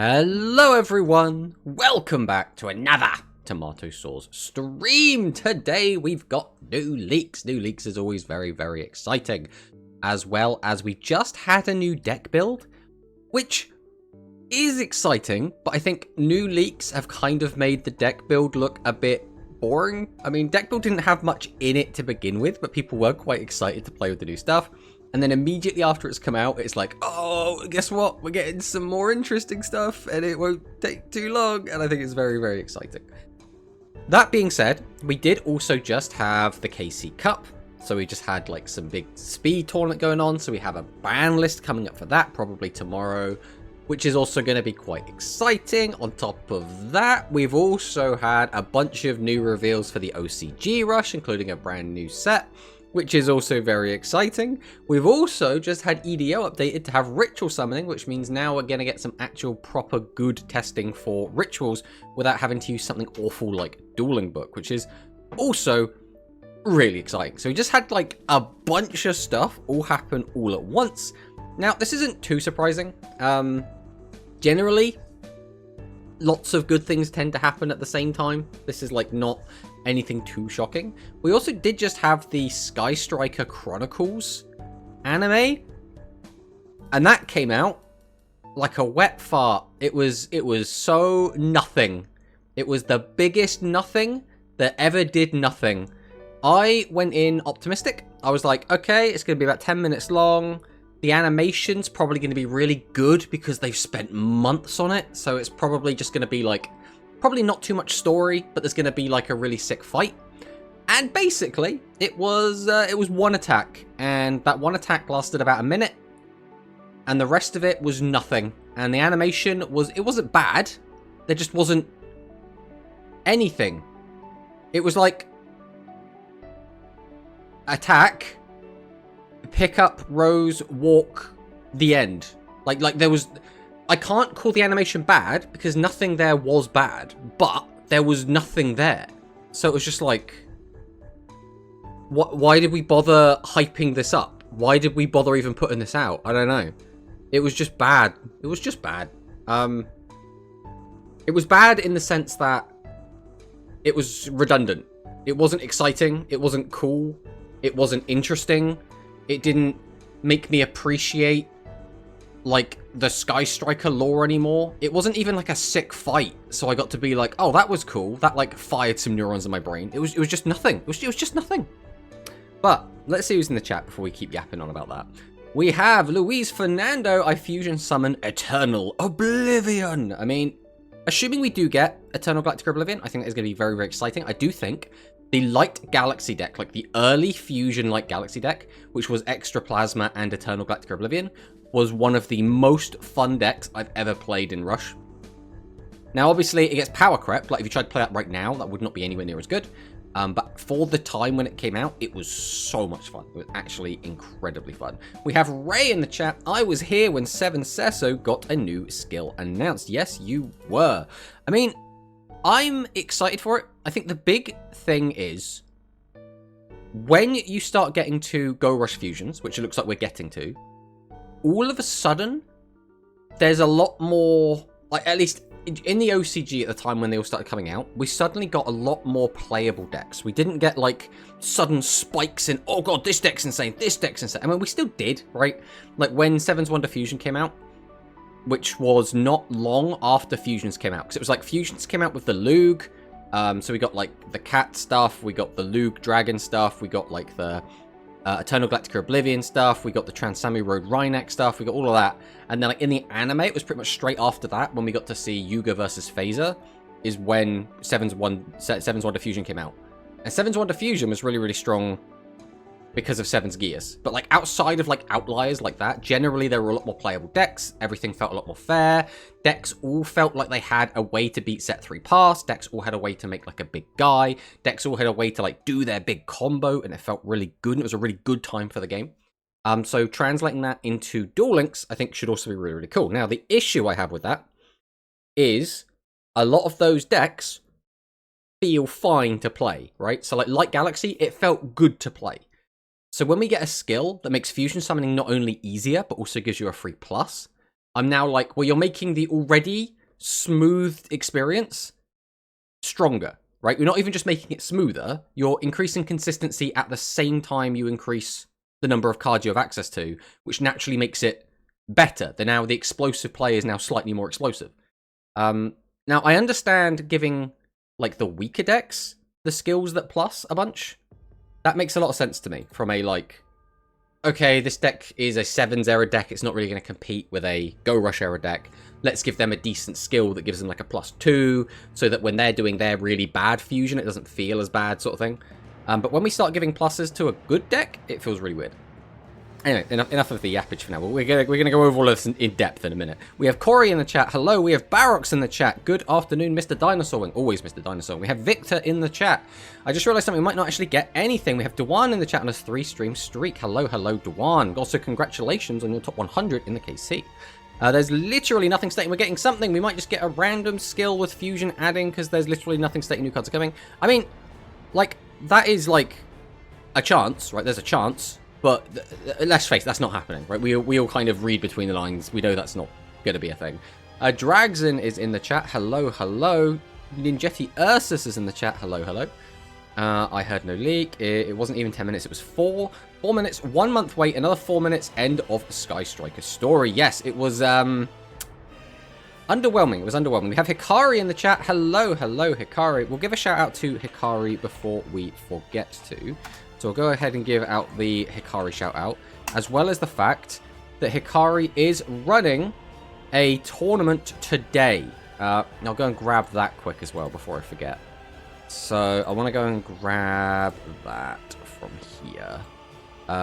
Hello everyone, welcome back to another Tomato Sauce stream. Today we've got new leaks. New leaks is always very exciting. As well as we just had a new deck build, which is exciting, but I think new leaks have kind of made the deck build look a bit boring. I mean, deck build didn't have much in it to begin with, but people were quite excited to play with the new stuff. And then immediately after it's come out, it's like, oh, guess what? We're getting some more interesting stuff and it won't take too long. And I think it's very exciting. That being said, we did also just have the KC Cup. So we just had like some big speed tournament going on. So we have a ban list coming up for that probably tomorrow, which is also going to be quite exciting. On top of that, we've also had a bunch of new reveals for the OCG Rush, including a brand new set, which is also very exciting. We've also just had EDO updated to have ritual summoning, which means now we're going to get some actual proper good testing for rituals without having to use something awful like Dueling Book, which is also really exciting. So we just had like a bunch of stuff all happen all at once. Now, this isn't too surprising. Generally, lots of good things tend to happen at the same time. This is like not anything too shocking. We also did just have the Sky Striker Chronicles anime, and that came out like a wet fart. It was so nothing. It was the biggest nothing that ever did nothing. I went in optimistic. I was like, okay, it's going to be about 10 minutes long. The animation's probably going to be really good because they've spent months on it. So it's probably just going to be like, probably not too much story, but there's going to be like a really sick fight. And basically, it was one attack. And that one attack lasted about a minute. And the rest of it was nothing. And the animation it wasn't bad. There just wasn't anything. It was like, attack, pick up, rose, walk, the end. Like there was, I can't call the animation bad because nothing there was bad, but there was nothing there. So it was just like, why did we bother hyping this up? Why did we bother even putting this out? I don't know. It was just bad. It was just bad. It was bad in the sense that it was redundant. It wasn't exciting. It wasn't cool. It wasn't interesting. It didn't make me appreciate like the Sky Striker lore anymore. It wasn't even like a sick fight, so I got to be like, oh, that was cool. That like fired some neurons in my brain. It was just nothing. It was just nothing. But let's see who's in the chat before we keep yapping on about that. We have Luis Fernando. I fusion summon Eternal Oblivion. I mean, assuming we do get Eternal Galactic Oblivion, I think that is going to be very exciting. I do think the Light Galaxy deck, like the early Fusion Light Galaxy deck, which was Extra Plasma and Eternal Galactic Oblivion, was one of the most fun decks I've ever played in Rush. Now, obviously, it gets power crept. Like, if you tried to play that right now, that would not be anywhere near as good. But for the time when it came out, it was so much fun. It was actually incredibly fun. We have Ray in the chat. I was here when Seven Sesso got a new skill announced. Yes, you were. I mean, I'm excited for it. I think the big thing is when you start getting to Go Rush Fusions, which it looks like we're getting to, all of a sudden, there's a lot more, like at least in the OCG at the time when they all started coming out, we suddenly got a lot more playable decks. We didn't get like sudden spikes in, oh god, this deck's insane, this deck's insane. I mean, we still did, right? Like when Seven's Wonder Fusion came out, which was not long after Fusions came out. Because it was like Fusions came out with the Lug. So we got like the cat stuff. We got the Lug Dragon stuff. We got like the Eternal Galactic Oblivion stuff. We got the Transami Road Rhynek stuff. We got all of that. And then like in the anime, it was pretty much straight after that when we got to see Yuga versus Phaser is when Seven's Wonder Fusion came out. And Seven's Wonder Fusion was really strong because of Seven's Gears. But like outside of like outliers like that, generally there were a lot more playable decks. Everything felt a lot more fair. Decks all felt like they had a way to beat set 3 pass. Decks all had a way to make like a big guy. Decks all had a way to like do their big combo, and it felt really good, and it was a really good time for the game. So translating that into Duel Links, I think should also be really cool. Now, the issue I have with that is a lot of those decks feel fine to play, right? So like Light Galaxy, it felt good to play. So when we get a skill that makes fusion summoning not only easier, but also gives you a free plus, I'm now like, well, you're making the already smooth experience stronger, right? You're not even just making it smoother, you're increasing consistency at the same time you increase the number of cards you have access to, which naturally makes it better. Now the explosive play is now slightly more explosive. Now, I understand giving, like, the weaker decks the skills that plus a bunch. That makes a lot of sense to me from a, like, okay, this deck is a 7s era deck. It's not really going to compete with a Go Rush era deck. Let's give them a decent skill that gives them, like, a +2, so that when they're doing their really bad fusion, it doesn't feel as bad, sort of thing. But when we start giving pluses to a good deck, it feels really weird. Anyway, enough of the yappage for now. We're gonna go over all of this in depth in a minute. We have Corey in the chat. Hello. We have Barox in the chat. Good afternoon, Mr. Dinosaur Wing. Always Mr. Dinosaur Wing. We have Victor in the chat. I just realized something. We might not actually get anything. We have Dewan in the chat on a 3-stream streak. Hello, Dewan. Also, congratulations on your top 100 in the KC. There's literally nothing stating we're getting something. We might just get a random skill with fusion adding because there's literally nothing stating new cards are coming. I mean, like, that is like a chance, right? There's a chance. But let's face it, that's not happening, right? We all kind of read between the lines. We know that's not going to be a thing. Dragson is in the chat. Hello. Ninjetti Ursus is in the chat. Hello. I heard no leak. It wasn't even 10 minutes. It was 4 minutes. 1 month wait. Another 4 minutes. End of Sky Striker story. Yes, it was underwhelming. It was underwhelming. We have Hikari in the chat. Hello, Hikari. We'll give a shout out to Hikari before we forget to. So I'll go ahead and give out the Hikari shout out, as well as the fact that Hikari is running a tournament today. I'll go and grab that quick as well before I forget. So I want to go and grab that from here.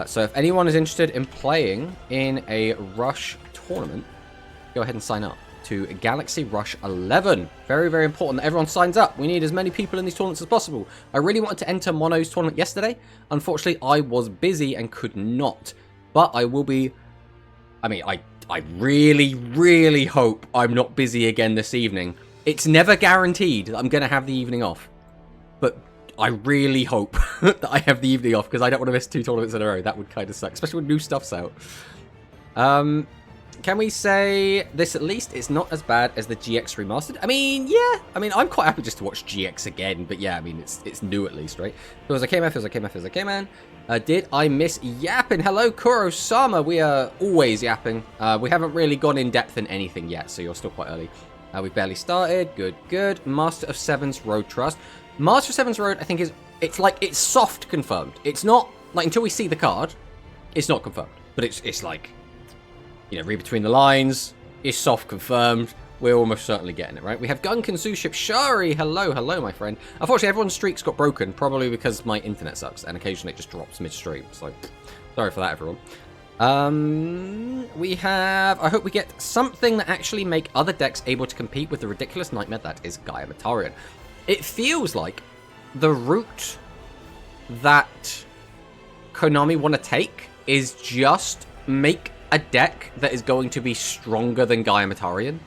So if anyone is interested in playing in a Rush tournament, go ahead and sign up to Galaxy Rush 11. Very, very important that everyone signs up. We need as many people in these tournaments as possible. I really wanted to enter Mono's tournament yesterday. Unfortunately, I was busy and could not. But I will be... I mean, I really, really hope I'm not busy again this evening. It's never guaranteed that I'm going to have the evening off. But I really hope that I have the evening off, because I don't want to miss 2 tournaments in a row. That would kind of suck, especially when new stuff's out. Can we say this at least? It's not as bad as the GX remastered. I mean, yeah. I mean, I'm quite happy just to watch GX again. But yeah, I mean, it's new at least, right? Feels like man. Did I miss yapping? Hello, Kuro-sama. We are always yapping. We haven't really gone in depth in anything yet, so you're still quite early. We've barely started. Good. Master of Seven's Road Trust. Master of Seven's Road, I think, it's soft confirmed. It's not, like, until we see the card, it's not confirmed. But it's like... You know, read between the lines. It's soft confirmed. We're almost certainly getting it, right? We have Gunkan Ship Shari. Hello, my friend. Unfortunately, everyone's streaks got broken, probably because my internet sucks, and occasionally it just drops midstream. So, sorry for that, everyone. We have... I hope we get something that actually make other decks able to compete with the ridiculous nightmare that is Gaia Matarian. It feels like the route that Konami want to take is just make a deck that is going to be stronger than Gaia Matarian.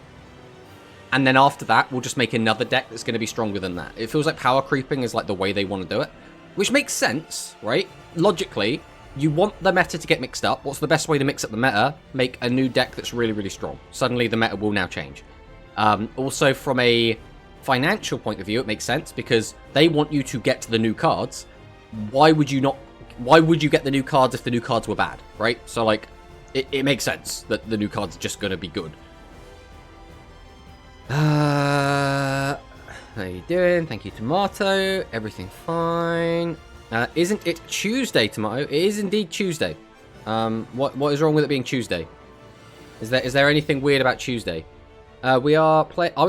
And then after that, we'll just make another deck that's going to be stronger than that. It feels like power creeping is like the way they want to do it. Which makes sense, right? Logically, you want the meta to get mixed up. What's the best way to mix up the meta? Make a new deck that's really, really strong. Suddenly, the meta will now change. Also, from a financial point of view, it makes sense because they want you to get the new cards. Why would you get the new cards if the new cards were bad, right? So, like... It makes sense that the new card's just going to be good. How you doing? Thank you, Tomato. Everything fine. Isn't it Tuesday, Tomato? It is indeed Tuesday. What is wrong with it being Tuesday? Is there anything weird about Tuesday? Are we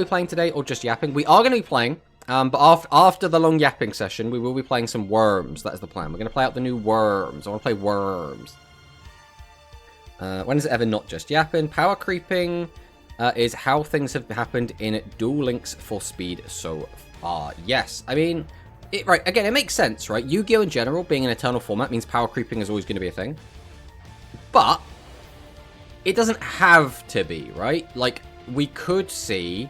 playing today or just yapping? We are going to be playing. But after the long yapping session, we will be playing some Worms. That is the plan. We're going to play out the new Worms. I want to play Worms. When is it ever not just yapping? Power creeping is how things have happened in Duel Links for Speed so far. Yes, I mean, right, again, it makes sense, right? Yu-Gi-Oh! In general, being an eternal format, means power creeping is always going to be a thing. But it doesn't have to be, right? Like, we could see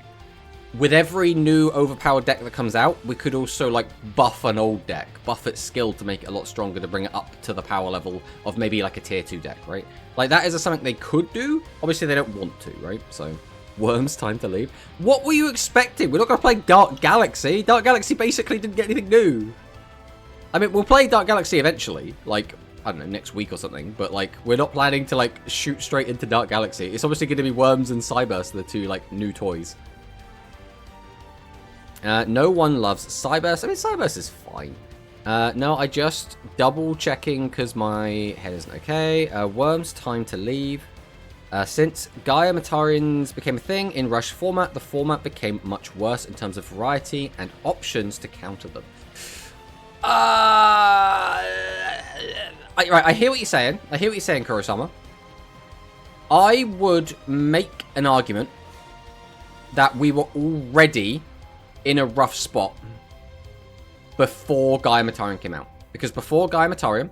with every new overpowered deck that comes out, we could also, like, buff an old deck. Buff its skill to make it a lot stronger, to bring it up to the power level of maybe, like, a tier 2 deck, right? Like, that is something they could do. Obviously, they don't want to, right? So, Worms, time to leave. What were you expecting? We're not going to play Dark Galaxy. Dark Galaxy basically didn't get anything new. I mean, we'll play Dark Galaxy eventually, like, I don't know, next week or something. But, like, we're not planning to, like, shoot straight into Dark Galaxy. It's obviously going to be Worms and Cyburst, the two, like, new toys. No one loves Cyburst. I mean, Cyburst is fine. No, I just double checking because my head isn't okay. Worms, time to leave. Since Gaia Matarians became a thing in Rush format, the format became much worse in terms of variety and options to counter them. Right, I hear what you're saying. I hear what you're saying, Kurosama. I would make an argument that we were already in a rough spot before Gaia Matarian came out. Because before Gaia Matarian,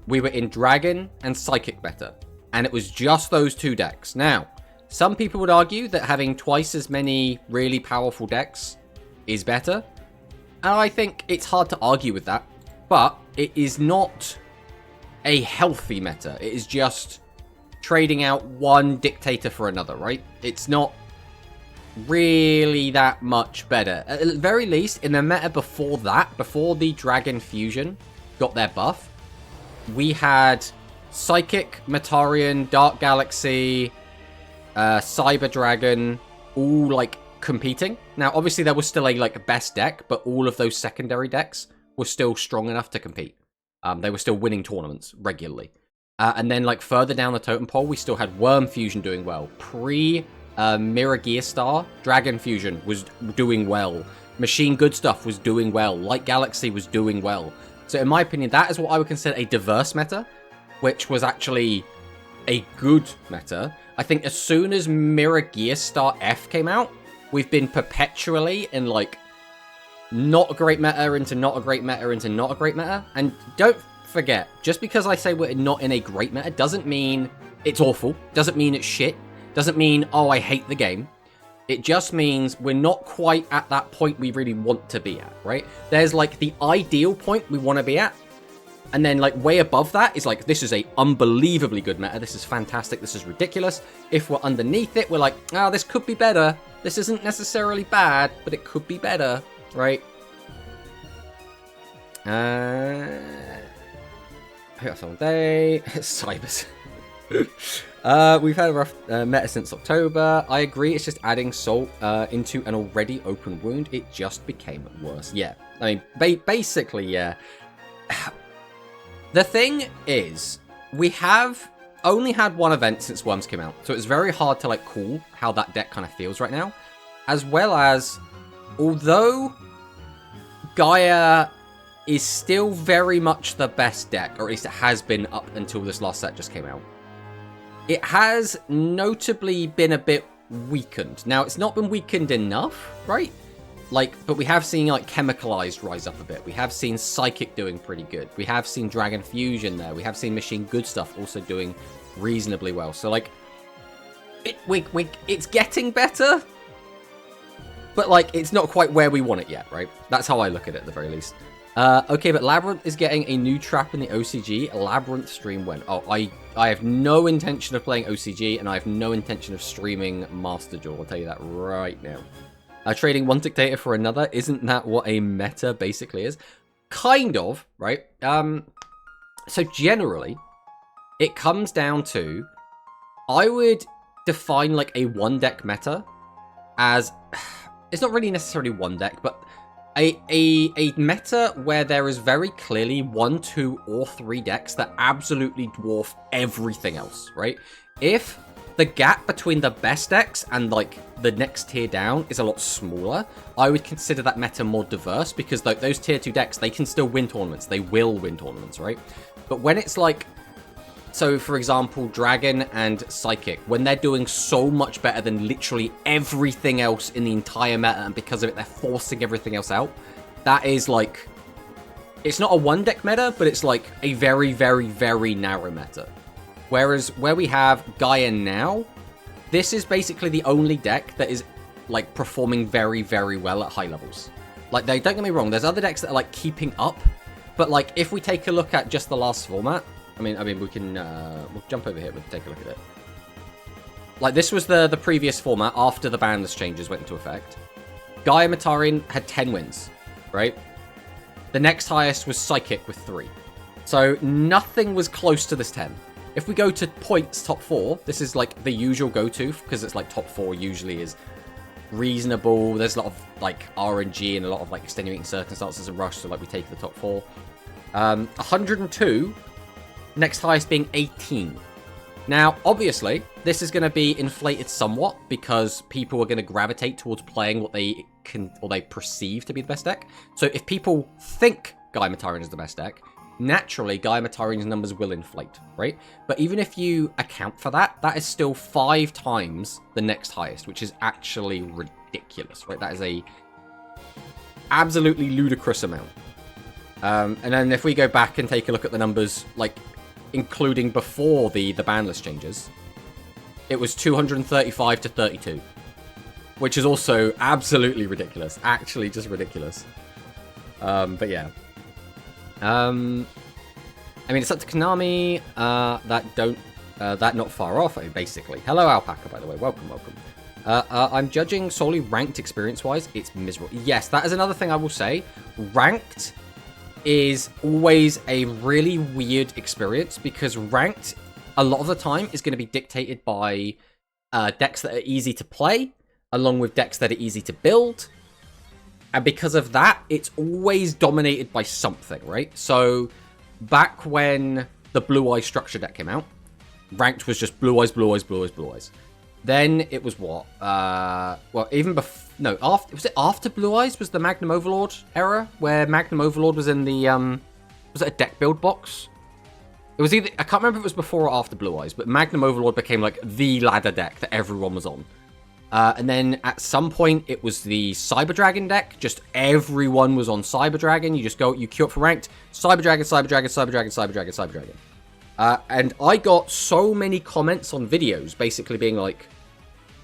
we were in Dragon and Psychic meta. And it was just those two decks. Now, some people would argue that having twice as many really powerful decks is better. And I think it's hard to argue with that. But it is not a healthy meta. It is just trading out one dictator for another, right? It's not really that much better. At the very least, in the meta before that, before the Dragon Fusion got their buff, we had Psychic, Matarian, Dark Galaxy, Cyber Dragon, all, like, competing. Now, obviously, there was still a, like, best deck, but all of those secondary decks were still strong enough to compete. They were still winning tournaments regularly. And then, like, further down the totem pole, we still had Worm Fusion doing well. Mirror Gear Star, Dragon Fusion was doing well. Machine Good Stuff was doing well. Light Galaxy was doing well. So in my opinion, that is what I would consider a diverse meta, which was actually a good meta. I think as soon as Mirror Gear Star F came out, we've been perpetually in, like, not a great meta into not a great meta into not a great meta. And don't forget, just because I say we're not in a great meta doesn't mean it's awful. Doesn't mean it's shit. Doesn't mean, oh, I hate the game. It just means we're not quite at that point we really want to be at, right? There's, like, the ideal point we want to be at. And then, like, way above that is, like, this is a unbelievably good meta. This is fantastic. This is ridiculous. If we're underneath it, we're like, oh, this could be better. This isn't necessarily bad, but it could be better, right? I got some day. Cybers. We've had a rough meta since October. I agree, it's just adding salt into an already open wound. It just became worse. Yeah, I mean, basically, yeah. The thing is, we have only had one event since Worms came out, so it's very hard to, like, call how that deck kind of feels right now. As well as, although Gaia is still very much the best deck, or at least it has been up until this last set just came out, it has notably been a bit weakened. Now, it's not been weakened enough, right? Like, but we have seen, like, Chemicalized rise up a bit. We have seen Psychic doing pretty good. We have seen Dragon Fusion there. We have seen Machine Good Stuff also doing reasonably well. So, like, it's getting better, but, like, it's not quite where we want it yet, right? That's how I look at it, at the very least. Okay, but Labyrinth is getting a new trap in the OCG. Labyrinth stream when? Oh, I have no intention of playing OCG, and I have no intention of streaming Master Duel. I'll tell you that right now. Trading one dictator for another, isn't that what a meta basically is? Kind of, right? So generally, it comes down to, I would define, like, a one-deck meta as, it's not really necessarily one deck, but a meta where there is very clearly 1, 2, or 3 decks that absolutely dwarf everything else, right? If the gap between the best decks and, like, the next tier down is a lot smaller, I would consider that meta more diverse, because, like, those tier 2 decks, they can still win tournaments. They will win tournaments, right? But when it's, like, so, for example, Dragon and Psychic, when they're doing so much better than literally everything else in the entire meta, and because of it, they're forcing everything else out, that is, like, it's not a one-deck meta, but it's, like, a very, very, very narrow meta. Whereas, where we have Gaia now, this is basically the only deck that is like, performing very, very well at high levels. Like, don't get me wrong, there's other decks that are, like, keeping up. But, like, if we take a look at just the last format, I mean, we can, we'll jump over here, we'll take a look at it. Like, this was the previous format after the ban list changes went into effect. Gaia Matarian had 10 wins, right? The next highest was Psychic with 3. So, nothing was close to this 10. If we go to points top 4, this is, like, the usual go-to, because it's, like, top 4 usually is reasonable. There's a lot of, like, RNG and a lot of, like, extenuating circumstances and rush, so, like, we take the top 4. 102, next highest being 18. Now, obviously, this is going to be inflated somewhat because people are going to gravitate towards playing what they can or they perceive to be the best deck. So if people think Gaia Matarian is the best deck, naturally Gaia Matarian's numbers will inflate, right? But even if you account for that, that is still 5 times the next highest, which is actually ridiculous, right? That is a absolutely ludicrous amount. And then if we go back and take a look at the numbers, like, including before the ban list changes, it was 235 to 32, which is also absolutely ridiculous. Actually, just ridiculous. But yeah. I mean, it's up to Konami. That not far off, basically. Hello, Alpaca, by the way. Welcome, welcome. I'm judging solely ranked experience-wise. It's miserable. Yes, that is another thing I will say. Ranked is always a really weird experience because ranked, a lot of the time, is going to be dictated by decks that are easy to play, along with decks that are easy to build. And because of that, it's always dominated by something, right? So, back when the Blue Eyes structure deck came out, ranked was just Blue Eyes, Blue Eyes, Blue Eyes, Blue Eyes. Then it was what? Well, even before... No, after... Was it after Blue Eyes was the Magnum Overlord era? Where Magnum Overlord was in the... Was it a deck build box? It was either... I can't remember if it was before or after Blue Eyes, but Magnum Overlord became, like, the ladder deck that everyone was on. And then at some point, it was the Cyber Dragon deck. Just everyone was on Cyber Dragon. You just go... You queue up for ranked. Cyber Dragon, Cyber Dragon, Cyber Dragon, Cyber Dragon, Cyber Dragon. And I got so many comments on videos basically being like,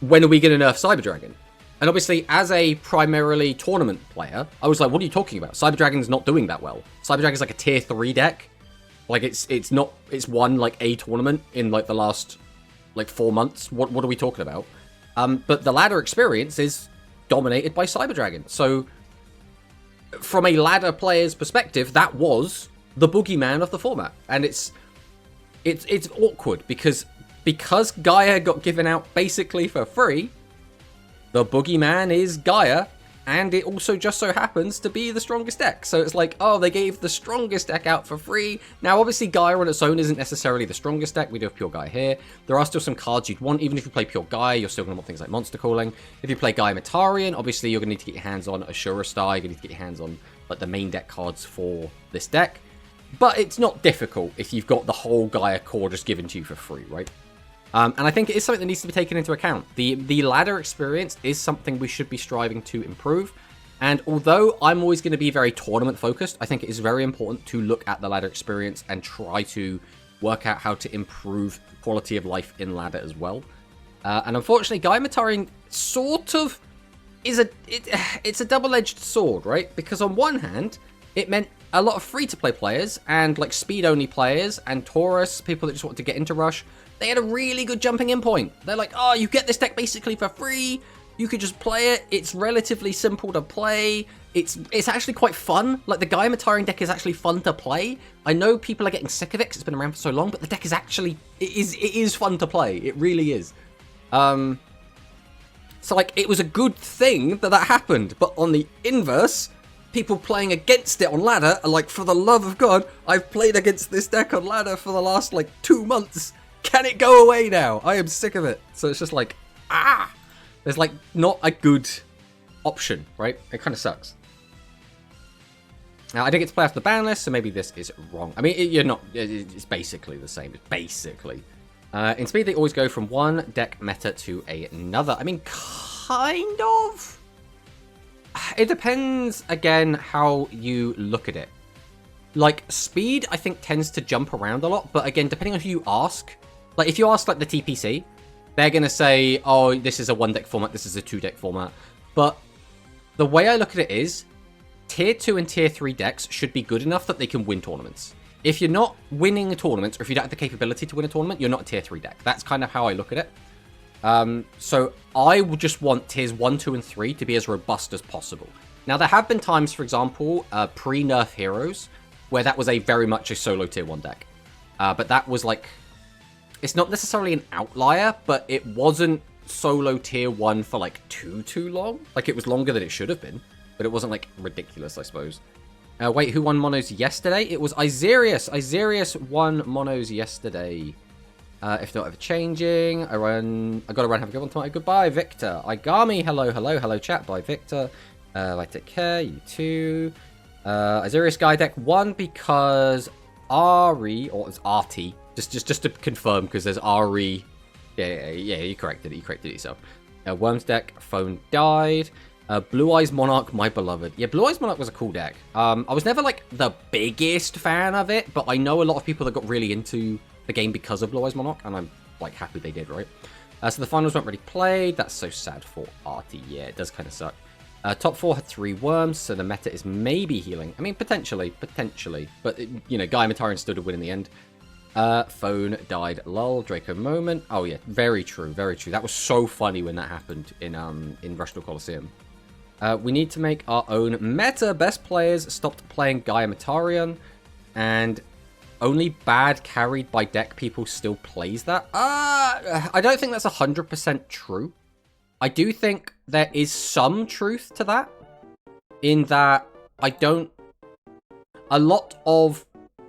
when are we going to nerf Cyber Dragon? And obviously, as a primarily tournament player, I was like, what are you talking about? Cyber Dragon's not doing that well. Cyber Dragon's like a tier 3 deck. Like, it's won, like, a tournament in, like, the last, like, 4 months. What are we talking about? But the ladder experience is dominated by Cyber Dragon. So, from a ladder player's perspective, that was the boogeyman of the format. And it's awkward because Gaia got given out basically for free, the boogeyman is Gaia, and it also just so happens to be the strongest deck. So it's like, oh, they gave the strongest deck out for free. Now, obviously, Gaia on its own isn't necessarily the strongest deck. We do have Pure Gaia here. There are still some cards you'd want. Even if you play Pure Gaia, you're still going to want things like Monster Calling. If you play Gaia Matarian, obviously, you're going to need to get your hands on Ashura Star. You're going to need to get your hands on, like, the main deck cards for this deck. But it's not difficult if you've got the whole Gaia core just given to you for free, right? And I think it is something that needs to be taken into account. The ladder experience is something we should be striving to improve. And although I'm always going to be very tournament focused, I think it is very important to look at the ladder experience and try to work out how to improve quality of life in ladder as well. And unfortunately, Gaia Matarian sort of is it's a double-edged sword, right? Because on one hand, it meant a lot of free-to-play players and like speed-only players and Taurus, people that just want to get into Rush, they had a really good jumping in point. They're like, oh, you get this deck basically for free. You could just play it. It's relatively simple to play. It's actually quite fun. Like, the Gaia Matarian deck is actually fun to play. I know people are getting sick of it because it's been around for so long, but the deck is actually... It is fun to play. It really is. So, like, it was a good thing that happened. But on the inverse, people playing against it on ladder are like, for the love of God, I've played against this deck on ladder for the last, like, 2 months. Can it go away now? I am sick of it. So it's just like, there's like not a good option, right? It kind of sucks. Now, I didn't get to play after the ban list, so maybe this is wrong. I mean, it's basically the same. Basically. In Speed, they always go from one deck meta to another. I mean, kind of. It depends, again, how you look at it. Like, Speed, I think, tends to jump around a lot, but again, depending on who you ask... Like, if you ask, like, the TPC, They're going to say, oh, this is a 1-deck format, this is a 2-deck format. But the way I look at it is, Tier 2 and Tier 3 decks should be good enough that they can win tournaments. If you're not winning a tournament, or if you don't have the capability to win a tournament, you're not a Tier 3 deck. That's kind of how I look at it. So I would just want Tiers 1, 2, and 3 to be as robust as possible. Now, there have been times, for example, pre-nerf Heroes, where that was very much a solo Tier 1 deck. But that was like... It's not necessarily an outlier, but it wasn't solo Tier 1 for like too long. Like, it was longer than it should have been, but it wasn't like ridiculous, I suppose. Wait, who won monos yesterday? It was Isarius. Isarius won monos yesterday. If not ever changing, I gotta run, have a good one tonight. Goodbye, Victor. Igami, hello, chat. Bye, Victor. Take care, you too. Isarius Guy deck won because Ari, or it's RT, just to confirm, because there's Ari. Yeah, you corrected it yourself. Worms deck, phone died. Blue Eyes Monarch, my beloved. Yeah, Blue Eyes Monarch was a cool deck. I was never like the biggest fan of it, but I know a lot of people that got really into the game because of Blue Eyes Monarch, and I'm like happy they did, right? So the finals weren't really played. That's so sad for Artie. Yeah, it does kind of suck. Top 4 had 3 worms, so the meta is maybe healing. I mean, potentially. But, you know, Gaia Matarian still did win in the end. Phone died. Lol. Draco moment. Oh, yeah. Very true. That was so funny when that happened in Rushmore Coliseum. We need to make our own meta. Best players stopped playing Gaia Matarian, and only bad carried by deck people still plays that. I don't think that's 100% true. I do think there is some truth to that, in that a lot of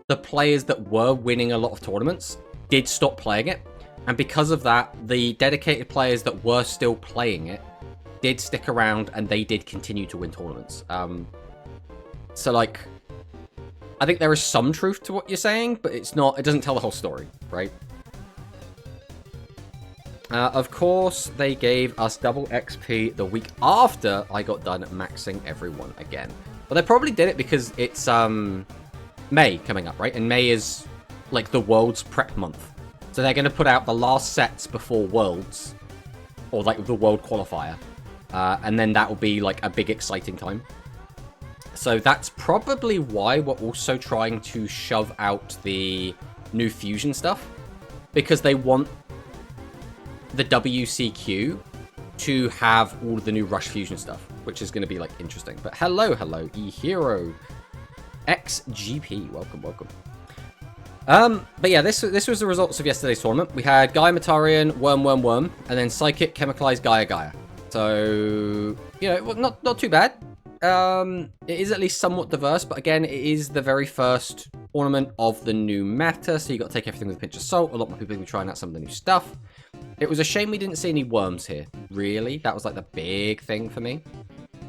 the players that were winning a lot of tournaments did stop playing it, and because of that, the dedicated players that were still playing it did stick around, and they did continue to win tournaments. So, like, I think there is some truth to what you're saying, but it doesn't tell the whole story, right? Of course, they gave us double XP the week after I got done maxing everyone again. But they probably did it because it's May coming up, right? And May is like the Worlds prep month. So they're going to put out the last sets before Worlds, or like the World Qualifier. And then that will be like a big exciting time. So that's probably why we're also trying to shove out the new Fusion stuff. Because they want the WCQ to have all of the new Rush Fusion stuff, which is going to be like interesting. But hello, eHero XGP, welcome. But yeah, this was the results of yesterday's tournament. We had Gaia Matarian, Worm, and then Psychic, Chemicalized, Gaia. So, you know, not too bad. It is at least somewhat diverse, but again, it is the very first tournament of the new meta, so you got to take everything with a pinch of salt. A lot more people will be trying out some of the new stuff. It was a shame we didn't see any worms here, really. That was like the big thing for me.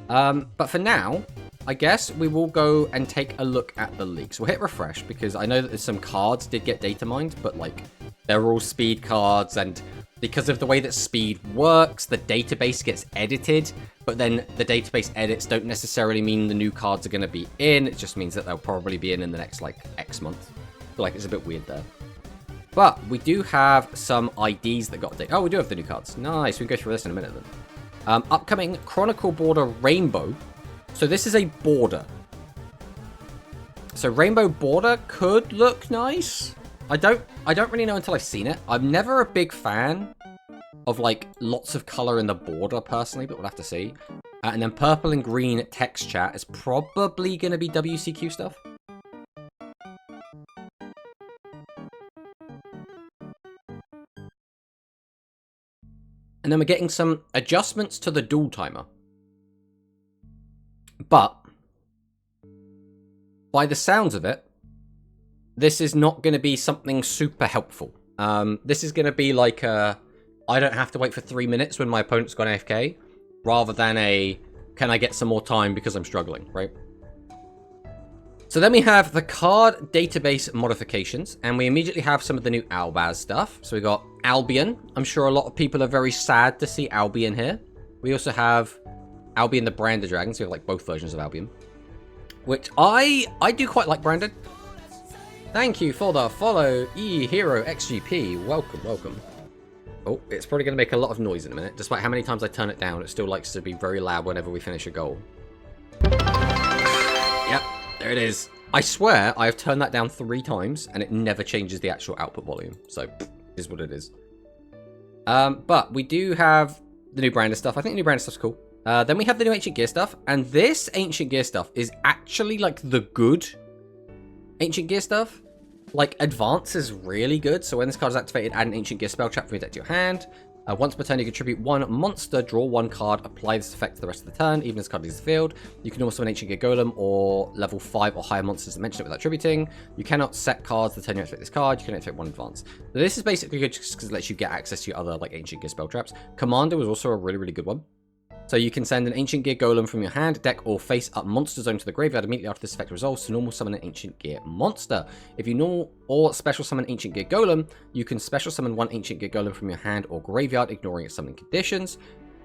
But for now, I guess we will go and take a look at the leaks. We'll hit refresh because I know that some cards did get data mined, but like they're all speed cards, and because of the way that speed works, the database gets edited, but then the database edits don't necessarily mean the new cards are going to be in. It just means that they'll probably be in the next like X month. So like it's a bit weird there. But we do have some IDs that got updated. Oh, we do have the new cards. Nice. We can go through this in a minute then. Upcoming Chronicle Border Rainbow. So this is a border. So Rainbow Border could look nice. I don't really know until I've seen it. I'm never a big fan of like lots of color in the border personally, but we'll have to see. And then purple and green text chat is probably going to be WCQ stuff. And then we're getting some adjustments to the dual timer. But by the sounds of it, this is not going to be something super helpful. This is going to be like a, I don't have to wait for 3 minutes when my opponent's gone AFK, rather than a, can I get some more time because I'm struggling, right? So then we have the card database modifications, and we immediately have some of the new Albaz stuff. So we got Albion. I'm sure a lot of people are very sad to see Albion here. We also have Albion the Branded Dragon, so we have like both versions of Albion, which I do quite like Branded. Thank you for the follow, eHero XGP. Welcome. Oh, it's probably going to make a lot of noise in a minute. Despite how many times I turn it down, it still likes to be very loud whenever we finish a goal. Yep, there it is. I swear I have turned that down 3 times and it never changes the actual output volume. So, it is what it is. But we do have the new branded stuff. I think the new branded stuff's cool. Then we have the new Ancient Gear stuff. And this Ancient Gear stuff is actually like the good Ancient Gear stuff. Like, Advance is really good. So when this card is activated, add an Ancient Gear spell trap from your deck to your hand. Once per turn, you contribute 1 monster, draw 1 card, apply this effect to the rest of the turn, even as the card leaves the field. You can also an Ancient Gear Golem or level 5 or higher monsters that mention it without attributing. You cannot set cards the turn you activate this card. You can activate 1 advance. So this is basically good just because it lets you get access to your other like Ancient Gear spell traps. Commander was also a really, really good one. So you can send an Ancient Gear Golem from your hand, deck, or face-up monster zone to the graveyard immediately after this effect resolves to normal summon an Ancient Gear monster. If you normal or special summon Ancient Gear Golem, you can special summon 1 Ancient Gear Golem from your hand or graveyard, ignoring its summoning conditions.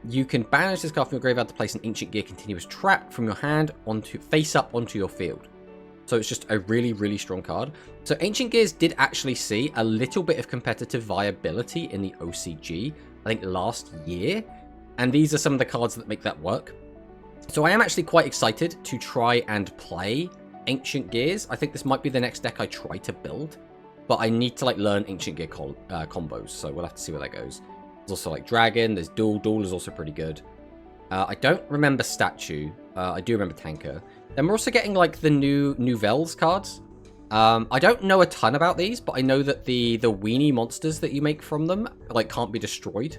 You can banish this card from your graveyard to place an Ancient Gear Continuous Trap from your hand onto face-up onto your field. So it's just a really, really strong card. So Ancient Gears did actually see a little bit of competitive viability in the OCG, I think last year. And these are some of the cards that make that work. So I am actually quite excited to try and play Ancient Gears. I think this might be the next deck I try to build. But I need to like learn Ancient Gear combos. So we'll have to see where that goes. There's also like Dragon. There's Duel. Duel is also pretty good. I don't remember Statue. I do remember Tanker. Then we're also getting like the new Nouvelles cards. I don't know a ton about these. But I know that the weenie monsters that you make from them like can't be destroyed.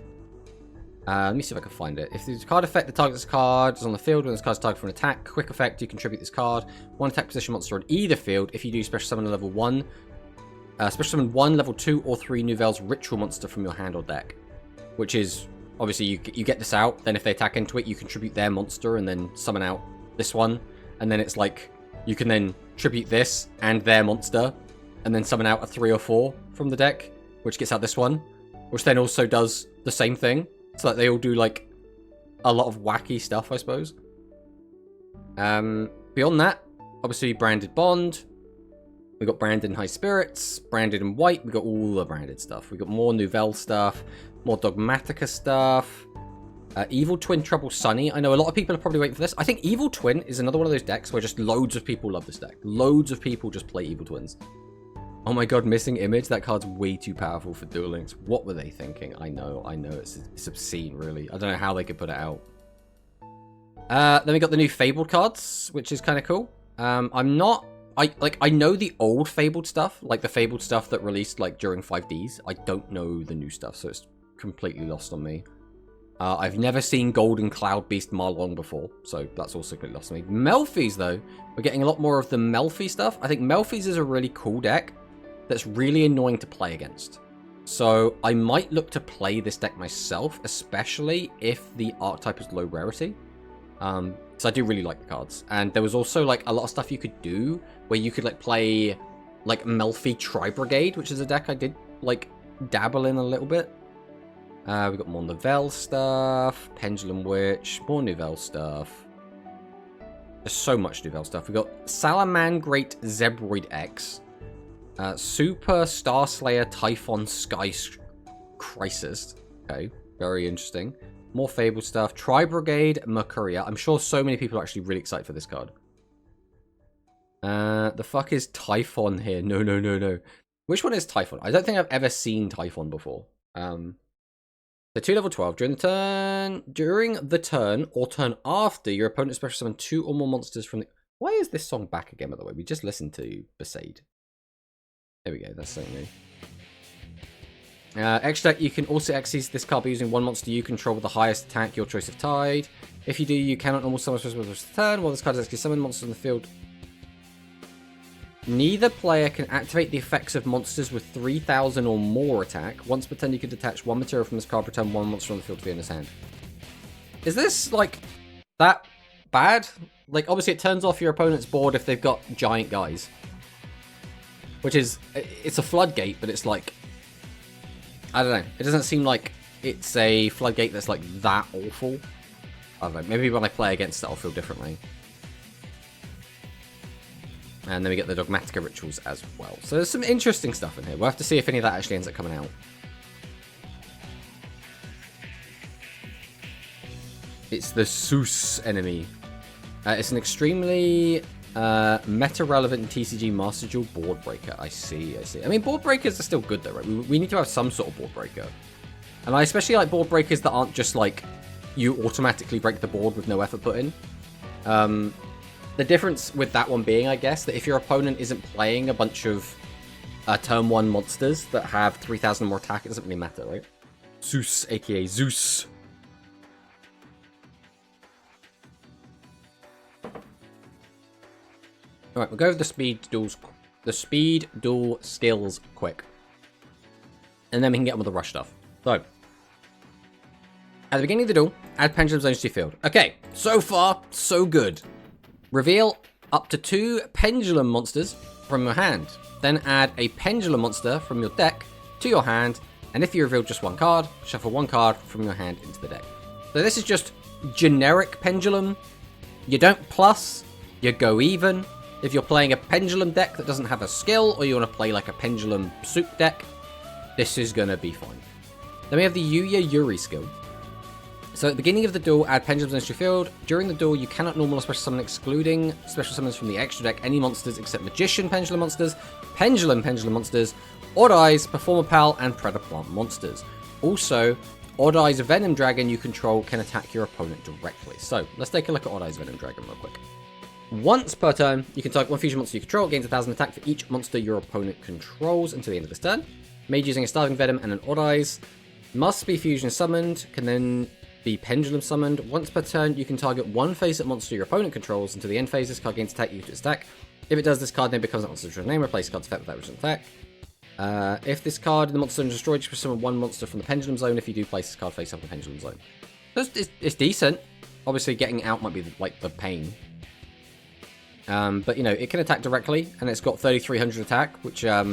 Let me see if I can find it. If there's a card effect, the target's card is on the field when this card's targeted for an attack. Quick effect, you contribute this card. 1 attack position monster on either field. If you do special summon a level 1, special summon 1, level 2, or 3 Nouvelles ritual monster from your hand or deck. Which is, obviously, you get this out. Then if they attack into it, you contribute their monster and then summon out this one. And then it's like, you can then tribute this and their monster. And then summon out a 3 or 4 from the deck. Which gets out this one. Which then also does the same thing. So that they all do, like, a lot of wacky stuff, I suppose. Beyond that, obviously, Branded Bond. We got Branded in High Spirits. Branded in White. We got all the branded stuff. We got more Nouvelle stuff. More Dogmatica stuff. Evil Twin Trouble Sunny. I know a lot of people are probably waiting for this. I think Evil Twin is another one of those decks where just loads of people love this deck. Loads of people just play Evil Twins. Oh my god, Missing Image. That card's way too powerful for Duel Links. What were they thinking? I know. It's obscene, really. I don't know how they could put it out. Then we got the new Fabled cards, which is kind of cool. I know the old Fabled stuff, like the Fabled stuff that released like during 5Ds. I don't know the new stuff, so it's completely lost on me. I've never seen Golden Cloud Beast Marlong before, so that's also completely lost on me. Melfi's, though, we're getting a lot more of the Melfi stuff. I think Melfi's is a really cool deck that's really annoying to play against. So I might look to play this deck myself, especially if the archetype is low rarity. So I do really like the cards. And there was also like a lot of stuff you could do where you could like play like Melfi Tri-Brigade, which is a deck I did like dabble in a little bit. We got more Nouvelle stuff, Pendulum Witch, more Nouvelle stuff. There's so much Nouvelle stuff. We got Salamangrate Zebroid X. Super Starslayer Typhon Sky Crisis. Okay, very interesting. More Fable stuff. Tri-Brigade Mercuria. I'm sure so many people are actually really excited for this card. The fuck is Typhon here? No. Which one is Typhon? I don't think I've ever seen Typhon before. So 2 level 12. During the turn or turn after, your opponent special summon 2 or more monsters from the... Why is this song back again, by the way? We just listened to Besaid. There we go, that's something new. Extra deck, you can also access this card by using 1 monster you control with the highest attack, your choice of Tide. If you do, you cannot normal summon special monsters this turn, while this card is actually summon monsters on the field. Neither player can activate the effects of monsters with 3,000 or more attack. Once per turn, you can detach 1 material from this card, return 1 monster on the field to be in his hand. Is this, like, that bad? Like, obviously it turns off your opponent's board if they've got giant guys. Which is, it's a floodgate, but it's like, I don't know. It doesn't seem like it's a floodgate that's like that awful. I don't know. Maybe when I play against it, I'll feel differently. And then we get the Dogmatica rituals as well. So there's some interesting stuff in here. We'll have to see if any of that actually ends up coming out. It's the Seuss enemy. It's an extremely meta-relevant TCG Master Duel board breaker. I see. I mean, board breakers are still good though, right? We need to have some sort of board breaker. And I especially like board breakers that aren't just like you automatically break the board with no effort put in. The difference with that one being, I guess, that if your opponent isn't playing a bunch of turn 1 monsters that have 3,000 more attack, it doesn't really matter, right? Zeus, aka Zeus. Alright, we'll go with the speed duel skills quick. And then we can get on with the rush stuff. So, at the beginning of the duel, add pendulum zones to your field. Okay, so far, so good. Reveal up to 2 pendulum monsters from your hand. Then add a pendulum monster from your deck to your hand. And if you reveal just 1 card, shuffle 1 card from your hand into the deck. So this is just generic pendulum. You don't plus, you go even. If you're playing a pendulum deck that doesn't have a skill, or you want to play like a pendulum soup deck, this is going to be fine. Then we have the Yuya Yuri skill. So at the beginning of the duel, add pendulum zones to your field. During the duel, you cannot normal or special summon, excluding special summons from the extra deck, any monsters except magician pendulum monsters, pendulum monsters, Odd Eyes, Performer Pal, and Predator Plant monsters. Also, Odd Eyes Venom Dragon you control can attack your opponent directly. So let's take a look at Odd Eyes Venom Dragon real quick. Once per turn, you can target 1 fusion monster you control, gains 1,000 attack for each monster your opponent controls until the end of this turn. Made using a Starving Venom and an Odd Eyes. Must be fusion summoned, can then be pendulum summoned. Once per turn, you can target 1 face-up monster your opponent controls until the end phase. This card gains attack equal to its attack. If it does, this card then becomes that monster's name. Replace card's effect with that original attack. If this card in the monster zone is destroyed, you can summon 1 monster from the pendulum zone. If you do, place this card face-up in the pendulum zone. So it's decent. Obviously, getting out might be like the pain. But, you know, it can attack directly, and it's got 3,300 attack, which, you know,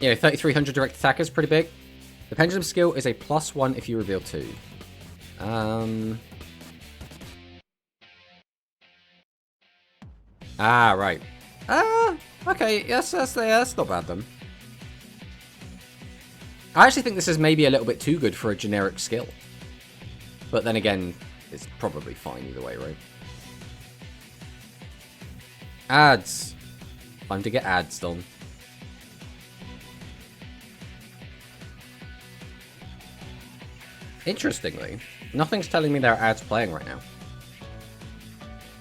3,300 direct attack is pretty big. The pendulum skill is a +1 if you reveal 2. Right. Okay, yes, that's not bad then. I actually think this is maybe a little bit too good for a generic skill. But then again, it's probably fine either way, right? Ads. Time to get ads done. Interestingly, nothing's telling me there are ads playing right now.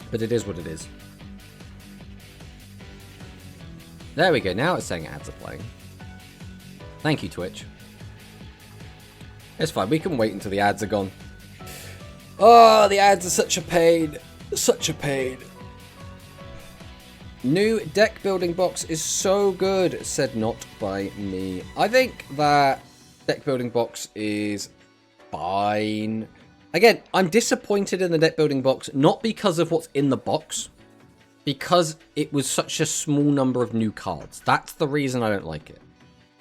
But it is what it is. There we go, now it's saying ads are playing. Thank you, Twitch. It's fine, we can wait until the ads are gone. Oh, the ads are such a pain. Such a pain. New deck building box is so good, said not by me. I think that deck building box is fine. Again, I'm disappointed in the deck building box, not because of what's in the box, because it was such a small number of new cards. That's the reason I don't like it.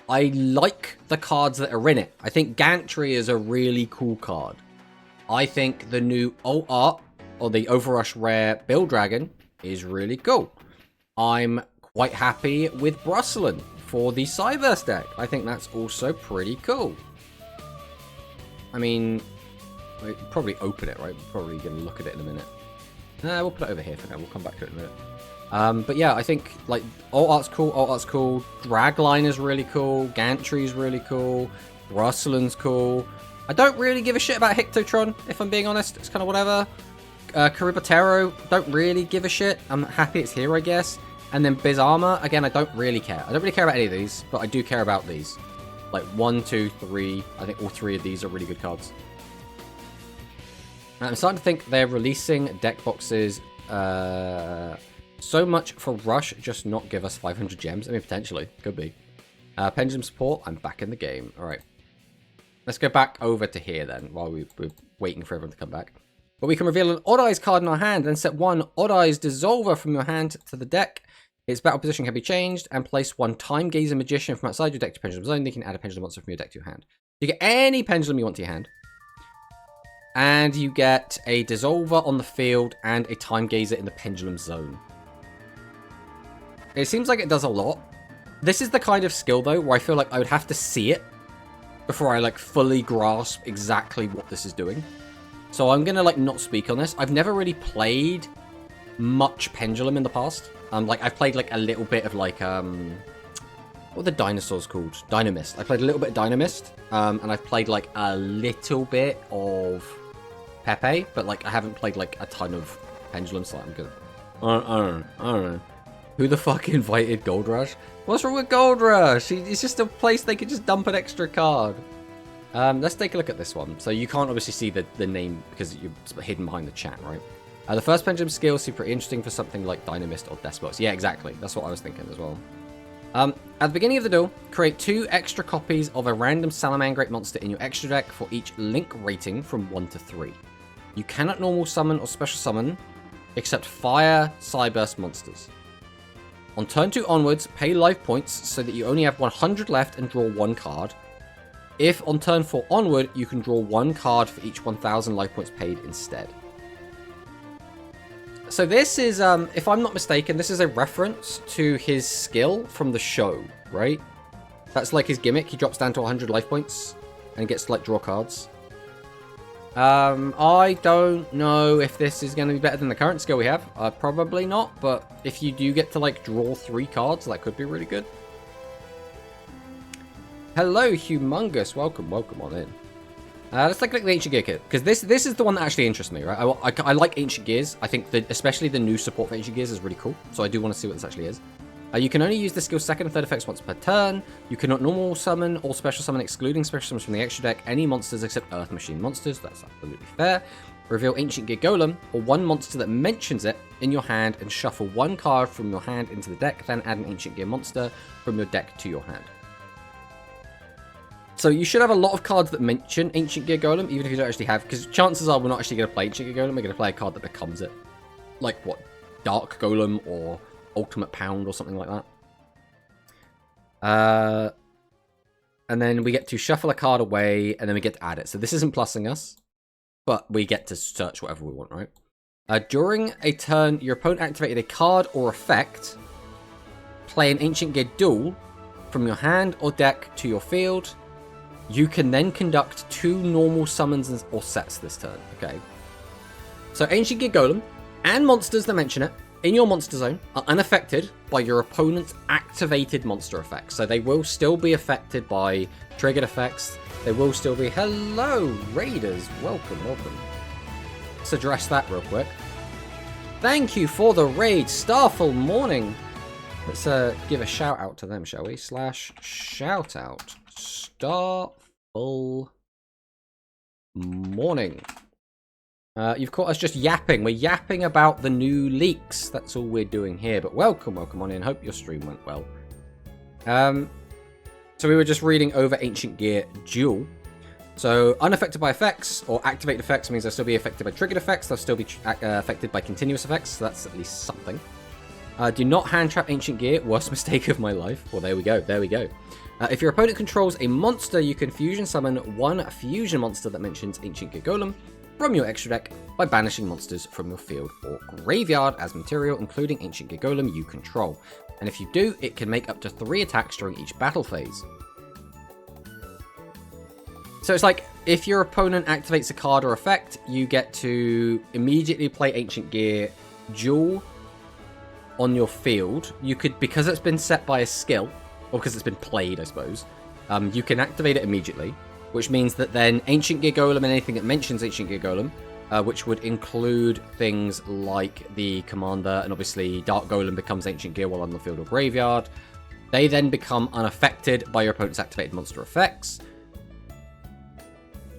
I like the cards that are in it. I think Gantry is a really cool card. I think the new alt art, or the Overrush Rare Bill Dragon, is really cool. I'm quite happy with Brusselin for the Cyberse deck. I think that's also pretty cool. I mean, we'll probably open it, right? We're probably going to look at it in a minute. We'll put it over here for now. We'll come back to it in a minute. But yeah, I think, like, alt art's cool. Dragline is really cool. Gantry's really cool. Brusselin's cool. I don't really give a shit about Hictotron, if I'm being honest. It's kind of whatever. Karibatero, don't really give a shit. I'm happy it's here, I guess. And then Bizarma, again, I don't really care. I don't really care about any of these, but I do care about these. Like 1, 2, 3. I think all 3 of these are really good cards. I'm starting to think they're releasing deck boxes so much for Rush, just not give us 500 gems. I mean, potentially. Could be. Pendulum support, I'm back in the game. Alright. Let's go back over to here then, while we're waiting for everyone to come back. But we can reveal an Odd Eyes card in our hand and set 1 Odd Eyes Dissolver from your hand to the deck. Its battle position can be changed, and place 1 Time Gazer Magician from outside your deck to Pendulum Zone. You can add a Pendulum Monster from your deck to your hand. You get any Pendulum you want to your hand. And you get a Dissolver on the field and a Time Gazer in the Pendulum Zone. It seems like it does a lot. This is the kind of skill, though, where I feel like I would have to see it before I like fully grasp exactly what this is doing. So I'm gonna like not speak on this. I've never really played much Pendulum in the past. Like I've played like a little bit of like what are the dinosaurs called? Dynamist. I played a little bit of Dynamist, and I've played like a little bit of Pepe, but like I haven't played like a ton of Pendulum, so I'm good. I don't know. Who the fuck invited Gold Rush? What's wrong with Gold Rush? It's just a place they could just dump an extra card. Let's take a look at this one. So you can't obviously see the name because you're hidden behind the chat, right? The first Pendulum skill seems pretty interesting for something like Dynamist or Despots. Yeah, exactly. That's what I was thinking as well. At the beginning of the duel, create 2 extra copies of a random Salamangreat monster in your extra deck for each link rating from 1 to 3. You cannot normal summon or special summon except fire Cyburst monsters. On turn 2 onwards, pay life points so that you only have 100 left and draw 1 card. If on turn 4 onward, you can draw 1 card for each 1000 life points paid instead. So this is, if I'm not mistaken, this is a reference to his skill from the show, right? That's like his gimmick. He drops down to 100 life points and gets to like draw cards. I don't know if this is going to be better than the current skill we have. Probably not, but if you do get to like draw 3 cards, that could be really good. Hello, Humongous. Welcome on in. Let's take a look at the Ancient Gear kit, because this is the one that actually interests me, right? I like Ancient Gears. I think that especially the new support for Ancient Gears is really cool, so I do want to see what this actually is. You can only use the skill's 2nd and 3rd effects once per turn. You cannot normal summon or special summon, excluding special summons from the extra deck, any monsters except Earth Machine monsters. That's absolutely fair. Reveal Ancient Gear Golem, or 1 monster that mentions it, in your hand, and shuffle 1 card from your hand into the deck, then add an Ancient Gear monster from your deck to your hand. So you should have a lot of cards that mention Ancient Gear Golem, even if you don't actually have, because chances are we're not actually going to play Ancient Gear Golem, we're going to play a card that becomes it. Like, what, Dark Golem, or Ultimate Pound, or something like that. And then we get to shuffle a card away, and then we get to add it. So this isn't plussing us, but we get to search whatever we want, right? During a turn, your opponent activated a card or effect. Play an Ancient Gear Duel from your hand or deck to your field. You can then conduct 2 normal summons or sets this turn, okay? So Ancient Gear Golem and monsters that mention it in your monster zone are unaffected by your opponent's activated monster effects. So they will still be affected by triggered effects. They will still be... Hello, Raiders. Welcome. Let's address that real quick. Thank you for the raid, Starful Morning. Let's give a shout out to them, shall we? /shout out. Starful Morning. You've caught us just yapping. We're yapping about the new leaks. That's all we're doing here. But welcome on in. Hope your stream went well. So we were just reading over Ancient Gear Duel. So unaffected by effects or activate effects means they'll still be affected by triggered effects. They'll still be affected by continuous effects. So that's at least something. Do not hand trap Ancient Gear. Worst mistake of my life. Well, there we go. If your opponent controls a monster, you can fusion summon 1 fusion monster that mentions Ancient Gear Golem from your extra deck by banishing monsters from your field or graveyard as material, including Ancient Gear Golem you control. And if you do, it can make up to 3 attacks during each battle phase. So it's like, if your opponent activates a card or effect, you get to immediately play Ancient Gear Duel on your field. You could, because it's been set by a skill, or because it's been played, I suppose, you can activate it immediately, which means that then Ancient Gear Golem and anything that mentions Ancient Gear Golem, which would include things like the Commander, and obviously Dark Golem becomes Ancient Gear while on the field or graveyard. They then become unaffected by your opponent's activated monster effects.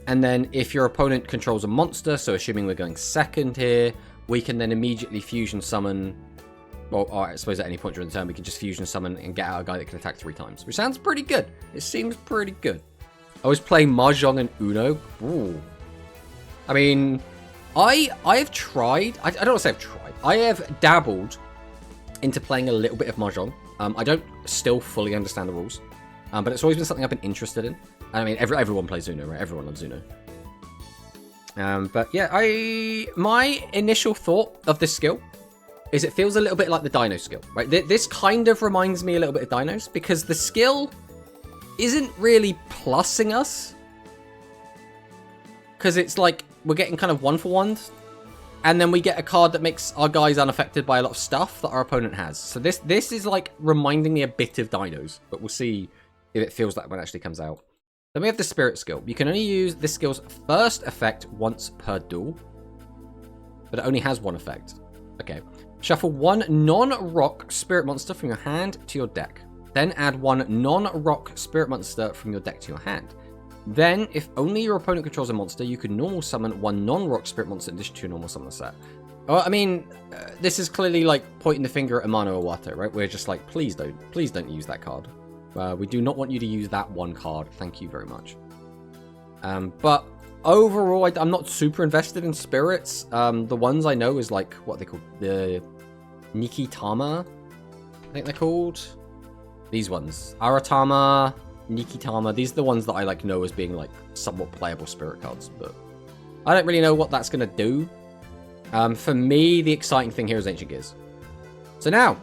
And then if your opponent controls a monster, so assuming we're going second here, we can then immediately fusion summon... Well, I suppose at any point during the turn, we can just fusion summon and get out a guy that can attack 3 times. Which sounds pretty good. It seems pretty good. I was playing Mahjong and Uno. Ooh. I mean, I've tried... I don't want to say I've tried. I have dabbled into playing a little bit of Mahjong. I don't still fully understand the rules. But it's always been something I've been interested in. I mean, everyone plays Uno, right? Everyone loves Uno. But yeah, my initial thought of this skill is it feels a little bit like the Dino skill, right? This kind of reminds me a little bit of Dinos, because the skill isn't really plussing us. Because it's like, we're getting kind of one-for-ones. And then we get a card that makes our guys unaffected by a lot of stuff that our opponent has. So this is like reminding me a bit of Dinos. But we'll see if it feels like when it actually comes out. Then we have the Spirit skill. You can only use this skill's first effect once per duel. But it only has one effect. Okay. Shuffle one non-rock spirit monster from your hand to your deck. Then add one non-rock spirit monster from your deck to your hand. Then, if only your opponent controls a monster, you can normal summon one non-rock spirit monster in addition to your normal summon set. Oh, I mean, this is clearly like pointing the finger at Amano Iwata, right? We're just like, please don't use that card. We do not want you to use that one card. Thank you very much. But overall, I'm not super invested in spirits. The ones I know is like, what are they called? The Nikitama, I think they're called. These ones. Aratama, Nikitama. These are the ones that I like know as being like somewhat playable spirit cards. But I don't really know what that's going to do. For me, the exciting thing here is Ancient Gears. So now,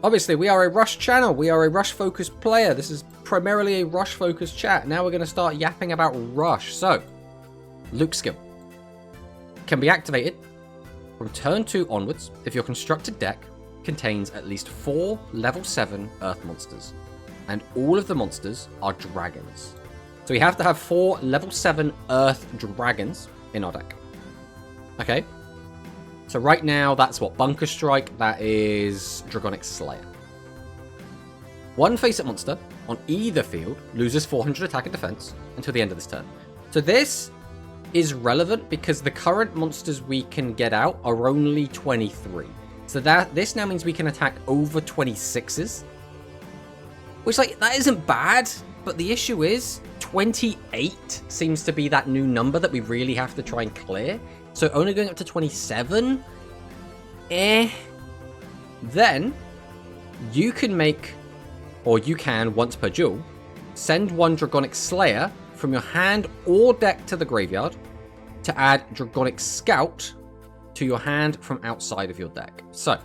obviously, we are a Rush channel. We are a Rush-focused player. This is primarily a Rush-focused chat. Now we're going to start yapping about Rush. So, Luke's skill can be activated from turn 2 onwards if your constructed deck contains at least 4 level 7 Earth monsters. And all of the monsters are dragons. So we have to have 4 level 7 Earth dragons in our deck. Okay. So right now, that's what? Bunker Strike. That is Dragonic Slayer. One face-up monster on either field loses 400 attack and defense until the end of this turn. So this is relevant because the current monsters we can get out are only 23. So this now means we can attack over 26s. Which, like, that isn't bad. But the issue is 28 seems to be that new number that we really have to try and clear. So only going up to 27? Then, you can make, or you can, once per duel, send one Dragonic Slayer from your hand or deck to the graveyard to add Dragonic Scout to your hand from outside of your deck. So,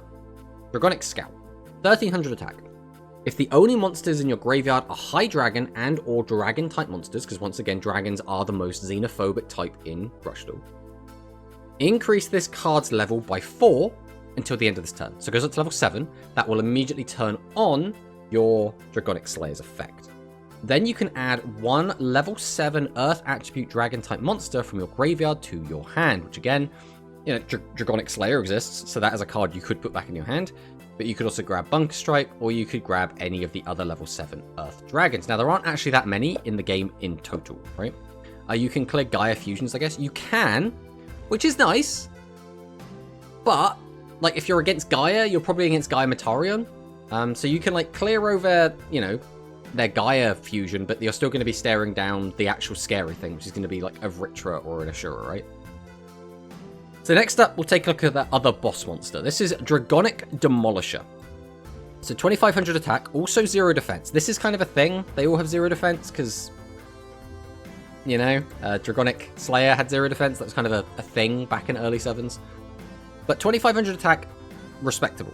Dragonic Scout, 1300 attack. If the only monsters in your graveyard are high dragon and or dragon type monsters, because once again, dragons are the most xenophobic type in Rush Duel, increase this card's level by 4 until the end of this turn. So it goes up to level 7. That will immediately turn on your Dragonic Slayer's effect. Then you can add one level 7 Earth attribute dragon type monster from your graveyard to your hand, which again, you know, Dragonic Slayer exists, so that is a card you could put back in your hand. But you could also grab Bunker Strike, or you could grab any of the other level 7 Earth dragons. Now, there aren't actually that many in the game in total, right? You can clear Gaia Fusions, I guess. You can, which is nice. But, like, if you're against Gaia, you're probably against Gaia Metarion. So you can, like, clear over, you know, their Gaia Fusion, but you're still going to be staring down the actual scary thing, which is going to be, like, a Vritra or an Ashura, right? So next up, we'll take a look at that other boss monster. This is Dragonic Demolisher. So 2500 attack, also 0 defense. This is kind of a thing. They all have 0 defense because, you know, Dragonic Slayer had 0 defense. That was kind of a thing back in early 7s. But 2500 attack, respectable.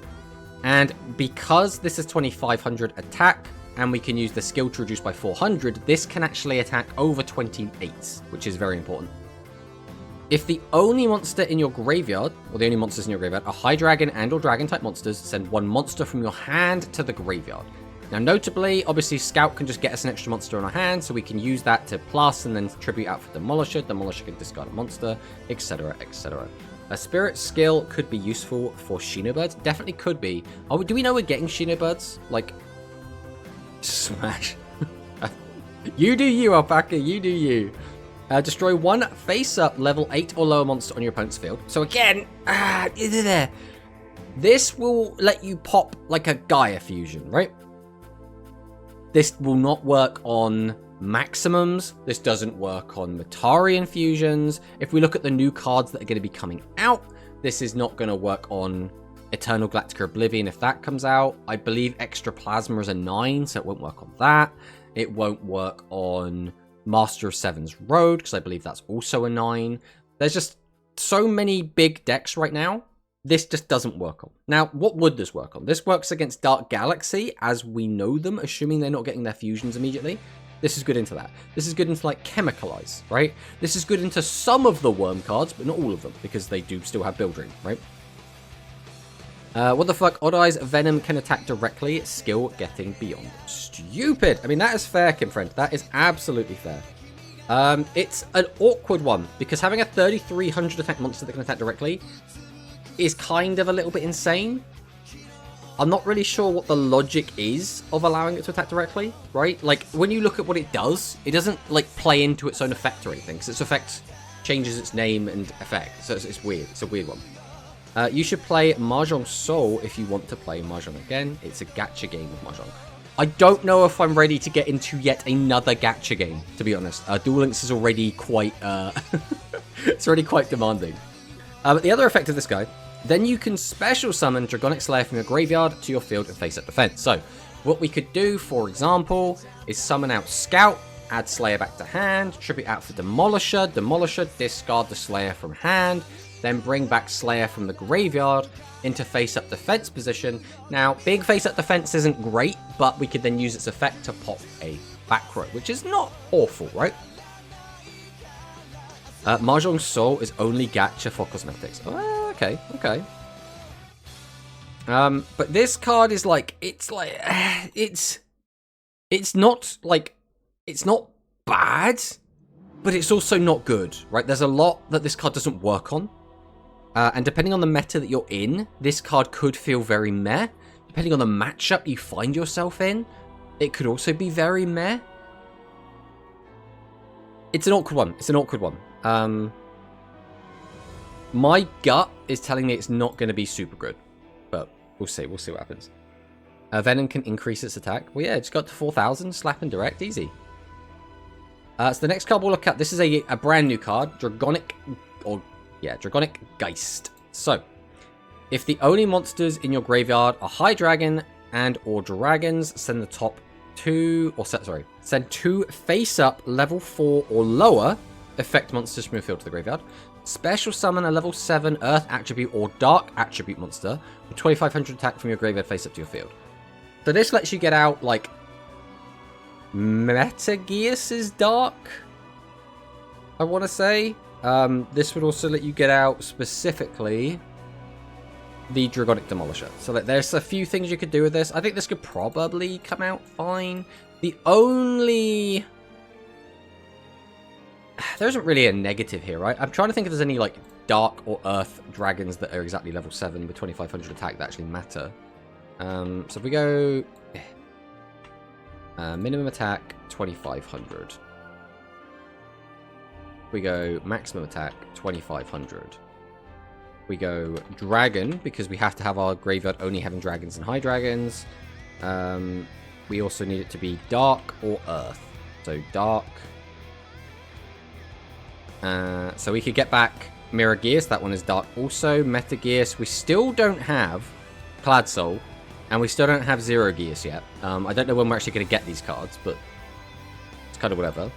And because this is 2500 attack, and we can use the skill to reduce by 400, this can actually attack over 28s, which is very important. If the only monster in your graveyard, or the only monsters in your graveyard, are high dragon and or dragon type monsters, send one monster from your hand to the graveyard. Now notably, obviously Scout can just get us an extra monster in our hand, so we can use that to plus and then tribute out for Demolisher. Demolisher can discard a monster, etc, etc. A spirit skill could be useful for Shinobirds. Definitely could be. Oh, do we know we're getting Shinobirds? Like, smash. You do you, Alpaca, you do you. Destroy one face-up level 8 or lower monster on your opponent's field. So again, this will let you pop like a Gaia Fusion, right? This will not work on maximums. This doesn't work on Metarian fusions. If we look at the new cards that are going to be coming out, this is not going to work on Eternal Galactica Oblivion if that comes out. I believe Extra Plasma is a 9, so it won't work on that. It won't work on Master of Seven's Road, because I believe that's also a 9. There's just so many big decks right now. This just doesn't work on. Now, what would this work on? This works against Dark Galaxy as we know them, assuming they're not getting their fusions immediately. This is good into that. This is good into, like, Chemicalize, right? This is good into some of the Worm cards, but not all of them, because they do still have Build Ring, right? What the fuck? Odd Eyes Venom can attack directly. Skill getting beyond. Stupid. I mean, that is fair, Kimfriend. That is absolutely fair. It's an awkward one, because having a 3300 attack monster that can attack directly is kind of a little bit insane. I'm not really sure what the logic is of allowing it to attack directly, right? Like, when you look at what it doesn't, like, play into its own effect or anything, because its effect changes its name and effect, so it's weird. It's a weird one. You should play Mahjong Soul if you want to play Mahjong again. It's a gacha game of Mahjong. I don't know if I'm ready to get into yet another gacha game, to be honest. Duel Links is already quite, it's already quite demanding. But the other effect of this guy, then you can special summon Dragonic Slayer from your graveyard to your field and face up defense. So, what we could do, for example, is summon out Scout, add Slayer back to hand, tribute out for Demolisher, discard the Slayer from hand, then bring back Slayer from the graveyard into face-up defense position. Now, big face-up defense isn't great, but we could then use its effect to pop a back row, which is not awful, right? Mahjong Soul is only gacha for cosmetics. Oh, okay. But this card is like, it's not bad, but it's also not good, right? There's a lot that this card doesn't work on. And depending on the meta that you're in, this card could feel very meh. Depending on the matchup you find yourself in, it could also be very meh. It's an awkward one. My gut is telling me it's not going to be super good, but we'll see what happens. Venom can increase its attack. Well, yeah, it's got to 4,000, slap and direct, easy. So the next card we'll look at, this is a brand new card, Dragonic Geist. So, if the only monsters in your graveyard are High Dragon and or Dragons, send two face-up level 4 or lower effect monsters from your field to the graveyard. Special summon a level 7 Earth attribute or Dark attribute monster with 2500 attack from your graveyard face up to your field. So this lets you get out, like, Metageus's Dark, I want to say. This would also let you get out, specifically, the Dragonic Demolisher. So there's a few things you could do with this. I think this could probably come out fine. The only... There isn't really a negative here, right? I'm trying to think if there's any, like, Dark or Earth dragons that are exactly level 7 with 2500 attack that actually matter. So if we go... minimum attack, 2500. We go maximum attack, 2500. We go dragon, because we have to have our graveyard only having dragons and high dragons. We also need it to be dark or earth. So dark. So we could get back Mirror Gears. That one is dark also. Meta Gears. We still don't have Clad Soul. And we still don't have Zero Gears yet. I don't know when we're actually going to get these cards, but it's kind of whatever.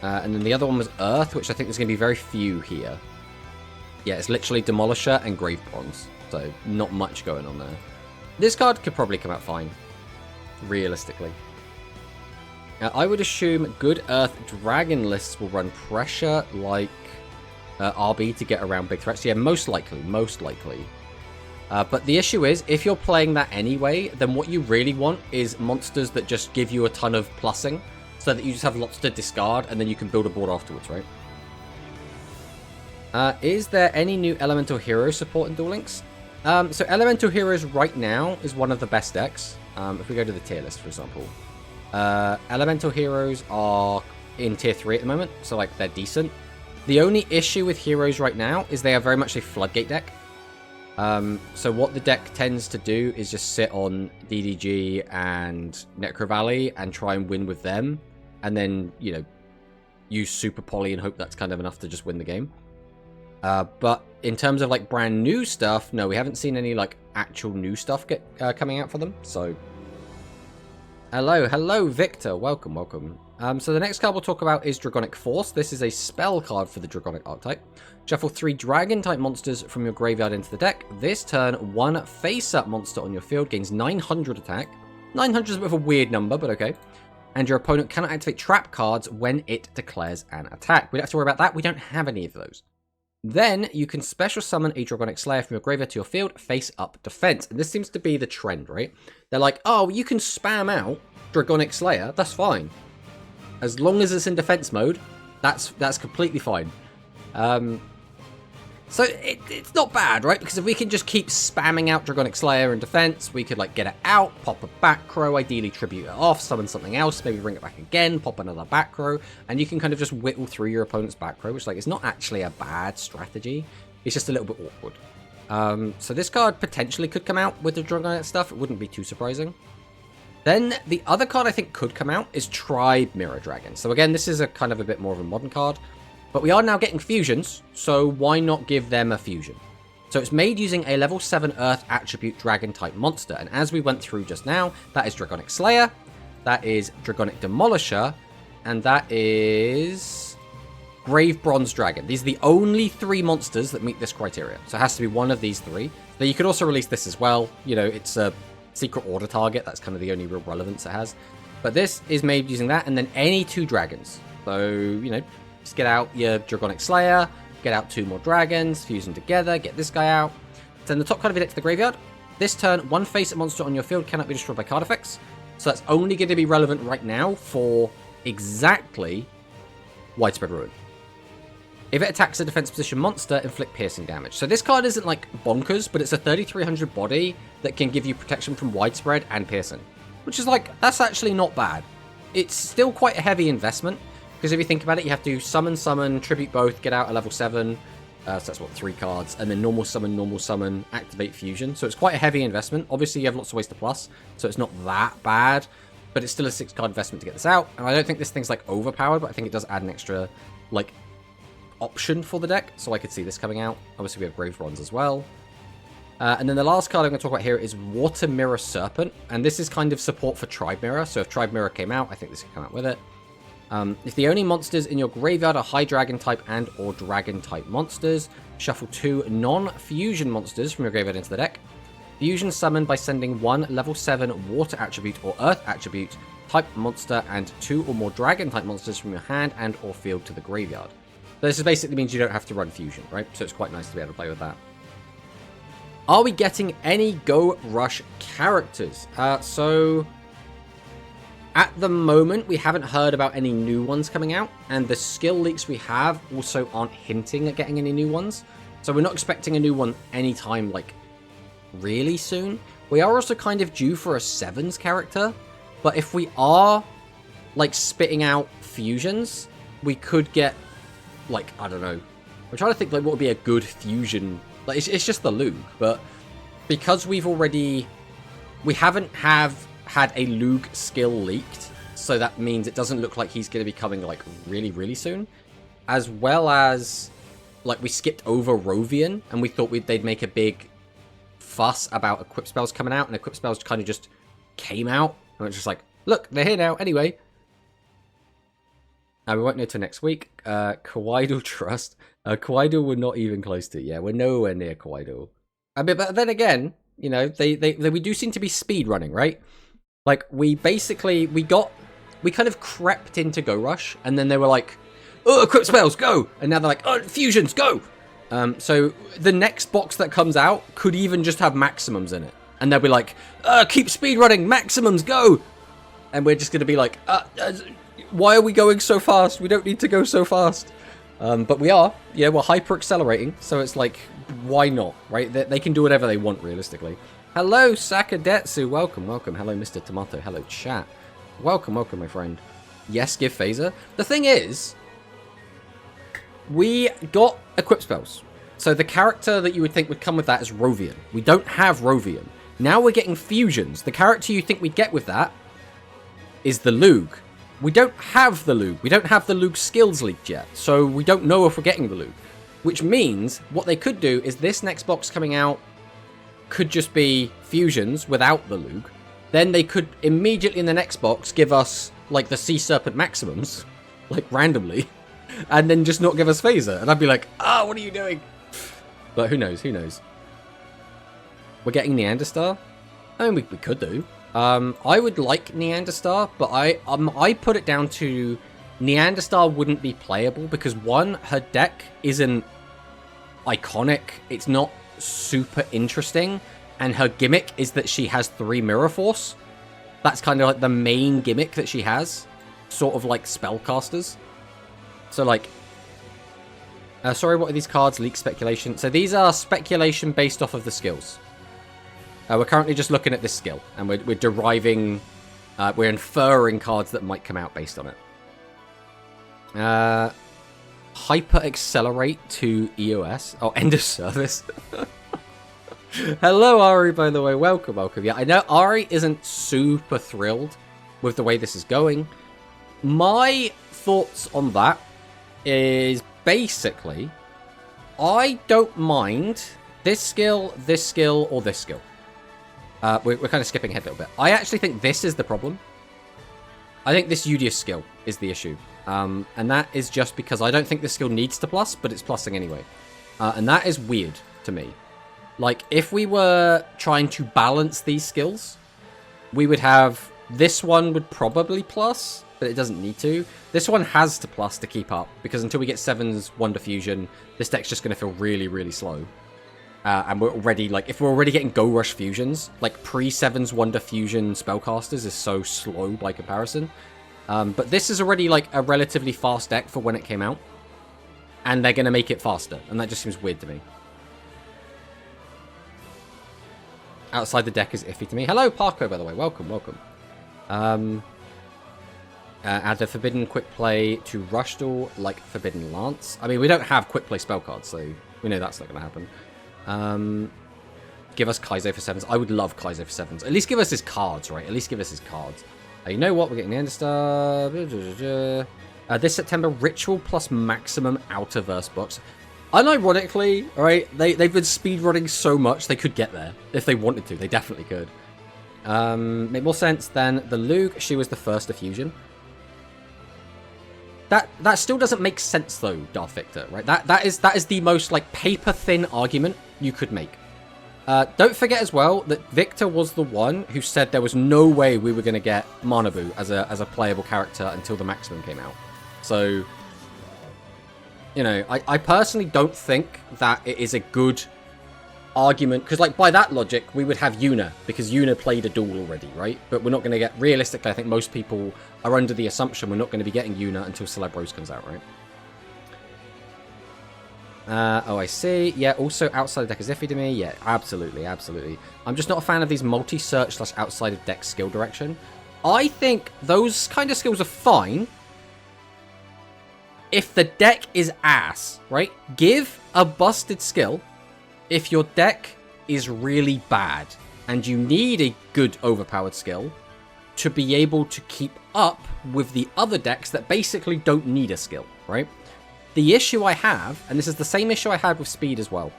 And then the other one was Earth, which I think there's going to be very few here. Yeah, it's literally Demolisher and Grave Bronze. So not much going on there. This card could probably come out fine, realistically. I would assume good Earth Dragon lists will run pressure like RB to get around big threats. Yeah, most likely. But the issue is, if you're playing that anyway, then what you really want is monsters that just give you a ton of plussing, so that you just have lots to discard, and then you can build a board afterwards, right? Is there any new Elemental Hero support in Duel Links? So Elemental Heroes right now is one of the best decks. If we go to the tier list, for example. Elemental Heroes are in tier 3 at the moment, so like they're decent. The only issue with Heroes right now is they are very much a Floodgate deck. So what the deck tends to do is just sit on DDG and Necro Valley and try and win with them. And then, you know, use Super Poly and hope that's kind of enough to just win the game. But in terms of like brand new stuff, no, we haven't seen any like actual new stuff coming out for them. So hello Victor, welcome. So the next card we'll talk about is Dragonic Force. This is a spell card for the Dragonic archetype. Shuffle 3 dragon type monsters from your graveyard into the deck. This turn, one face up monster on your field gains 900 attack. 900 is a bit of a weird number, but okay. and your opponent cannot activate trap cards when it declares an attack. We don't have to worry about that. We don't have any of those. Then you can special summon a Dragonic Slayer from your graveyard to your field, face up defense. And this seems to be the trend, right? They're like, oh, you can spam out Dragonic Slayer. That's fine. As long as it's in defense mode, that's completely fine. So it's not bad, right? Because if we can just keep spamming out Dragonic Slayer in defense, we could like get it out, pop a back row, ideally tribute it off, summon something else, maybe bring it back again, pop another back row, and you can kind of just whittle through your opponent's back row, which like is not actually a bad strategy. It's just a little bit awkward. So this card potentially could come out with the Dragonic stuff. It wouldn't be too surprising. Then the other card I think could come out is Tribe Mirror Dragon. So again, this is a kind of a bit more of a modern card. But we are now getting fusions, so why not give them a fusion? So it's made using a level 7 Earth attribute Dragon-type monster. And as we went through just now, that is Dragonic Slayer, that is Dragonic Demolisher, and that is Grave Bronze Dragon. These are the only 3 monsters that meet this criteria. So it has to be one of these 3. Now you could also release this as well. You know, it's a secret order target. That's kind of the only real relevance it has. But this is made using that, and then any 2 dragons. So, you know, just get out your Dragonic Slayer, get out 2 more dragons, fuse them together, get this guy out. Send the top card of your deck to the graveyard. This turn, one face monster on your field cannot be destroyed by card effects. So that's only going to be relevant right now for exactly Widespread Ruin. If it attacks a defense position monster, inflict piercing damage. So this card isn't like bonkers, but it's a 3300 body that can give you protection from Widespread and piercing. Which is like, that's actually not bad. It's still quite a heavy investment. Because if you think about it, you have to summon, tribute both, get out a level 7. So that's what, 3 cards. And then normal summon, activate fusion. So it's quite a heavy investment. Obviously, you have lots of ways to plus. So it's not that bad. But it's still a 6-card investment to get this out. And I don't think this thing's like overpowered, but I think it does add an extra like option for the deck. So I could see this coming out. Obviously, we have Grave Bronze as well. And then the last card I'm going to talk about here is Water Mirror Serpent. And this is kind of support for Tribe Mirror. So if Tribe Mirror came out, I think this could come out with it. If the only monsters in your graveyard are high dragon type and or dragon type monsters, shuffle 2 non-fusion monsters from your graveyard into the deck. Fusion summon by sending 1 level 7 water attribute or earth attribute type monster and 2 or more dragon type monsters from your hand and or field to the graveyard. So this basically means you don't have to run fusion, right? So it's quite nice to be able to play with that. Are we getting any Go Rush characters? So at the moment, we haven't heard about any new ones coming out, and the skill leaks we have also aren't hinting at getting any new ones. So we're not expecting a new one anytime, like, really soon. We are also kind of due for a 7s character, but if we are, like, spitting out fusions, we could get, like, I don't know. I'm trying to think, like, what would be a good fusion. Like, it's just the Lug, but because we haven't had a Lug skill leaked, so that means it doesn't look like he's going to be coming like really, really soon. As well as, like, we skipped over Rovian, and we thought they'd make a big fuss about Equip Spells coming out, and Equip Spells kind of just came out, and it's just like, look, they're here now, anyway. We won't know till next week. Kawaii Trust. Kawaii we're not even close to. Yeah, we're nowhere near Kawaii. But then again, you know, we do seem to be speed running, right? Like, we kind of crept into Go Rush, and then they were like, oh, Equip Spells, go! And now they're like, oh, Fusions, go! So the next box that comes out could even just have Maximums in it. And they'll be like, keep speed running, Maximums, go! And we're just going to be like, why are we going so fast? We don't need to go so fast. But we are. Yeah, we're hyper accelerating. So it's like, why not, right? They can do whatever they want, realistically. Hello, Sakadetsu. Welcome, welcome. Hello, Mr. Tomato. Hello, chat. Welcome, welcome, my friend. Yes, give phaser. The thing is, we got Equip Spells. So the character that you would think would come with that is Rovian. We don't have Rovian. Now we're getting fusions. The character you think we'd get with that is the Lug. We don't have the Lug. We don't have the Lug skills leaked yet. So we don't know if we're getting the Lug. Which means what they could do is this next box coming out could just be fusions without the Lug. Then they could immediately in the next box give us like the Sea Serpent Maximums, like randomly, and then just not give us phaser. And I'd be like, what are you doing? But who knows? Who knows? We're getting Neanderstar? I mean, we could do. I would like Neanderstar, but I put it down to Neanderstar wouldn't be playable because one, her deck isn't iconic. It's not super interesting, and her gimmick is that she has 3 Mirror Force. That's kind of like the main gimmick that she has, sort of like spellcasters. So like, sorry, what are these cards? Leak speculation. So these are speculation based off of the skills. We're currently just looking at this skill, and we're deriving, we're inferring cards that might come out based on it. Hyper Accelerate to EOS. Oh, end of service. Hello, Ari, by the way. Welcome, welcome. Yeah, I know Ari isn't super thrilled with the way this is going. My thoughts on that is basically, I don't mind this skill, or this skill. We're kind of skipping ahead a little bit. I actually think this is the problem. I think this Udius skill is the issue. And that is just because I don't think this skill needs to plus, but it's plussing anyway. And that is weird to me. Like, if we were trying to balance these skills, we would have... This one would probably plus, but it doesn't need to. This one has to plus to keep up, because until we get 7's Wonder Fusion, this deck's just going to feel really, really slow. And we're already, like, if we're already getting Go Rush Fusions, like, pre-7's Wonder Fusion Spellcasters is so slow by comparison. But this is already, like, a relatively fast deck for when it came out. And they're going to make it faster, and that just seems weird to me. Outside the deck is iffy to me. Hello, Parko, by the way. Welcome, welcome. Add a Forbidden Quick Play to Rushdall like Forbidden Lance. I mean, we don't have Quick Play spell cards, so we know that's not going to happen. Give us Kaizo for 7s. I would love Kaizo for 7s. At least give us his cards, right? At least give us his cards. You know what? We're getting Neanderstar. This September, Ritual plus Maximum Outerverse box. Unironically, right, they've been speedrunning so much they could get there. If they wanted to, they definitely could. Make more sense than the Luke. She was the first to fusion. That still doesn't make sense though, Darth Victor, right? That is the most like paper thin argument you could make. Don't forget as well that Victor was the one who said there was no way we were going to get Manabu as a playable character until the Maximum came out. So, you know, I personally don't think that it is a good argument, because like by that logic we would have Yuna, because Yuna played a duel already, right? But we're not going to get, realistically, I think most people are under the assumption we're not going to be getting Yuna until Celebros comes out, right? Oh, I see. Yeah, also outside of deck is iffy to me. Yeah, absolutely, absolutely. I'm just not a fan of these multi-search / outside of deck skill direction. I think those kind of skills are fine if the deck is ass, right? Give a busted skill if your deck is really bad and you need a good overpowered skill to be able to keep up with the other decks that basically don't need a skill, right? The issue I have, and this is the same issue I had with speed as well,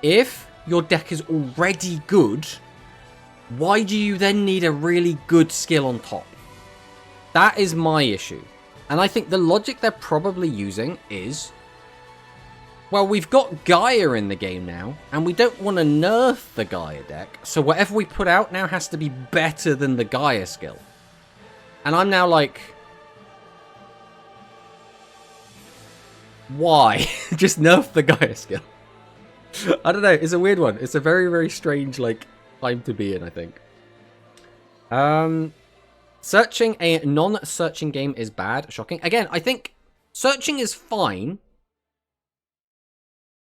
if your deck is already good, why do you then need a really good skill on top? That is my issue. And I think the logic they're probably using is, well, we've got Gaia in the game now, and we don't want to nerf the Gaia deck, so whatever we put out now has to be better than the Gaia skill. And I'm now like, why? Just nerf the Gaia skill. I don't know, it's a weird one. It's a very, very strange, like, time to be in, I think. Searching a non-searching game is bad. Shocking. Again, I think searching is fine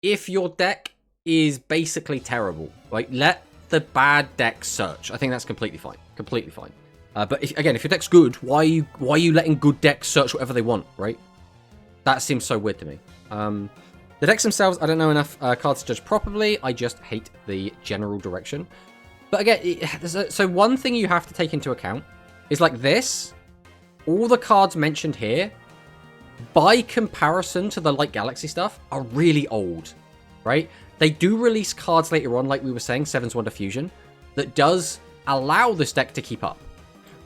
if your deck is basically terrible. Like, let the bad deck search. I think that's completely fine. Completely fine. But if your deck's good, why are you letting good decks search whatever they want, right? That seems so weird to me. The decks themselves, I don't know enough cards to judge properly. I just hate the general direction. But again, so one thing you have to take into account is like this. All the cards mentioned here, by comparison to the Light Galaxy stuff, are really old, right? They do release cards later on, like we were saying, 7's Wonder Fusion, that does allow this deck to keep up.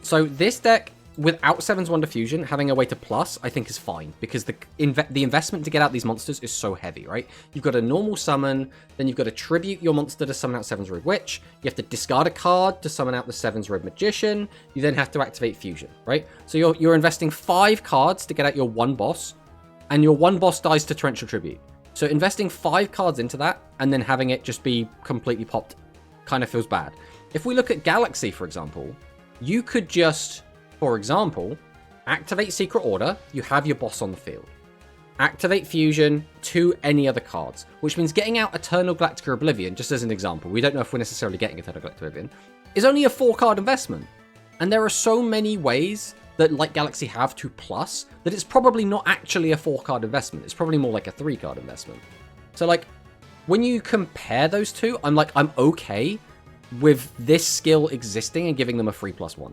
So this deck without Seven's Wonder Fusion, having a way to plus, I think is fine, because the investment to get out these monsters is so heavy, right? You've got a normal summon, then you've got to tribute your monster to summon out Seven's Robe Witch, you have to discard a card to summon out the Seven's Robe Magician, you then have to activate Fusion, right? So you're investing 5 cards to get out your one boss, and your one boss dies to Torrential Tribute. So investing 5 cards into that, and then having it just be completely popped, kind of feels bad. If we look at Galaxy, for example, you could just... For example, activate Secret Order, you have your boss on the field. Activate Fusion to any other cards, which means getting out Eternal Galactic Oblivion, just as an example, we don't know if we're necessarily getting Eternal Galactic Oblivion, is only a 4-card investment. And there are so many ways that Light Galaxy have to plus, that it's probably not actually a 4-card investment. It's probably more like a 3-card investment. So, like, when you compare those two, I'm okay with this skill existing and giving them a 3+1.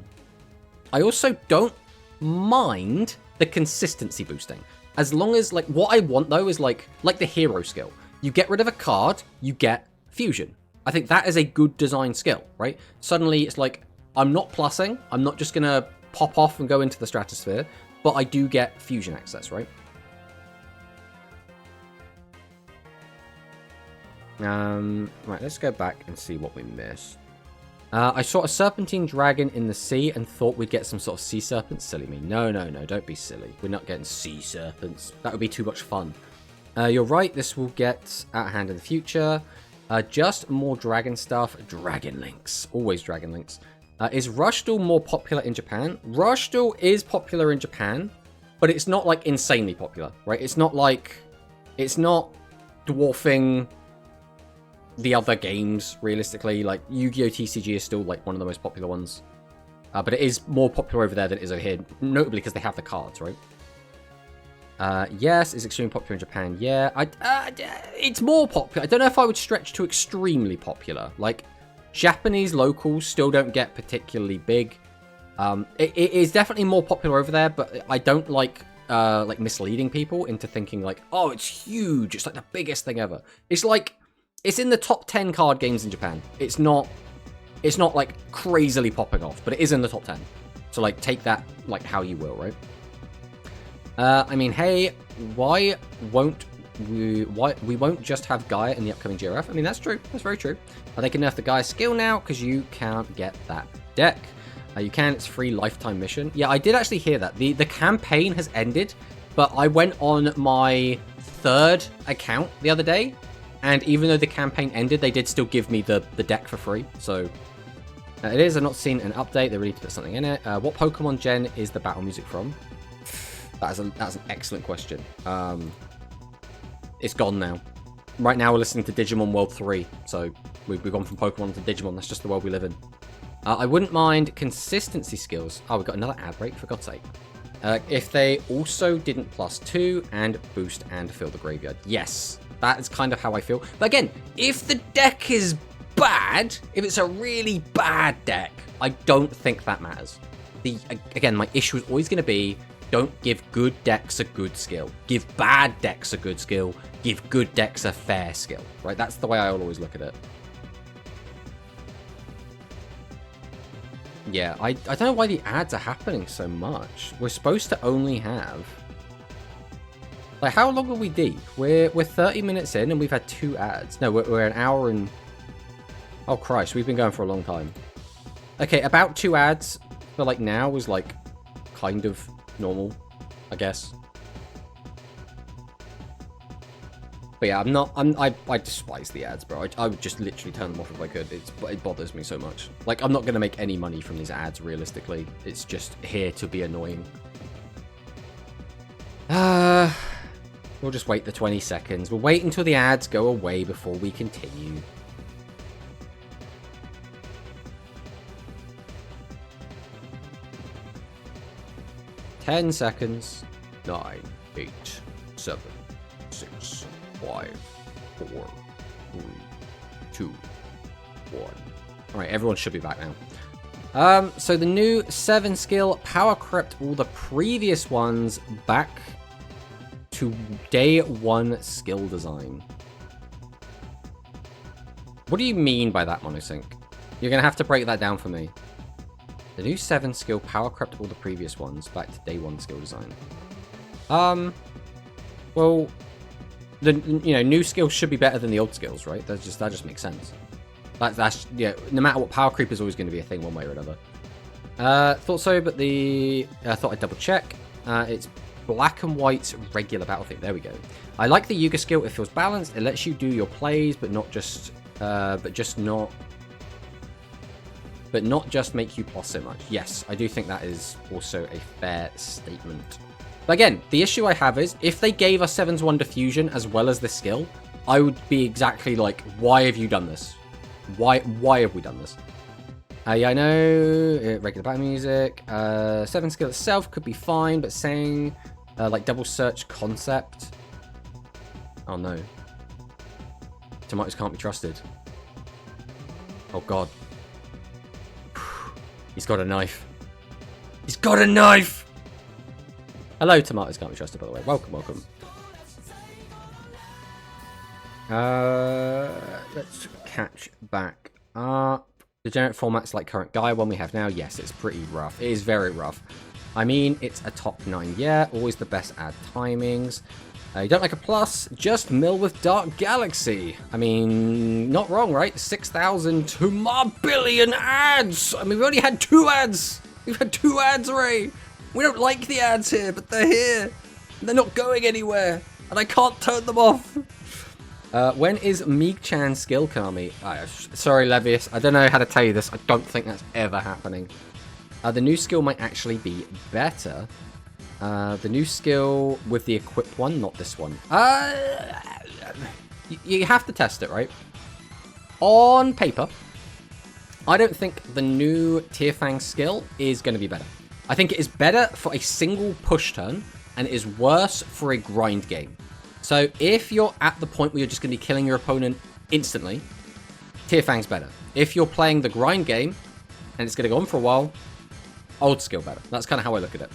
I also don't mind the consistency boosting. As long as, like, what I want, though, is, like the hero skill. You get rid of a card, you get Fusion. I think that is a good design skill, right? Suddenly, it's like, I'm not plussing. I'm not just going to pop off and go into the stratosphere, but I do get Fusion access, right? Right, let's go back and see what we missed. I saw a serpentine dragon in the sea and thought we'd get some sort of sea serpents. Silly me. No, don't be silly. We're not getting sea serpents. That would be too much fun. You're right, this will get out of hand in the future. Just more dragon stuff. Dragon links. Always dragon links. Is Rush Duel more popular in Japan? Rush Duel is popular in Japan, but it's not, like, insanely popular, right? It's not, like... It's not dwarfing... the other games, realistically. Like, Yu-Gi-Oh! TCG is still, like, one of the most popular ones. But it is more popular over there than it is over here, notably because they have the cards, right? Yes, it's extremely popular in Japan. Yeah, it's more popular. I don't know if I would stretch to extremely popular. Like, Japanese locals still don't get particularly big. It is definitely more popular over there, but I don't like misleading people into thinking, like, oh, it's huge. It's, like, the biggest thing ever. It's, like... It's in the top 10 card games in Japan. It's not like crazily popping off, but it is in the top 10. So, like, take that like how you will, right? I mean, hey, why we won't just have Gaia in the upcoming GRF? I mean, that's true. That's very true. They can nerf the Gaia skill now because you can't get that deck. You can. It's a free lifetime mission. Yeah, I did actually hear that. The campaign has ended, but I went on my 3rd account the other day. And even though the campaign ended, they did still give me the deck for free. So, it is. I've not seen an update. They really need to put something in it. What Pokemon gen is the battle music from? That's an excellent question. It's gone now. Right now, we're listening to Digimon World 3. So, we've gone from Pokemon to Digimon. That's just the world we live in. I wouldn't mind consistency skills. Oh, we've got another ad break, for God's sake. If they also didn't +2 and boost and fill the graveyard. Yes. That is kind of how I feel. But again, if the deck is bad, if it's a really bad deck, I don't think that matters. Again, my issue is always going to be, don't give good decks a good skill. Give bad decks a good skill. Give good decks a fair skill. Right? That's the way I always look at it. Yeah, I don't know why the ads are happening so much. We're supposed to only have... Like, how long are we deep? We're 30 minutes in and we've had 2 ads. No, we're an hour and... Oh, Christ, we've been going for a long time. Okay, about 2 ads for, like, now was, like, kind of normal, I guess. But yeah, I despise the ads, bro. I would just literally turn them off if I could. It bothers me so much. Like, I'm not going to make any money from these ads, realistically. It's just here to be annoying. We'll just wait the 20 seconds. We'll wait until the ads go away before we continue. Ten seconds. 9, 8, 7, 6, 5, 4, 3, 2, 1. Alright, everyone should be back now. So the new 7 skill power crept all the previous ones back to day 1 skill design. What do you mean by that, Monosync? You're going to have to break that down for me. The new 7 skill power crept all the previous ones back to day 1 skill design. Well, the new skills should be better than the old skills, right? That just makes sense. That's yeah. No matter what, power creep is always going to be a thing one way or another. Thought so, but thought I'd double check. It's black and white regular battle thing. There we go. I like the Yuga skill. It feels balanced. It lets you do your plays, but not just make you pause so much. Yes, I do think that is also a fair statement. But again, the issue I have is if they gave us 7's Wonder Fusion as well as the skill, I would be exactly like, why have you done this? Why have we done this? Yeah, I know, regular battle music. 7 skill itself could be fine, but saying like double search concept. Oh no. Tomatoes can't be trusted. Oh god. He's got a knife. He's got a knife! Hello, tomatoes can't be trusted, by the way. Welcome, welcome. Let's catch back up. Degenerate formats like current Gaia one we have now. Yes, it's pretty rough. It is very rough. I mean, it's a top 9, yeah. Always the best ad timings. You don't like a plus? Just mill with Dark Galaxy. I mean, not wrong, right? 6,000 to more billion ads. I mean, we only had 2 ads. We've had 2 ads, Ray. We don't like the ads here, but they're here. They're not going anywhere, and I can't turn them off. When is Meeg-Chan's skill, Konami? Sorry, Levius. I don't know how to tell you this. I don't think that's ever happening. The new skill might actually be better. The new skill with the equipped one, not this one. You have to test it, right? On paper, I don't think the new Tearfang skill is going to be better. I think it is better for a single push turn, and it is worse for a grind game. So if you're at the point where you're just going to be killing your opponent instantly, Tearfang's better. If you're playing the grind game, and it's going to go on for a while, old skill better. That's kind of how I look at it.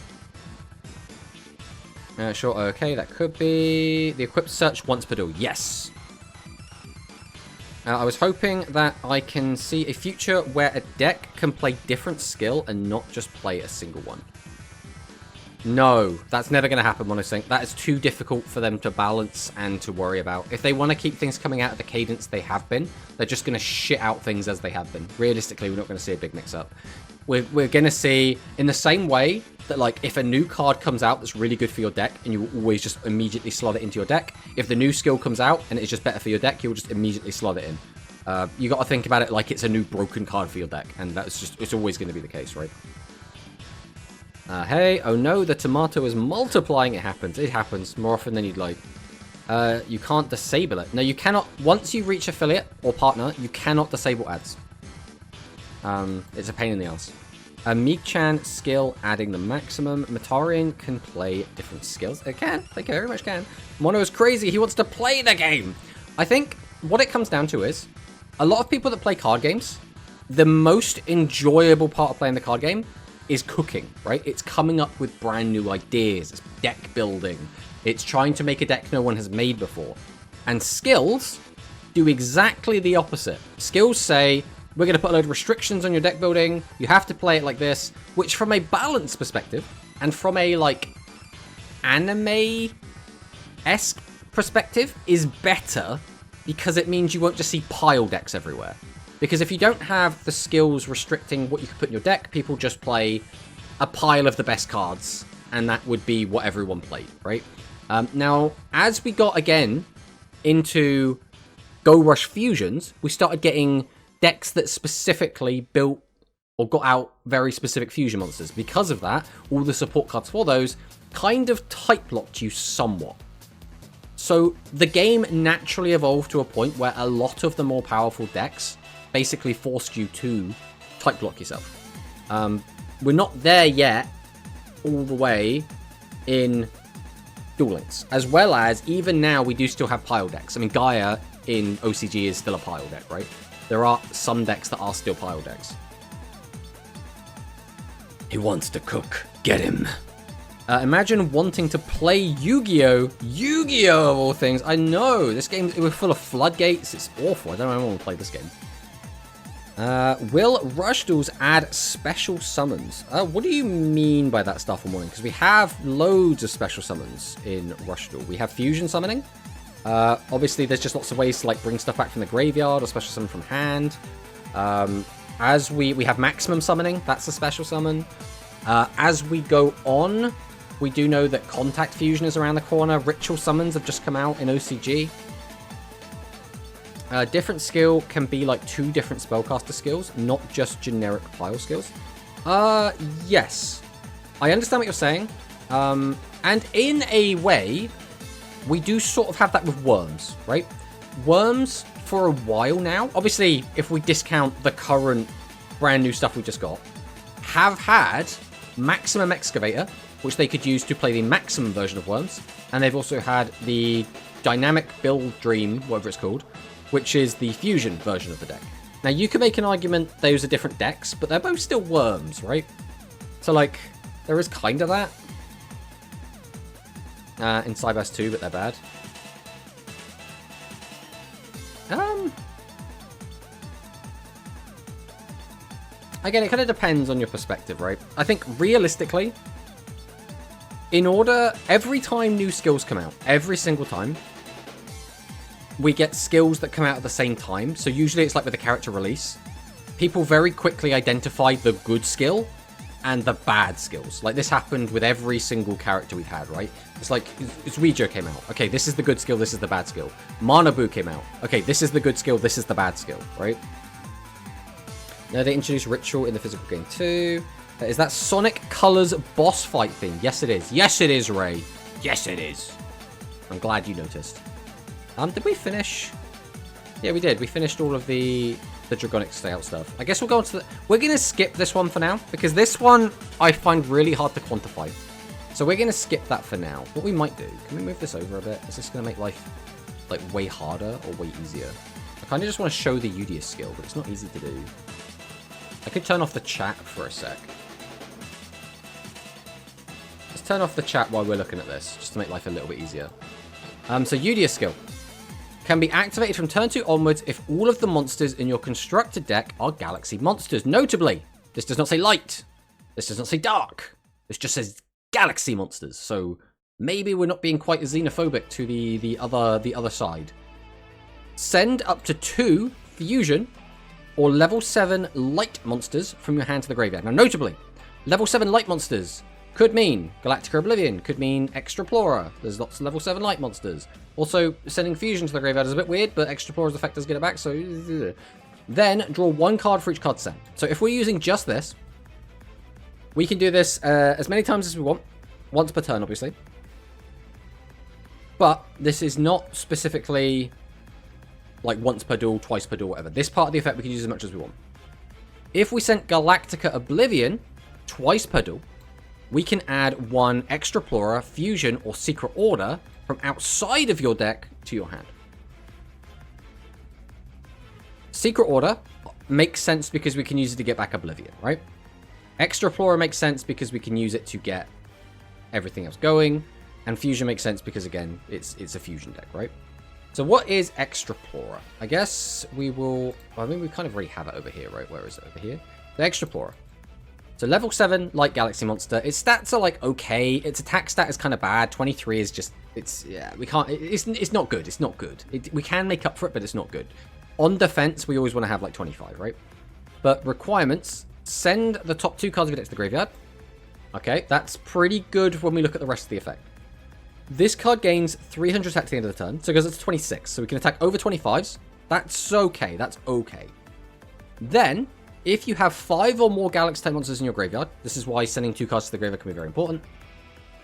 Sure, okay, that could be... The equipped search once per duel. Yes! I was hoping that I can see a future where a deck can play different skill and not just play a single one. No, that's never going to happen, honestly. That is too difficult for them to balance and to worry about. If they want to keep things coming out at the cadence they have been, they're just going to shit out things as they have been. Realistically, we're not going to see a big mix-up. We're going to see, in the same way that, like, if a new card comes out that's really good for your deck, and you always just immediately slot it into your deck, if the new skill comes out and it's just better for your deck, you'll just immediately slot it in. You got to think about it like it's a new broken card for your deck, and that's just, it's always going to be the case, right? Hey, oh no, the tomato is multiplying. It happens more often than you'd like. You can't disable it. No, you cannot. Once you reach affiliate or partner, you cannot disable ads. It's a pain in the ass. Meeg-Chan skill adding the maximum. Matarian can play different skills. They very much can. Mono is crazy. He wants to play the game. I think what it comes down to is a lot of people that play card games, the most enjoyable part of playing the card game is cooking, right? It's coming up with brand new ideas. It's deck building. It's trying to make a deck no one has made before. And skills do exactly the opposite. Skills say, we're going to put a load of restrictions on your deck building. You have to play it like this, which from a balance perspective and from a, like, anime-esque perspective is better because it means you won't just see pile decks everywhere. Because if you don't have the skills restricting what you can put in your deck, people just play a pile of the best cards, and that would be what everyone played, right? Now, as we got, again, into Go Rush Fusions, we started getting decks that specifically built or got out very specific fusion monsters. Because of that, all the support cards for those kind of type-locked you somewhat. So the game naturally evolved to a point where a lot of the more powerful decks basically forced you to type block yourself. We're not there yet all the way in Duel Links, as well as even now we do still have pile decks. I mean, Gaia in OCG is still a pile deck, right? There are some decks that are still pile decks. He wants to cook. Get him. Imagine wanting to play Yu-Gi-Oh! Yu-Gi-Oh! Of all things. I know, this game, it was full of floodgates. It's awful. I don't know if I want to play this game. Will Rush Duels add special summons? What do you mean by that, Starfall Morning? Because we have loads of special summons in Rush Duel. We have fusion summoning. Obviously, there's just lots of ways to like bring stuff back from the graveyard or special summon from hand. As we have maximum summoning, that's a special summon. As we go on, we do know that contact fusion is around the corner. Ritual summons have just come out in OCG. Different skill can be like 2 different spellcaster skills, not just generic pile skills. Yes. I understand what you're saying. And in a way, we do sort of have that with Worms, right? Worms, for a while now, obviously, if we discount the current brand new stuff we just got, have had Maximum Excavator, which they could use to play the maximum version of Worms. And they've also had the Dynamic Build Dream, whatever it's called, which is the fusion version of the deck. Now, you could make an argument those are different decks, but they're both still Worms, right? So, like, there is kind of that. In Cyberse 2, but they're bad. Again, it kind of depends on your perspective, right? I think, realistically, in order, every time new skills come out, every single time, we get skills that come out at the same time. So usually it's like with a character release. People very quickly identify the good skill and the bad skills. Like this happened with every single character we've had, right? It's like, Zuijo came out. Okay, this is the good skill, this is the bad skill. Manabu came out. Okay, this is the good skill, this is the bad skill, right? Now they introduced Ritual in the physical game too. Is that Sonic Colors boss fight thing? Yes, it is. Yes, it is, Ray. Yes, it is. I'm glad you noticed. Did we finish? Yeah, we did. We finished all of the Dragonic Stay Out stuff. I guess we'll go on to the... We're going to skip this one for now, because this one I find really hard to quantify. So we're going to skip that for now. What we might do... Can we move this over a bit? Is this going to make life, like, way harder or way easier? I kind of just want to show the Udius skill, but it's not easy to do. I could turn off the chat for a sec. Let's turn off the chat while we're looking at this, just to make life a little bit easier. So Udius skill can be activated from turn 2 onwards if all of the monsters in your constructed deck are galaxy monsters. Notably, this does not say light. This does not say dark. This just says galaxy monsters. So maybe we're not being quite as xenophobic to the other side. Send up to 2 fusion or level 7 light monsters from your hand to the graveyard. Now, notably, level 7 light monsters could mean Galactica Oblivion, could mean Extraplorer. There's lots of level 7 light monsters. Also, sending Fusion to the graveyard is a bit weird, but Extraplorer's effect does get it back, so... Then, draw 1 card for each card sent. So if we're using just this, we can do this as many times as we want. Once per turn, obviously. But this is not specifically like once per duel, twice per duel, whatever. This part of the effect we can use as much as we want. If we sent Galactica Oblivion twice per duel, we can add 1 Extraplorer, Fusion, or Secret Order from outside of your deck to your hand. Secret Order makes sense because we can use it to get back Oblivion, right? Extraplorer makes sense because we can use it to get everything else going. And Fusion makes sense because, again, it's a Fusion deck, right? So what is Extraplorer? I guess we will... I mean, we kind of already have it over here, right? Where is it? Over here? The Extraplorer. So level 7, light galaxy monster. Its stats are like okay. Its attack stat is kind of bad. 23 is just, it's, yeah, we can't, it's not good. It's not good. We can make up for it, but it's not good. On defense, we always want to have like 25, right? But requirements, send the top 2 cards of your deck to the graveyard. Okay, that's pretty good when we look at the rest of the effect. This card gains 300 attack at the end of the turn, so it goes up to 26. So we can attack over 25s. That's okay. That's okay. Then, if you have 5 or more Galaxy-type monsters in your graveyard, this is why sending 2 cards to the graveyard can be very important,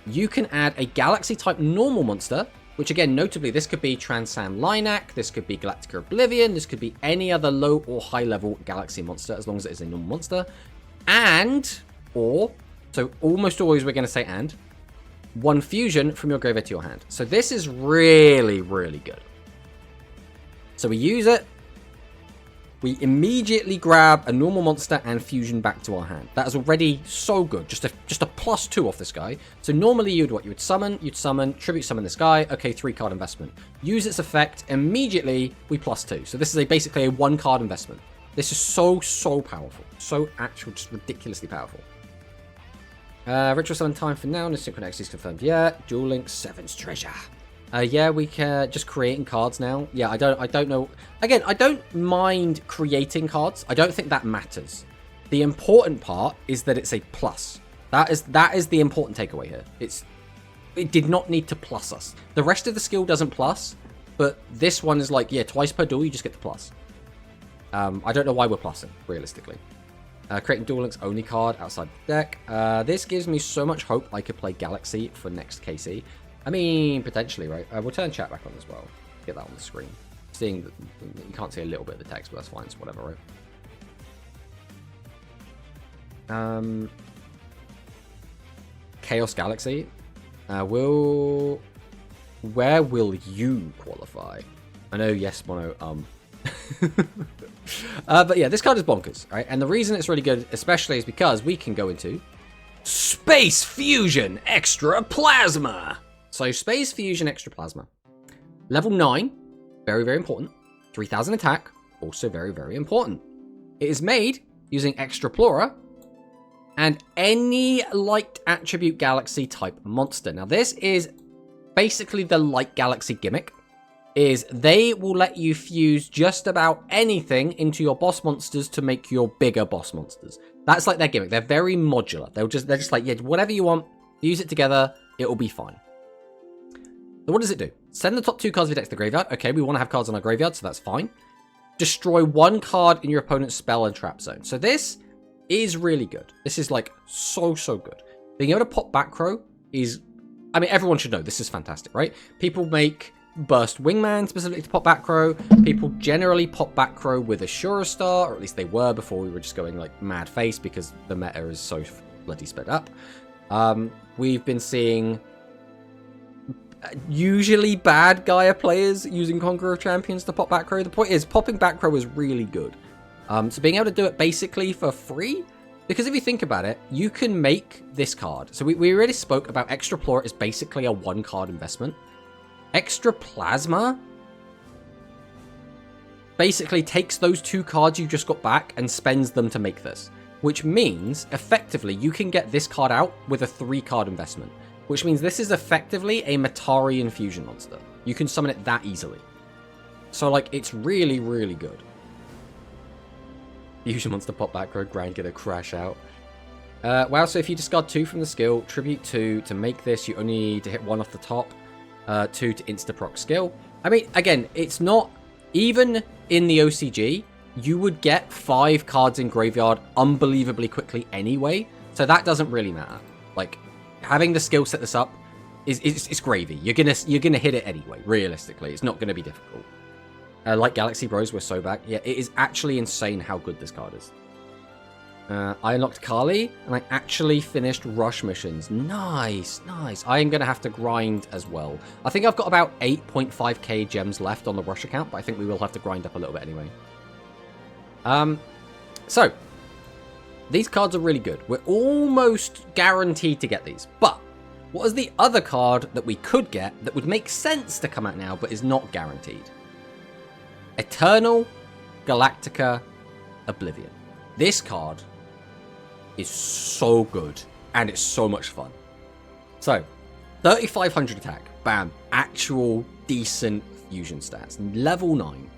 you can add a Galaxy-type normal monster, which again, notably, this could be Transam Linak, this could be Galactica Oblivion, this could be any other low or high-level Galaxy monster, as long as it is a normal monster, and, or, so almost always we're going to say and, 1 fusion from your graveyard to your hand. So this is really, really good. So we use it. We immediately grab a normal monster and fusion back to our hand. That is already so good. Just a +2 off this guy. So normally you would summon, tribute summon this guy. Okay, 3 card investment. Use its effect. Immediately we +2. So this is basically a 1 card investment. This is so powerful. So actual, just ridiculously powerful. Ritual summon time for now. No synchron is confirmed yet. Duel Link 7's treasure. Yeah, we can just creating cards now. Yeah, I don't know. Again, I don't mind creating cards. I don't think that matters. The important part is that it's a plus. That is the important takeaway here. It did not need to plus us. The rest of the skill doesn't plus, but this one is like, yeah, twice per duel, you just get the plus. I don't know why we're plussing, realistically. Creating Duel Links only card outside the deck. This gives me so much hope I could play Galaxy for next KC. I mean, potentially, right? We'll turn chat back on as well. Get that on the screen. Seeing that you can't see a little bit of the text, but that's fine. It's whatever, right? Chaos Galaxy. Where will you qualify? I know, yes, Mono, but yeah, this card is bonkers, right? And the reason it's really good, especially, is because we can go into Space Fusion Extra Plasma. So Space Fusion Extra Plasma. Level 9, very, very important. 3000 attack, also very, very important. It is made using Extraplora and any light attribute galaxy type monster. Now this is basically the light galaxy gimmick, is they will let you fuse just about anything into your boss monsters to make your bigger boss monsters. That's like their gimmick. They're very modular. They're just like, yeah, whatever you want, use it together, it'll be fine. So what does it do? Send the top 2 cards of your deck to the graveyard. Okay, we want to have cards in our graveyard, so that's fine. Destroy 1 card in your opponent's spell and trap zone. So this is really good. This is like so good. Being able to pop back row is, I mean, everyone should know this is fantastic, right? People make Burst Wingman specifically to pop back row. People generally pop back row with Assura Star, or at least they were before we were just going like mad face because the meta is so bloody sped up. We've been seeing usually bad Gaia players using Conqueror of Champions to pop back row. The point is, popping back row is really good. So being able to do it basically for free, because if you think about it, you can make this card. So we already spoke about Extraplora is basically a 1 card investment. Extra Plasma basically takes those 2 cards you just got back and spends them to make this, which means effectively you can get this card out with a 3 card investment, which means this is effectively a Matari infusion monster. You can summon it that easily. So like, it's really, really good. Fusion monster pop back row, Grand gonna crash out. Wow, so if you discard 2 from the skill, tribute 2 to make this, you only need to hit 1 off the top. 2 to insta-proc skill. I mean, again, it's not... Even in the OCG, you would get 5 cards in graveyard unbelievably quickly anyway, so that doesn't really matter. Like, having the skill set this up is gravy. You're gonna hit it anyway, realistically. It's not gonna be difficult. Like Galaxy Bros, we're so back. Yeah, it is actually insane how good this card is. I unlocked Kali, and I actually finished rush missions. Nice, nice. I am going to have to grind as well. I think I've got about 8.5k gems left on the rush account, but I think we will have to grind up a little bit anyway. So, these cards are really good. We're almost guaranteed to get these, but what is the other card that we could get that would make sense to come out now, but is not guaranteed? Eternal Galactica Oblivion. This card is so good, and it's so much fun. So, 3500 attack, bam, actual decent fusion stats. Level 9,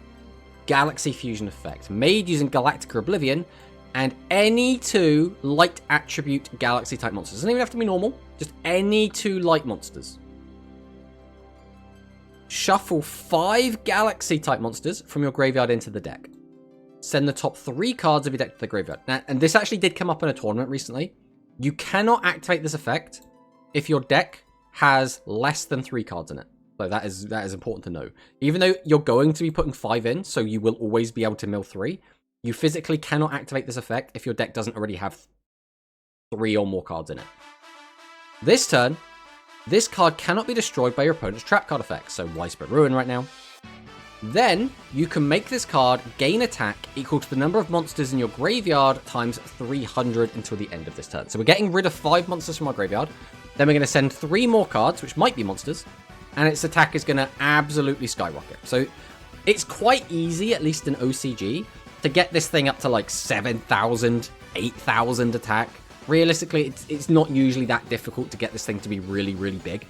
Galaxy Fusion effect, made using Galactica Oblivion, and any 2 light attribute Galaxy type monsters. Doesn't even have to be normal, just any 2 light monsters. Shuffle 5 Galaxy type monsters from your graveyard into the deck. Send the top 3 cards of your deck to the graveyard. Now, and this actually did come up in a tournament recently. You cannot activate this effect if your deck has less than 3 cards in it. So that is important to know. Even though you're going to be putting 5 in, so you will always be able to mill 3, you physically cannot activate this effect if your deck doesn't already have 3 or more cards in it. This turn, this card cannot be destroyed by your opponent's trap card effects, so Widespread Ruin right now. Then, you can make this card gain attack equal to the number of monsters in your graveyard times 300 until the end of this turn. So we're getting rid of 5 monsters from our graveyard. Then we're going to send 3 more cards, which might be monsters, and its attack is going to absolutely skyrocket. So it's quite easy, at least in OCG, to get this thing up to like 7,000, 8,000 attack, realistically, it's not usually that difficult to get this thing to be really, really big.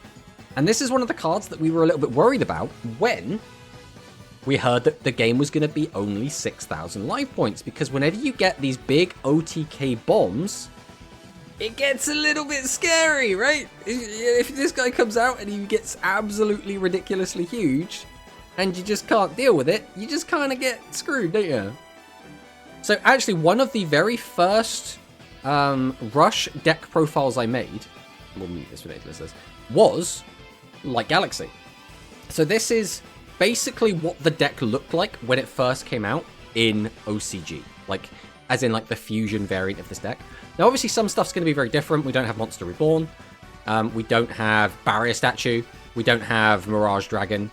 And this is one of the cards that we were a little bit worried about when we heard that the game was going to be only 6,000 life points, because whenever you get these big OTK bombs, it gets a little bit scary, right? If this guy comes out and he gets absolutely ridiculously huge, and you just can't deal with it, you just kind of get screwed, don't you? So actually, one of the very first Rush deck profiles I made, we'll mute this ridiculousness, was Light Galaxy. So this is basically what the deck looked like when it first came out in OCG, like as in like the fusion variant of this deck. Now obviously some stuff's going to be very different. We don't have Monster Reborn, we don't have Barrier Statue, we don't have Mirage Dragon.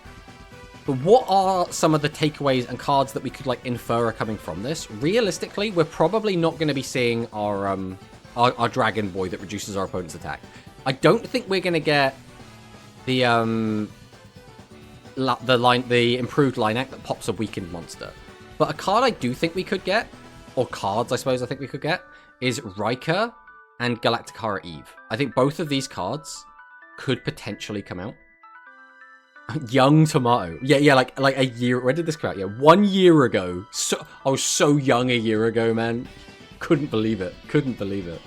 But what are some of the takeaways and cards that we could like infer are coming from this? Realistically, we're probably not going to be seeing our Dragon Boy that reduces our opponent's attack. I don't think we're going to get the improved line act that pops a weakened monster. But a card I do think we could get, or cards I suppose I think we could get, is Riker and Galacticara Eve. I think both of these cards could potentially come out. Young Tomato. Yeah, like a year. When did this come out? Yeah, 1 year ago. So I was so young a year ago, man. Couldn't believe it. Couldn't believe it.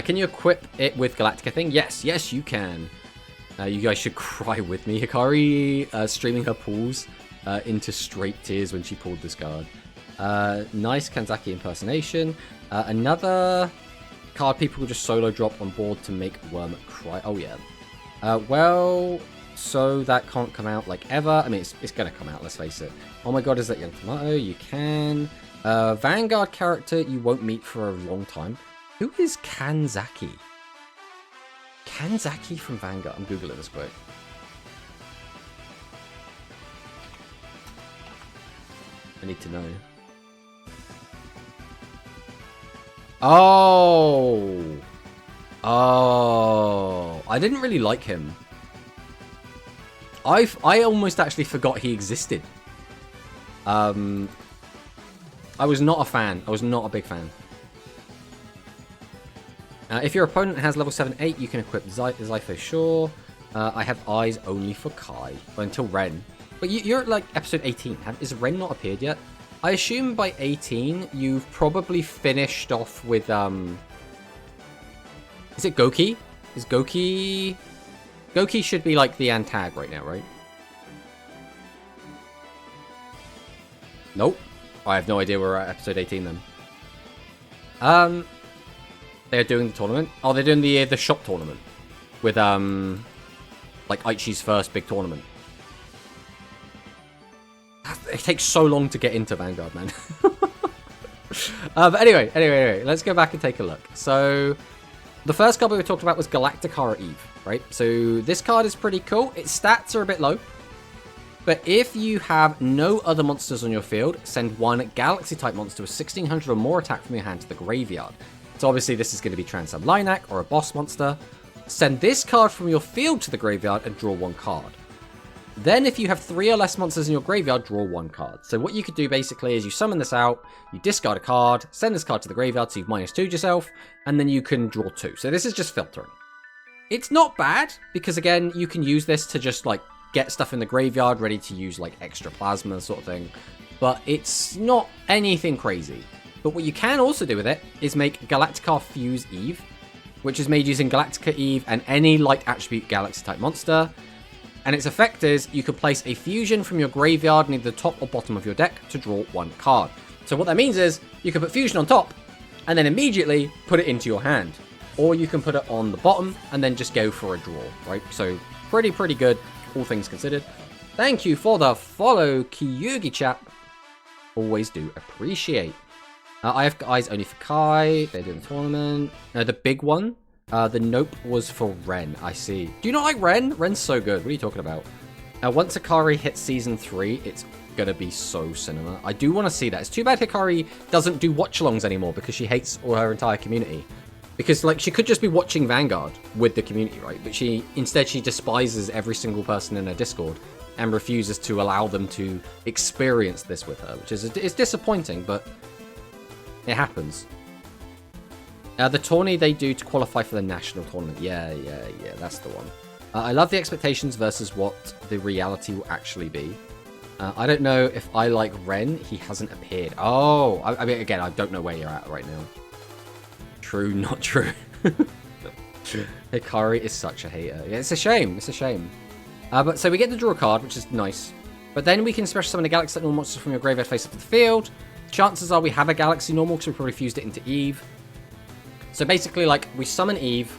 Can you equip it with Galactica thing? Yes, you can. You guys should cry with me. Hikari streaming her pools into straight tears when she pulled this card. Nice Kanzaki impersonation. Another card people will just solo drop on board to make Worm cry. Oh yeah. Well, so that can't come out like ever. I mean, it's gonna come out, let's face it. Oh my god, is that Young Tomato? You can. Vanguard character you won't meet for a long time. Who is Kanzaki? Kanzaki from Vanguard. I'm googling this quick. I need to know. Oh, I didn't really like him. I almost actually forgot he existed. I was not a fan. I was not a big fan. If your opponent has level 7-8, you can equip Zypho, sure. I have eyes only for Kai. Well, until Ren. But you're at like episode 18. Is Ren not appeared yet? I assume by 18, you've probably finished off with... Is it Goki? Is Goki... Goki should be like the Antag right now, right? Nope. I have no idea we're at episode 18 then. They're doing the tournament. Oh, they're doing the shop tournament with like Aichi's first big tournament. It takes so long to get into Vanguard, man. But anyway, let's go back and take a look. So the first card we talked about was Galacticara Eve, right? So this card is pretty cool. Its stats are a bit low. But if you have no other monsters on your field, send one Galaxy-type monster with 1600 or more attack from your hand to the graveyard. So obviously this is going to be Transam Linak or a boss monster. Send this card from your field to the graveyard and draw one card. Then if you have 3 or less monsters in your graveyard, draw one card. So what you could do basically is you summon this out, you discard a card, send this card to the graveyard so you've -2'd yourself, and then you can draw 2. So this is just filtering. It's not bad, because again, you can use this to just like get stuff in the graveyard ready to use like extra plasma sort of thing. But it's not anything crazy. But what you can also do with it is make Galactica Fuse Eve, which is made using Galactica Eve and any light attribute galaxy type monster. And its effect is you can place a fusion from your graveyard near the top or bottom of your deck to draw one card. So what that means is you can put fusion on top and then immediately put it into your hand. Or you can put it on the bottom and then just go for a draw, right? So pretty good, all things considered. Thank you for the follow, Kyugi chap. Always do appreciate. I have eyes only for Kai. They're doing the tournament. The big one. The nope was for Ren. I see. Do you not like Ren? Ren's so good. What are you talking about? Once Hikari hits season 3, it's gonna be so cinema. I do want to see that. It's too bad Hikari doesn't do watch-alongs anymore because she hates all her entire community. Because like she could just be watching Vanguard with the community, right? But instead she despises every single person in her Discord and refuses to allow them to experience this with her, which is it's disappointing, but it happens. The tourney they do to qualify for the national tournament. Yeah, that's the one. I love the expectations versus what the reality will actually be. I don't know if I like Ren. He hasn't appeared. Oh, I mean, again, I don't know where you're at right now. True, not true. Hikari is such a hater. Yeah, it's a shame. It's a shame. But so we get to draw a card, which is nice. But then we can special summon a Galaxy normal monster from your graveyard face up to the field. Chances are we have a Galaxy normal because we probably fused it into Eve. So basically, like, we summon Eve,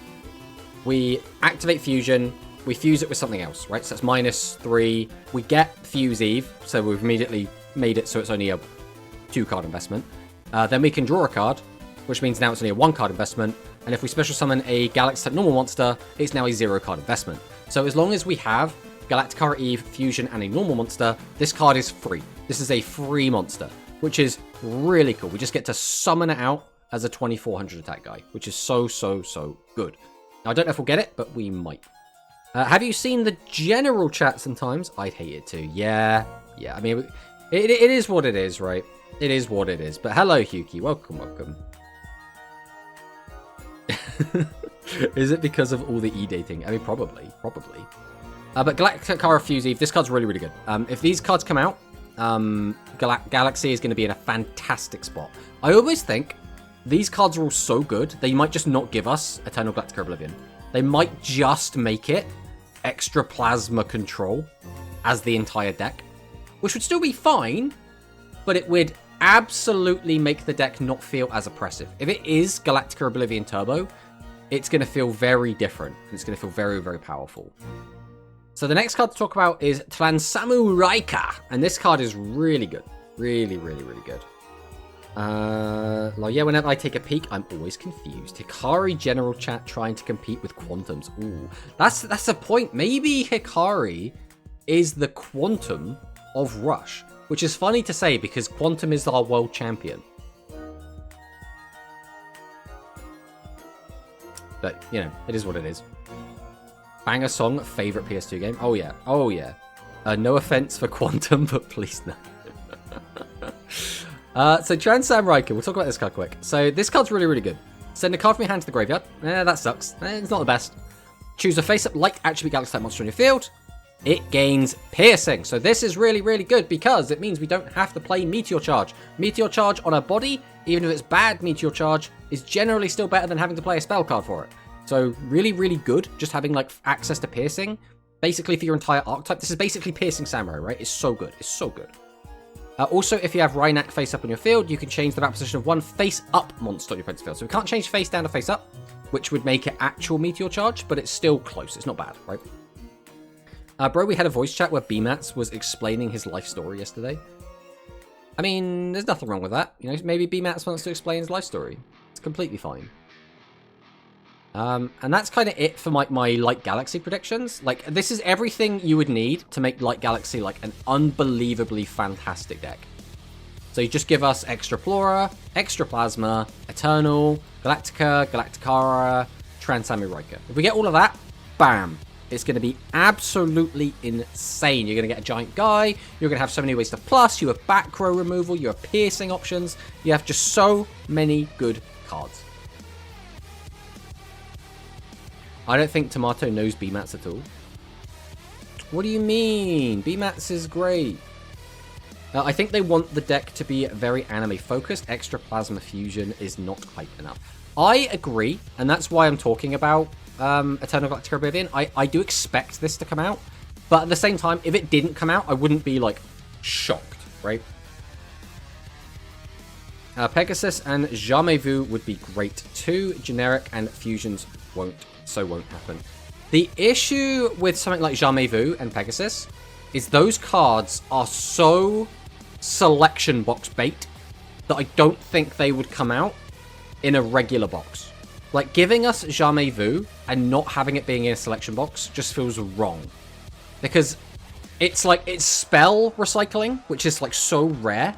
we activate Fusion, we fuse it with something else, right? So that's -3. We get Fuse Eve, so we've immediately made it so it's only a 2-card investment. Then we can draw a card, which means now it's only a 1-card investment. And if we special summon a Galaxy normal monster, it's now a 0-card investment. So as long as we have Galactica Eve, Fusion, and a normal monster, this card is free. This is a free monster, which is really cool. We just get to summon it out as a 2400 attack guy, which is so good. Now, I don't know if we'll get it, but we might. Have you seen the general chat sometimes? I'd hate it too. Yeah. I mean, it is what it is, right? It is what it is. But hello, Huki. Welcome. Is it because of all the e-dating? I mean, probably. But Galactica Fuse Eve, this card's really good. If these cards come out, Galaxy is going to be in a fantastic spot. I always think these cards are all so good, they might just not give us Eternal Galactic Oblivion. They might just make it extra plasma control as the entire deck, which would still be fine, but it would absolutely make the deck not feel as oppressive. If it is Galactica Oblivion Turbo, it's going to feel very different. It's going to feel very powerful. So the next card to talk about is Transamu Raika, and this card is really good. Really good. Yeah, whenever I take a peek, I'm always confused. Hikari general chat trying to compete with Quantums. Ooh, that's a point. Maybe Hikari is the Quantum of Rush, which is funny to say because Quantum is our world champion. But, you know, it is what it is. Banger song, favorite PS2 game. Oh, yeah. No offense for Quantum, but please no. So Transam Riker, we'll talk about this card quick. So this card's really good. Send a card from your hand to the graveyard. That sucks. It's not the best. Choose a face-up like attribute Galaxy type monster in your field. It gains piercing. So this is really good because it means we don't have to play Meteor Charge. Meteor Charge on a body, even if it's bad Meteor Charge, is generally still better than having to play a spell card for it. So really good, just having like access to piercing. Basically for your entire archetype. This is basically Piercing Samurai, right? It's so good. Also, if you have Rhynak face up on your field, you can change the map position of one face up monster on your opponent's field. So we can't change face down to face up, which would make it actual Meteor Charge, but it's still close. It's not bad, right? Bro, we had a voice chat where BMats was explaining his life story yesterday. I mean, there's nothing wrong with that. You know, maybe BMats wants to explain his life story. It's completely fine. And that's kind of it for my Light Galaxy predictions. Like, this is everything you would need to make Light Galaxy, like, an unbelievably fantastic deck. So you just give us Extra Flora, Extra Plasma, Eternal, Galactica, Galacticara, Transamu Riker. If we get all of that, bam! It's going to be absolutely insane. You're going to get a giant guy. You're going to have so many ways to plus. You have back row removal. You have piercing options. You have just so many good cards. I don't think Tomato knows BMats at all. What do you mean? BMats is great. I think they want the deck to be very anime-focused. Extra Plasma Fusion is not hype enough. I agree, and that's why I'm talking about Eternal Galactic Oblivion. I do expect this to come out, but at the same time, if it didn't come out, I wouldn't be, like, shocked, right? Pegasus and Jamais Vu would be great too. Generic and Fusions won't happen. The issue with something like Jamais Vu and Pegasus is those cards are so selection box bait that I don't think they would come out in a regular box. Like, giving us Jamais Vu and not having it being in a selection box just feels wrong. Because it's like, it's spell recycling, which is like so rare,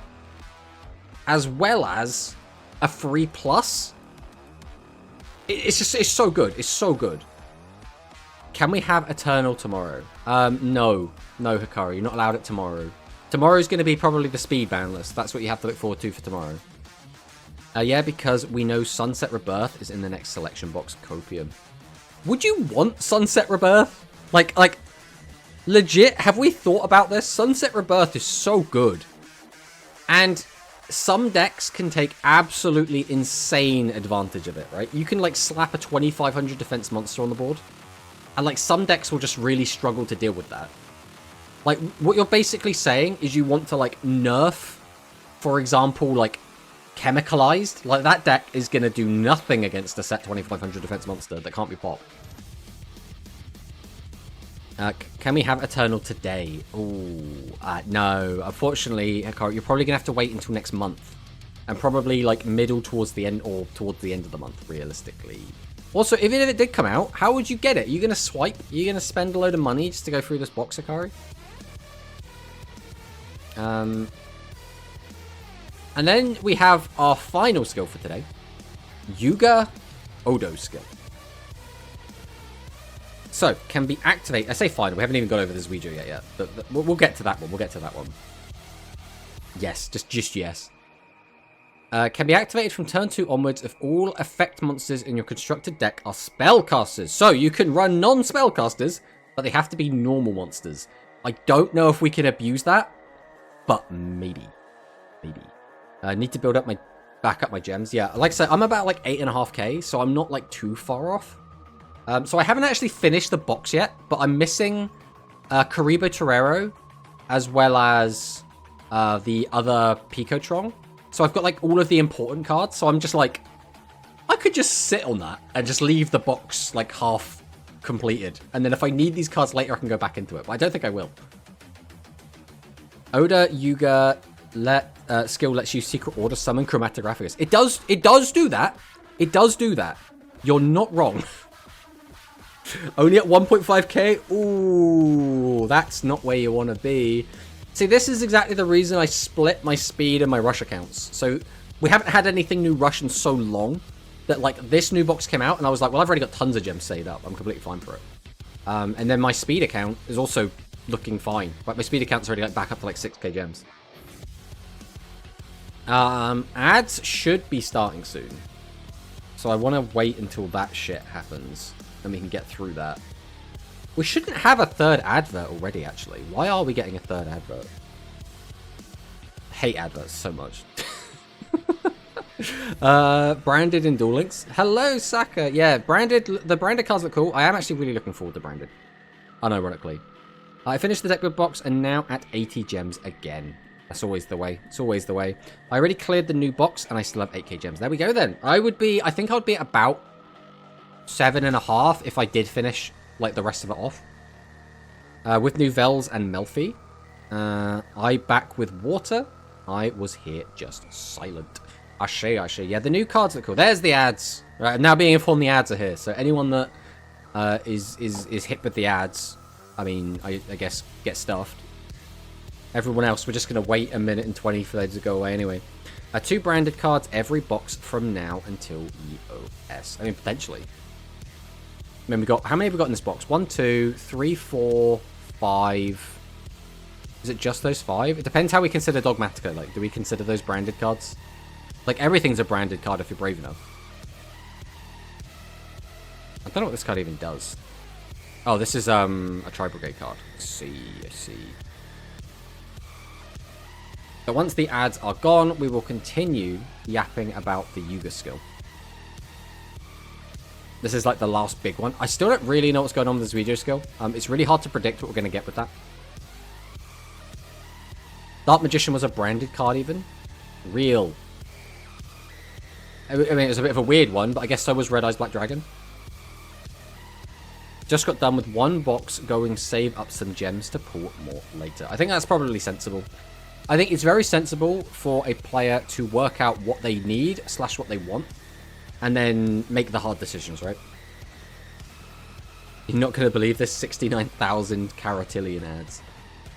as well as a free plus. It's so good. It's so good. can we have Eternal tomorrow? No. No, Hikari, you're not allowed it tomorrow. Tomorrow's going to be probably the speed ban list. That's what you have to look forward to for tomorrow. Yeah, because we know Sunset Rebirth is in the next selection box, Copium. Would you want Sunset Rebirth? Like, legit, have we thought about this? Sunset Rebirth is so good. And some decks can take absolutely insane advantage of it, right? You can, like, slap a 2500 defense monster on the board. And, like, some decks will just really struggle to deal with that. Like, what you're basically saying is you want to, like, nerf, for example, like, Chemicalized. Like, that deck is going to do nothing against a set 2500 defense monster that can't be popped. Can we have Eternal today? Ooh, no. Unfortunately, Hikari, you're probably going to have to wait until next month. And probably, like, middle towards the end, or towards the end of the month, realistically. Also, even if it did come out, how would you get it? Are you going to swipe? Are you going to spend a load of money just to go through this box, Hikari? And then we have our final skill for today. Yuga Odo skill. So, can be activated. I say final. We haven't even got over this Ouija yet. But we'll get to that one. We'll get to that one. Yes. Just yes. Can be activated from turn 2 onwards if all effect monsters in your constructed deck are spellcasters. So, you can run non-spellcasters, but they have to be normal monsters. I don't know if we can abuse that, but maybe. Maybe. I need to build up back up my gems. Yeah, like I said, I'm about like 8.5k, so I'm not like too far off. So I haven't actually finished the box yet, but I'm missing Karibo Torero, as well as the other Picotron. So I've got like all of the important cards, so I'm just like, I could just sit on that and just leave the box like half completed. And then if I need these cards later, I can go back into it, but I don't think I will. Oda Yuga skill lets you secret order summon Chromatographicus. It does do that. It does do that. You're not wrong. Only at 1.5k? Ooh, that's not where you want to be. See, this is exactly the reason I split my speed and my rush accounts. So, we haven't had anything new rush in so long that, like, this new box came out, and I was like, well, I've already got tons of gems saved up. I'm completely fine for it. And then my speed account is also looking fine. Like, my speed account's already, like, back up to, like, 6k gems. Ads should be starting soon. So I want to wait until that shit happens. And we can get through that. We shouldn't have a third advert already, actually. Why are we getting a third advert? I hate adverts so much. Branded in Duel Links. Hello, Saka. Yeah, the branded cards look cool. I am actually really looking forward to branded. Unironically. I finished the deck build box and now at 80 gems again. That's always the way. It's always the way. I already cleared the new box and I still have 8k gems. There we go then. I think I would be at about 7.5 if I did finish like the rest of it off. With new Vels and Melfi. I back with water. I was here just silent. Ashe. Yeah, the new cards look cool. There's the ads. Right, I'm now being informed the ads are here. So anyone that is hit with the ads, I mean, I guess get stuffed. Everyone else, we're just going to wait a minute and 20 for them to go away anyway. 2 branded cards every box from now until EOS. I mean, potentially. I mean, how many have we got in this box? 1, 2, 3, 4, 5. Is it just those 5? It depends how we consider Dogmatica. Like, do we consider those branded cards? Like, everything's a branded card if you're brave enough. I don't know what this card even does. Oh, this is a Tri-Brigade card. I see. So once the ads are gone, we will continue yapping about the Yuga skill. This is like the last big one. I still don't really know what's going on with this video skill. It's really hard to predict what we're going to get with that. Dark Magician was a branded card even. Real. I mean, it was a bit of a weird one, but I guess so was Red Eyes Black Dragon. Just got done with one box going save up some gems to pull more later. I think that's probably sensible. I think it's very sensible for a player to work out what they need / what they want. And then make the hard decisions, right? You're not going to believe this 69,000 Caratillion ads.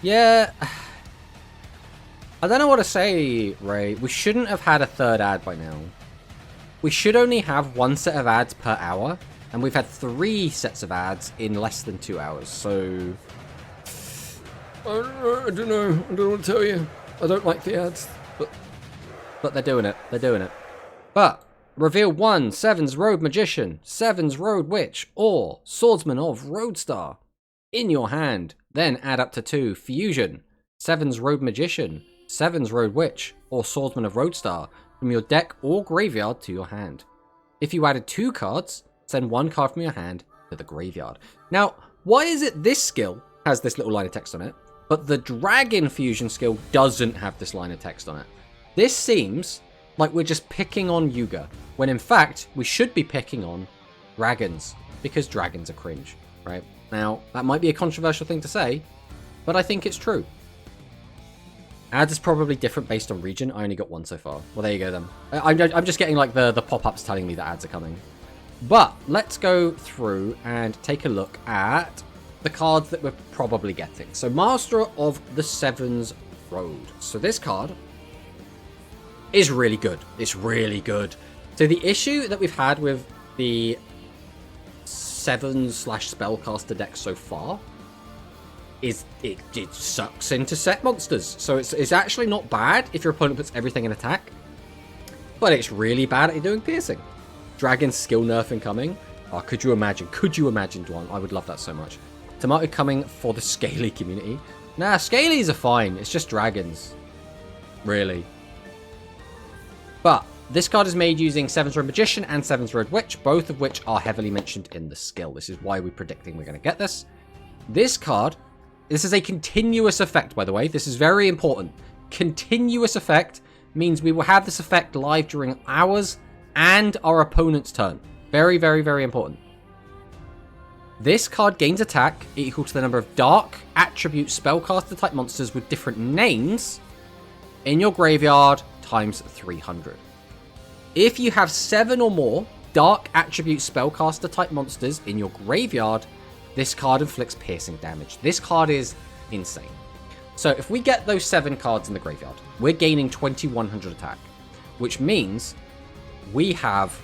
Yeah. I don't know what to say, Ray. We shouldn't have had a third ad by now. We should only have 1 set of ads per hour. And we've had 3 sets of ads in less than 2 hours, so... I don't know. I don't want to tell you. I don't like the ads, but they're doing it. They're doing it. But, reveal 1, Seven's Road Magician, Seven's Road Witch, or Swordsman of Roadstar in your hand. Then add up to 2, Fusion, Seven's Road Magician, Seven's Road Witch, or Swordsman of Roadstar from your deck or graveyard to your hand. If you added 2 cards, send 1 card from your hand to the graveyard. Now, why is it this skill has this little line of text on it, but the Dragon Fusion skill doesn't have this line of text on it? This seems like we're just picking on Yuga, when in fact, we should be picking on dragons, because dragons are cringe, right? Now, that might be a controversial thing to say, but I think it's true. Ads is probably different based on region. I only got 1 so far. Well, there you go then. I'm just getting like the pop-ups telling me that ads are coming. But let's go through and take a look at the cards that we're probably getting. So Master of the Seven's Road. So this card is really good. It's really good. So the issue that we've had with the 7/spellcaster deck so far is it sucks into set monsters. So it's actually not bad if your opponent puts everything in attack, but it's really bad at doing piercing. Dragon skill nerf incoming. Oh, could you imagine? Could you imagine, Dwan? I would love that so much. Tomato coming for the Scaly community. Nah, Scalies are fine. It's just dragons. Really. But this card is made using Seven's Road Magician and Seven's Road Witch, both of which are heavily mentioned in the skill. This is why we're predicting we're going to get this. This card, this is a continuous effect, by the way. This is very important. Continuous effect means we will have this effect live during ours and our opponent's turn. Very, very, very important. This card gains attack equal to the number of dark attribute spellcaster type monsters with different names in your graveyard times 300. If you have 7 or more dark attribute spellcaster type monsters in your graveyard, this card inflicts piercing damage. This card is insane. So if we get those 7 cards in the graveyard, we're gaining 2100 attack, which means we have,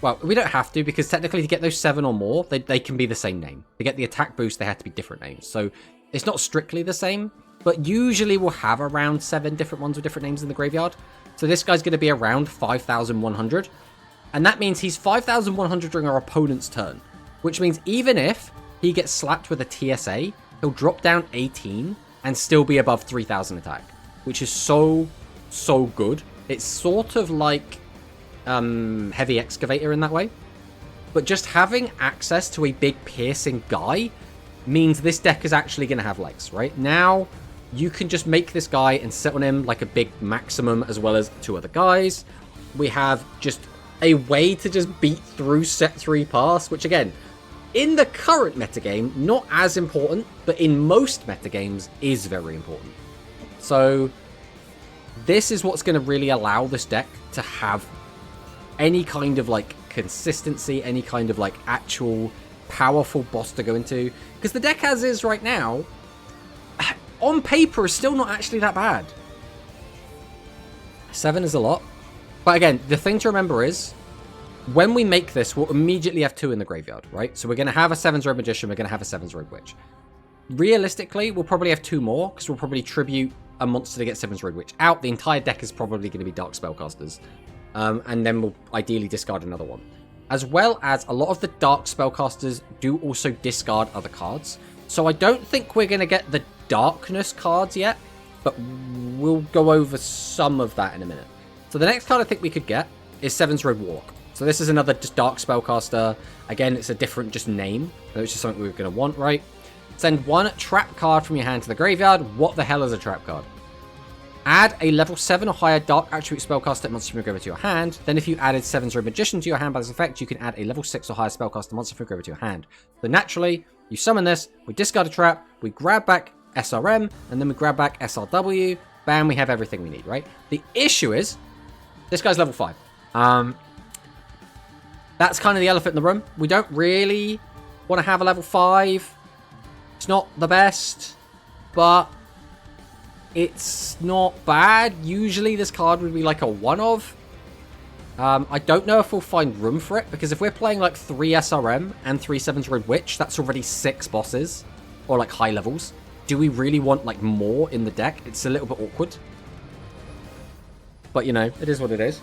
well, we don't have to, because technically to get those 7 or more, they can be the same name. To get the attack boost, they have to be different names. So it's not strictly the same, but usually we'll have around 7 different ones with different names in the graveyard. So this guy's going to be around 5,100. And that means he's 5,100 during our opponent's turn, which means even if he gets slapped with a TSA, he'll drop down 18 and still be above 3,000 attack, which is so good. It's sort of like Heavy Excavator in that way. But just having access to a big piercing guy means this deck is actually going to have legs, right? Now, you can just make this guy and sit on him like a big maximum as well as 2 other guys. We have just a way to just beat through set 3 pass, which again, in the current metagame, not as important, but in most metagames is very important. So this is what's going to really allow this deck to have any kind of like consistency, any kind of like actual powerful boss to go into. Because the deck as is right now, on paper, is still not actually that bad. 7 is a lot. But again, the thing to remember is, when we make this, we'll immediately have 2 in the graveyard, right? So we're going to have a Seven's Road Magician, we're going to have a Seven's Road Witch. Realistically, we'll probably have 2 more, because we'll probably tribute a monster to get Seven's Road Witch out. The entire deck is probably going to be Dark Spellcasters. And then we'll ideally discard another one. As well as a lot of the Dark Spellcasters do also discard other cards. So I don't think we're going to get the Darkness cards yet, but we'll go over some of that in a minute. So the next card I think we could get is Seven's Road Warlock. So this is another just Dark Spellcaster. Again, it's a different just name, which is something we're going to want, right? Send 1 trap card from your hand to the graveyard. What the hell is a trap card? Add a level 7 or higher Dark Attribute Spellcaster monster from your graveyard to your hand. Then if you added Seven's Road Magician to your hand by this effect, you can add a level 6 or higher Spellcaster monster from your graveyard to your hand. So naturally, you summon this, we discard a trap, we grab back SRM, and then we grab back SRW. Bam, we have everything we need, right? The issue is, this guy's level 5. That's kind of the elephant in the room. We don't really want to have a level 5. It's not the best, but it's not bad. Usually this card would be like a 1 of. I don't know if we'll find room for it, because if we're playing like 3 SRM and 3 7's Road Witch, that's already 6 bosses, or like high levels. Do we really want like more in the deck? It's a little bit awkward. But you know, it is what it is.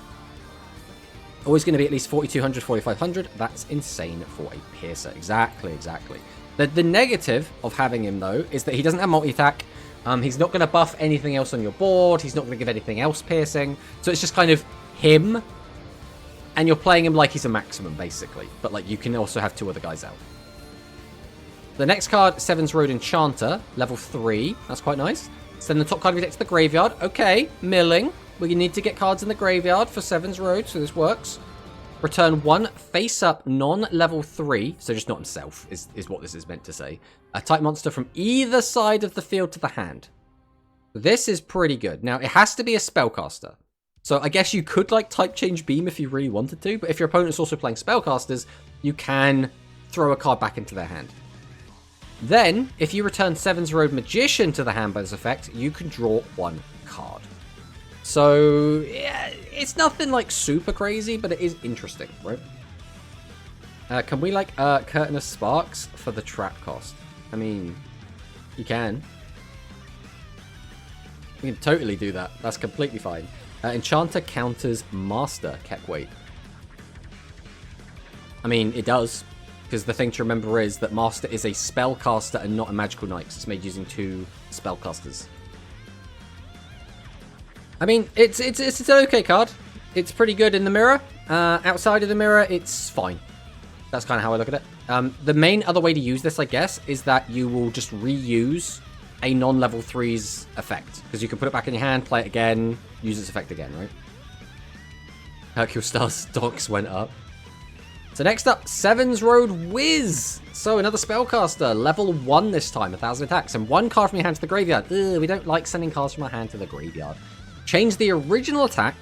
Always going to be at least 4,200, 4,500. That's insane for a piercer. Exactly, exactly. The negative of having him, though, is that he doesn't have multi-attack. He's not going to buff anything else on your board. He's not going to give anything else piercing. So it's just kind of him, and you're playing him like he's a maximum, basically. But like you can also have 2 other guys out. The next card, 7's Road Enchanter, level 3. That's quite nice. Send the top card of your deck to the graveyard. Okay, milling. We need to get cards in the graveyard for 7's Road, so this works. Return 1 face-up non-level 3, so just not himself, is what this is meant to say. A type monster from either side of the field to the hand. This is pretty good. Now, it has to be a spellcaster. So I guess you could like type change beam if you really wanted to, but if your opponent's also playing spellcasters, you can throw a card back into their hand. Then, if you return 7's Road Magician to the hand by this effect, you can draw 1 card. So, yeah, it's nothing like super crazy, but it is interesting, right? Can we like Curtain of Sparks for the trap cost? I mean, you can. We can totally do that. That's completely fine. Enchanter counters Master kept weight. I mean, it does. Because the thing to remember is that Master is a spellcaster and not a magical knight. It's made using 2 spellcasters. I mean, it's an okay card. It's pretty good in the mirror. Outside of the mirror, it's fine. That's kind of how I look at it. The main other way to use this, I guess, is that you will just reuse a non-level 3's effect. Because you can put it back in your hand, play it again, use its effect again, right? Hercule Star's stocks went up. So next up, 7's Road Wiz. So another spellcaster, level 1 this time, 1,000 attacks, and 1 card from your hand to the graveyard. Ugh, we don't like sending cards from our hand to the graveyard. Change the original attack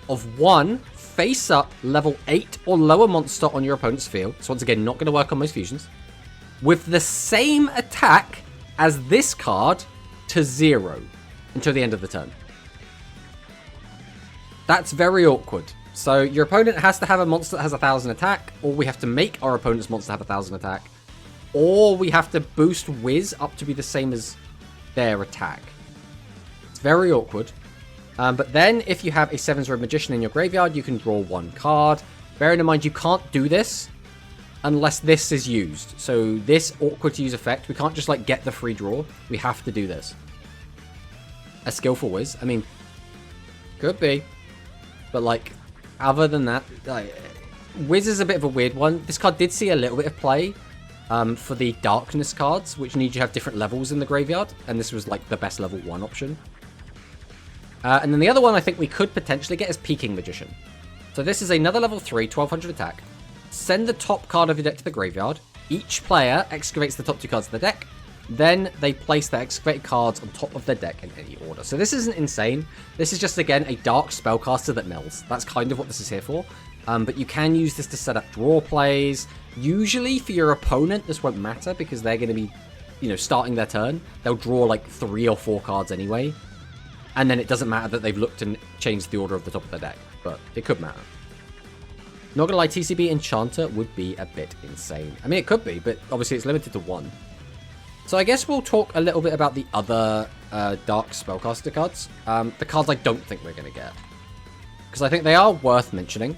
of 1 face-up level 8 or lower monster on your opponent's field. So once again, not going to work on most fusions. With the same attack as this card to 0 until the end of the turn. That's very awkward. So your opponent has to have a monster that has 1,000 attack, or we have to make our opponent's monster have 1,000 attack, or we have to boost Wiz up to be the same as their attack. It's very awkward. But then if you have a 7's Road Magician in your graveyard, you can draw 1 card. Bearing in mind, you can't do this unless this is used. So this awkward to use effect, we can't just like get the free draw. We have to do this. A skillful Wiz. I mean, could be. But like, other than that, like, Wiz is a bit of a weird one. This card did see a little bit of play for the Darkness cards, which need you to have different levels in the graveyard. And this was like the best level 1 option. And then the other one I think we could potentially get is Peaking Magician. So this is another level 3, 1,200 attack. Send the top card of your deck to the graveyard. Each player excavates the top 2 cards of the deck. Then they place their excavated cards on top of their deck in any order. So this isn't insane. This is just, again, a dark spellcaster that mills. That's kind of what this is here for. But you can use this to set up draw plays. Usually for your opponent, this won't matter because they're going to be, you know, starting their turn. They'll draw like 3 or 4 cards anyway. And then it doesn't matter that they've looked and changed the order of the top of their deck. But it could matter. Not gonna lie, TCB Enchanter would be a bit insane. I mean, it could be, but obviously it's limited to 1. So I guess we'll talk a little bit about the other Dark Spellcaster cards. The cards I don't think we're going to get. Because I think they are worth mentioning.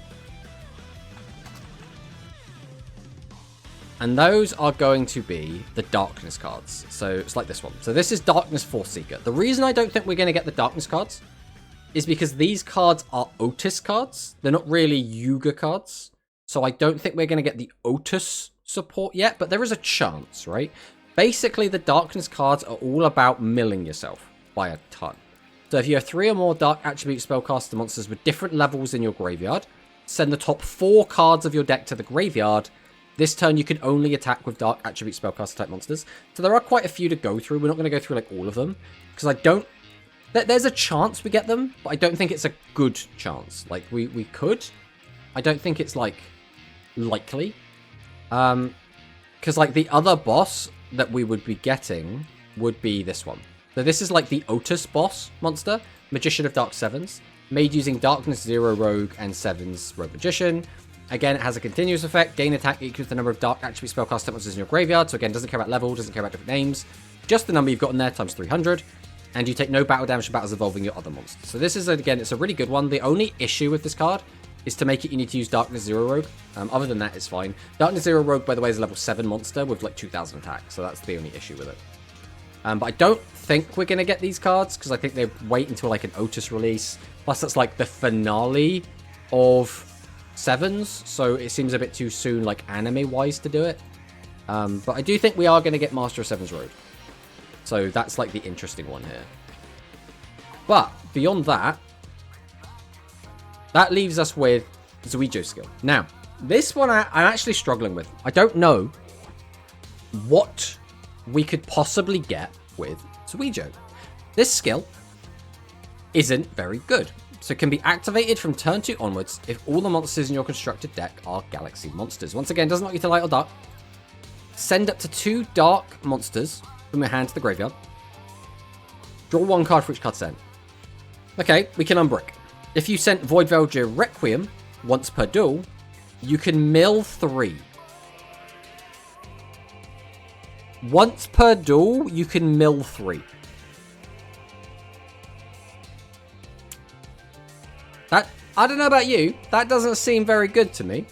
And those are going to be the Darkness cards. So it's like this one. So this is Darkness Force Seeker. The reason I don't think we're going to get the Darkness cards is because these cards are Otis cards. They're not really Yuga cards. So I don't think we're going to get the Otis support yet. But there is a chance, right? Basically, the Darkness cards are all about milling yourself by a ton. So if you have 3 or more Dark Attribute Spellcaster monsters with different levels in your graveyard, send the top 4 cards of your deck to the graveyard. This turn, you can only attack with Dark Attribute Spellcaster type monsters. So there are quite a few to go through. We're not going to go through like all of them. Because I don't... There's a chance we get them, but I don't think it's a good chance. Like, we could. I don't think it's, like, likely. Because, like, the other boss that we would be getting would be this one. So this is like the Otis boss monster, Magician of Dark Sevens. Made using Darkness 0 Rogue and 7's Rogue Magician. Again, it has a continuous effect. Gain attack equals the number of Dark Attribute spellcaster monsters in your graveyard. So again, doesn't care about level, doesn't care about different names. Just the number you've got in there times 300. And you take no battle damage from battles involving your other monsters. So this is, again, it's a really good one. The only issue with this card is to make it you need to use Darkness 0 Rogue. Other than that, it's fine. Darkness 0 Rogue, by the way, is a level 7 monster with like 2000 attack. So that's the only issue with it. But I don't think we're going to get these cards because I think they wait until like an Otis release. Plus, that's like the finale of 7s. So it seems a bit too soon, like anime-wise, to do it. But I do think we are going to get Master of 7's Road. So that's like the interesting one here. But beyond that, that leaves us with Zuijo's skill. Now, this one I'm actually struggling with. I don't know what we could possibly get with Zuijo. This skill isn't very good. So it can be activated from turn 2 onwards if all the monsters in your constructed deck are Galaxy monsters. Once again, doesn't want you to light or dark. Send up to 2 dark monsters from your hand to the graveyard. Draw 1 card for each card sent. Okay, we can unbrick. If you sent Void Velger Requiem once per duel, you can mill 3. Once per duel, you can mill 3. That, I don't know about you, that doesn't seem very good to me.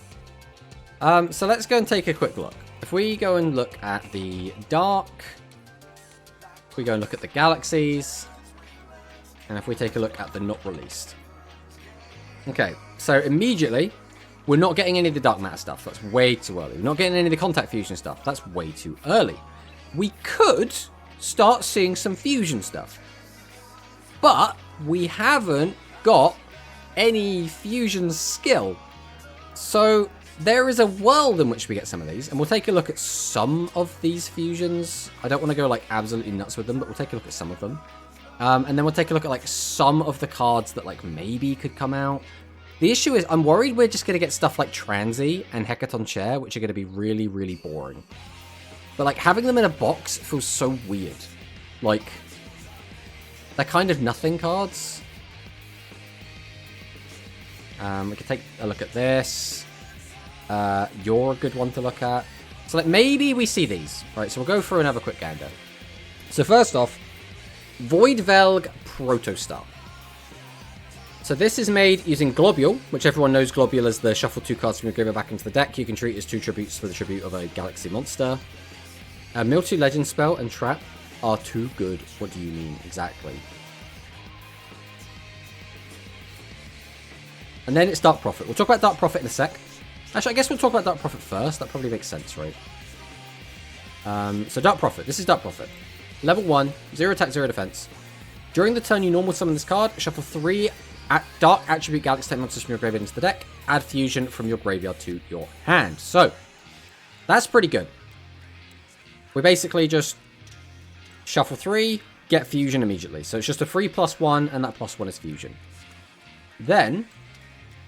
So let's go and take a quick look. If we go and look at the Dark, if we go and look at the Galaxies, and if we take a look at the Not Released. Okay, so immediately, we're not getting any of the Dark Matter stuff. That's way too early. We're not getting any of the Contact Fusion stuff. That's way too early. We could start seeing some Fusion stuff. But we haven't got any Fusion skill. So there is a world in which we get some of these. And we'll take a look at some of these Fusions. I don't want to go like absolutely nuts with them, but we'll take a look at some of them. And then we'll take a look at like some of the cards that like maybe could come out. The issue is I'm worried we're just going to get stuff like Transy and Hecaton Chair, which are going to be really, really boring. But like having them in a box feels so weird. Like they're kind of nothing cards. We could take a look at this. You're a good one to look at. So like maybe we see these. Right, so we'll go through and have a quick gander. So first off, Void Velg Protostar. So this is made using Globule, which everyone knows Globule as the shuffle 2 cards from your graveyard back into the deck. You can treat as 2 tributes for the tribute of a Galaxy monster. Mill 2 Legend Spell and Trap are too good. What do you mean exactly? And then it's Dark Prophet. We'll talk about Dark Prophet in a sec. Actually, I guess we'll talk about Dark Prophet first. That probably makes sense, right? So Dark Prophet. This is Dark Prophet. Level 1, 0 attack, 0 defense. During the turn you normal summon this card, shuffle 3 Dark Attribute Galaxy type monsters from your graveyard into the deck. Add Fusion from your graveyard to your hand. So, that's pretty good. We basically just shuffle 3, get Fusion immediately. So it's just a 3+1, and that +1 is Fusion. Then,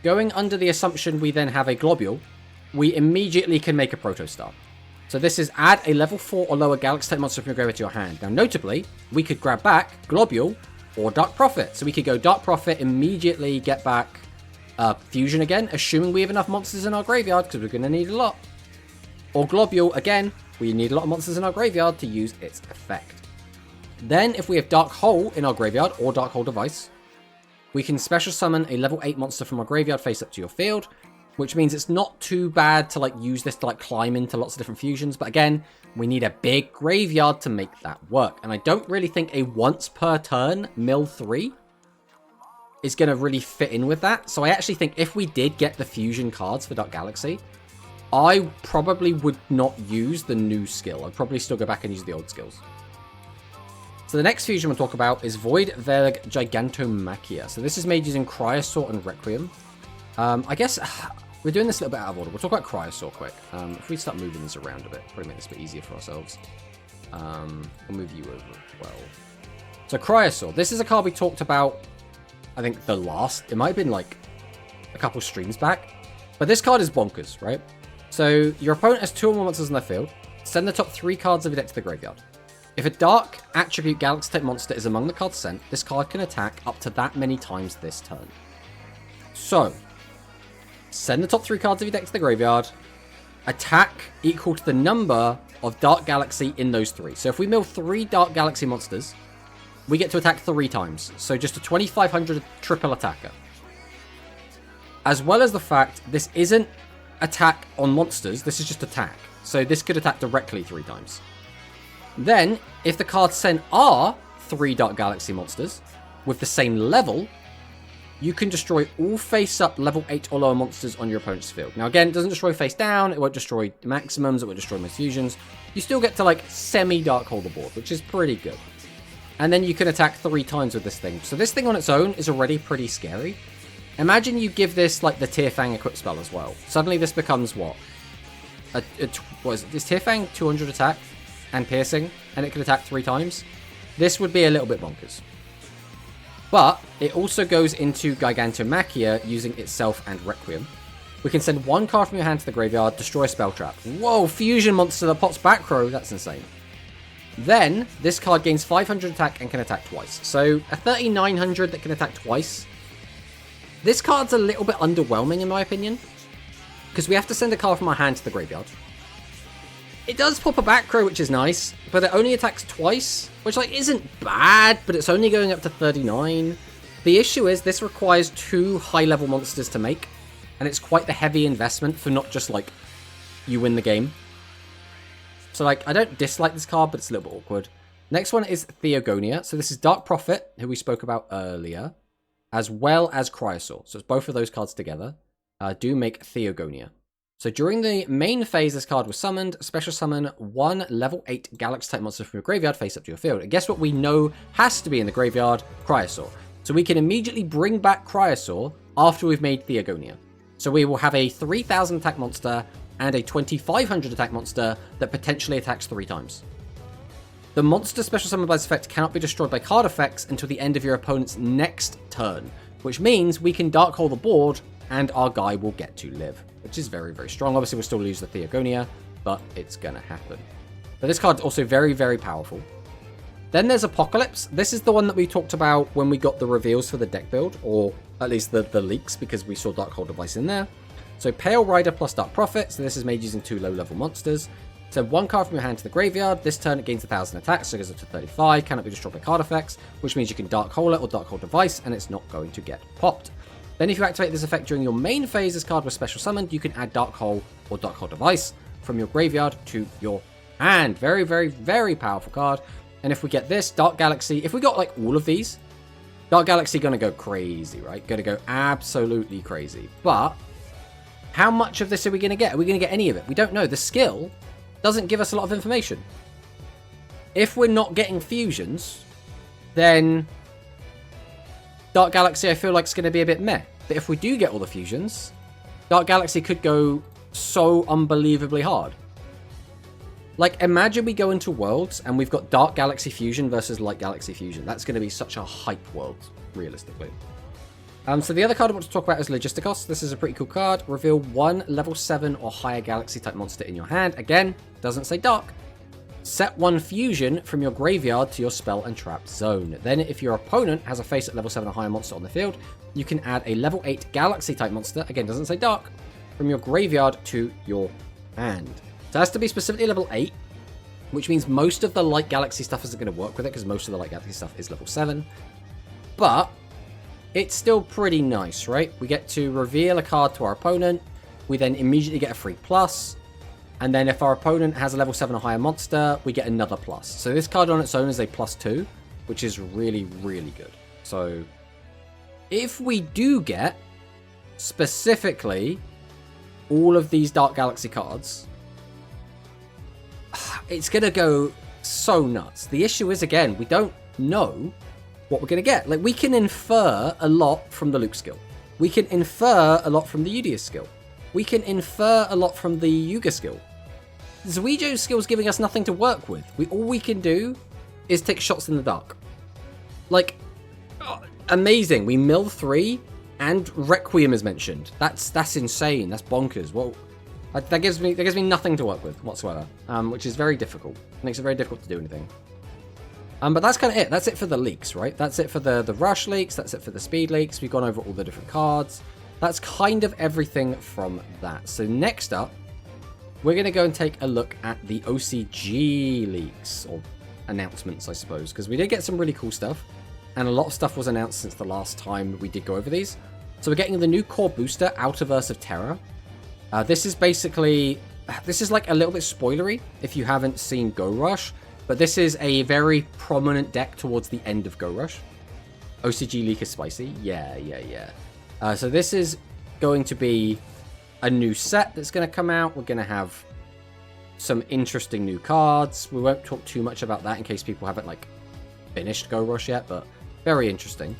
going under the assumption we then have a Globule, we immediately can make a Protostar. So this is add a level 4 or lower Galaxy type monster from your graveyard to your hand. Now, notably, we could grab back Globule or Dark Prophet. So we could go Dark Prophet, immediately get back Fusion again, assuming we have enough monsters in our graveyard, because we're going to need a lot. Or Globule, again, we need a lot of monsters in our graveyard to use its effect. Then, if we have Dark Hole in our graveyard, or Dark Hole device, we can special summon a level 8 monster from our graveyard face up to your field, which means it's not too bad to like use this to like climb into lots of different fusions. But again, we need a big graveyard to make that work. And I don't really think a once per turn mill 3 is going to really fit in with that. So I actually think if we did get the fusion cards for Dark Galaxy, I probably would not use the new skill. I'd probably still go back and use the old skills. So the next fusion we'll talk about is Void Velg Gigantomachia. So this is made using Cryosaur and Requiem. I guess we're doing this a little bit out of order. We'll talk about Cryosaur quick. If we start moving this around a bit, probably make this a bit easier for ourselves. We'll move you over as well. So Cryosaur. This is a card we talked about, I think, it might have been like a couple streams back. But this card is bonkers, right? So your opponent has 2 or more monsters in their field. Send the top 3 cards of your deck to the graveyard. If a dark attribute galaxy type monster is among the cards sent, this card can attack up to that many times this turn. So, send the top 3 cards of your deck to the graveyard. Attack equal to the number of Dark Galaxy in those 3. So if we mill 3 Dark Galaxy monsters, we get to attack 3 times. So just a 2500 triple attacker. As well as the fact, this isn't attack on monsters, this is just attack. So this could attack directly 3 times. Then, if the cards sent are 3 Dark Galaxy monsters with the same level, you can destroy all face-up level 8 or lower monsters on your opponent's field. Now again, it doesn't destroy face-down, it won't destroy maximums, it won't destroy most fusions. You still get to like semi-dark hole the board, which is pretty good. And then you can attack 3 times with this thing. So this thing on its own is already pretty scary. Imagine you give this like the Tearfang equip spell as well. Suddenly this becomes what? What is it? Is Tearfang 200 attack and piercing, and it can attack 3 times? This would be a little bit bonkers. But it also goes into Gigantomachia using itself and Requiem. We can send 1 card from your hand to the graveyard, destroy a spell trap. Whoa, fusion monster that pops back row, that's insane. Then, this card gains 500 attack and can attack twice. So, a 3900 that can attack twice. This card's a little bit underwhelming in my opinion, because we have to send a card from our hand to the graveyard. It does pop a back row, which is nice, but it only attacks twice, which like isn't bad, but it's only going up to 39. The issue is this requires 2 high-level monsters to make, and it's quite the heavy investment for not just like you win the game. So like I don't dislike this card, but it's a little bit awkward. Next one is Theogonia. So this is Dark Prophet, who we spoke about earlier, as well as Cryosaur. So it's both of those cards together do make Theogonia. So during the main phase this card was summoned, special summon 1 level 8 Galaxy type monster from your graveyard face up to your field. And guess what we know has to be in the graveyard? Cryosaur. So we can immediately bring back Cryosaur after we've made Theogonia. So we will have a 3000 attack monster and a 2500 attack monster that potentially attacks 3 times. The monster special summon by this effect cannot be destroyed by card effects until the end of your opponent's next turn, which means we can dark hole the board and our guy will get to live, which is very, very strong. Obviously, we'll still lose the Theogonia, but it's going to happen. But this card's also very, very powerful. Then there's Apocalypse. This is the one that we talked about when we got the reveals for the deck build, or at least the leaks, because we saw Dark Hole Device in there. So Pale Rider plus Dark Prophet. So this is made using 2 low-level monsters. So 1 card from your hand to the graveyard. This turn it gains 1000 attacks, so it goes up to 35. Cannot be destroyed by card effects, which means you can Dark Hole it or Dark Hole Device, and it's not going to get popped. Then if you activate this effect during your main phase, this card was special summoned, you can add Dark Hole or Dark Hole Device from your graveyard to your hand. Very, very, very powerful card. And if we get this, Dark Galaxy, if we got like all of these, Dark Galaxy gonna go crazy, right? Gonna go absolutely crazy. But how much of this are we gonna get? Are we gonna get any of it? We don't know. The skill doesn't give us a lot of information. If we're not getting fusions, then Dark Galaxy I feel like is going to be a bit meh. But if we do get all the fusions, Dark Galaxy could go so unbelievably hard. Like, imagine we go into Worlds and we've got Dark Galaxy Fusion versus Light Galaxy Fusion. That's going to be such a hype world, realistically. So the other card I want to talk about is Logisticos. This is a pretty cool card. Reveal 1 level 7 or higher Galaxy type monster in your hand. Again, doesn't say Dark. Set 1 fusion from your graveyard to your spell and trap zone. Then, if your opponent has a face at level 7 or higher monster on the field, you can add a level 8 Galaxy type monster, again doesn't say Dark, from your graveyard to your hand. So it has to be specifically level 8, which means most of the Light Galaxy stuff isn't going to work with it, because most of the Light Galaxy stuff is level 7. But it's still pretty nice, right? We get to reveal a card to our opponent, we then immediately get a free plus, and then if our opponent has a level 7 or higher monster, we get another plus. So this card on its own is a +2, which is really, really good. So if we do get specifically all of these Dark Galaxy cards, it's going to go so nuts. The issue is, again, we don't know what we're going to get. Like, we can infer a lot from the Luke skill. We can infer a lot from the Udius skill. We can infer a lot from the Yuga skill. Zuijo's skill is giving us nothing to work with. All we can do is take shots in the dark. Like, amazing. We mill 3 and Requiem is mentioned. That's insane. That's bonkers. Well, that gives me nothing to work with whatsoever, which is very difficult. It makes it very difficult to do anything. But that's kind of it. That's it for the leaks, right? That's it for the rush leaks. That's it for the speed leaks. We've gone over all the different cards. That's kind of everything from that. So next up, we're going to go and take a look at the OCG leaks, or announcements, I suppose, because we did get some really cool stuff, and a lot of stuff was announced since the last time we did go over these. So we're getting the new core booster, Outerverse of Terror. This is like a little bit spoilery if you haven't seen Go Rush, but this is a very prominent deck towards the end of Go Rush. OCG leak is spicy. Yeah. So this is going to be a new set that's going to come out. We're going to have some interesting new cards. We won't talk too much about that in case people haven't like finished Go Rush yet, but very interesting.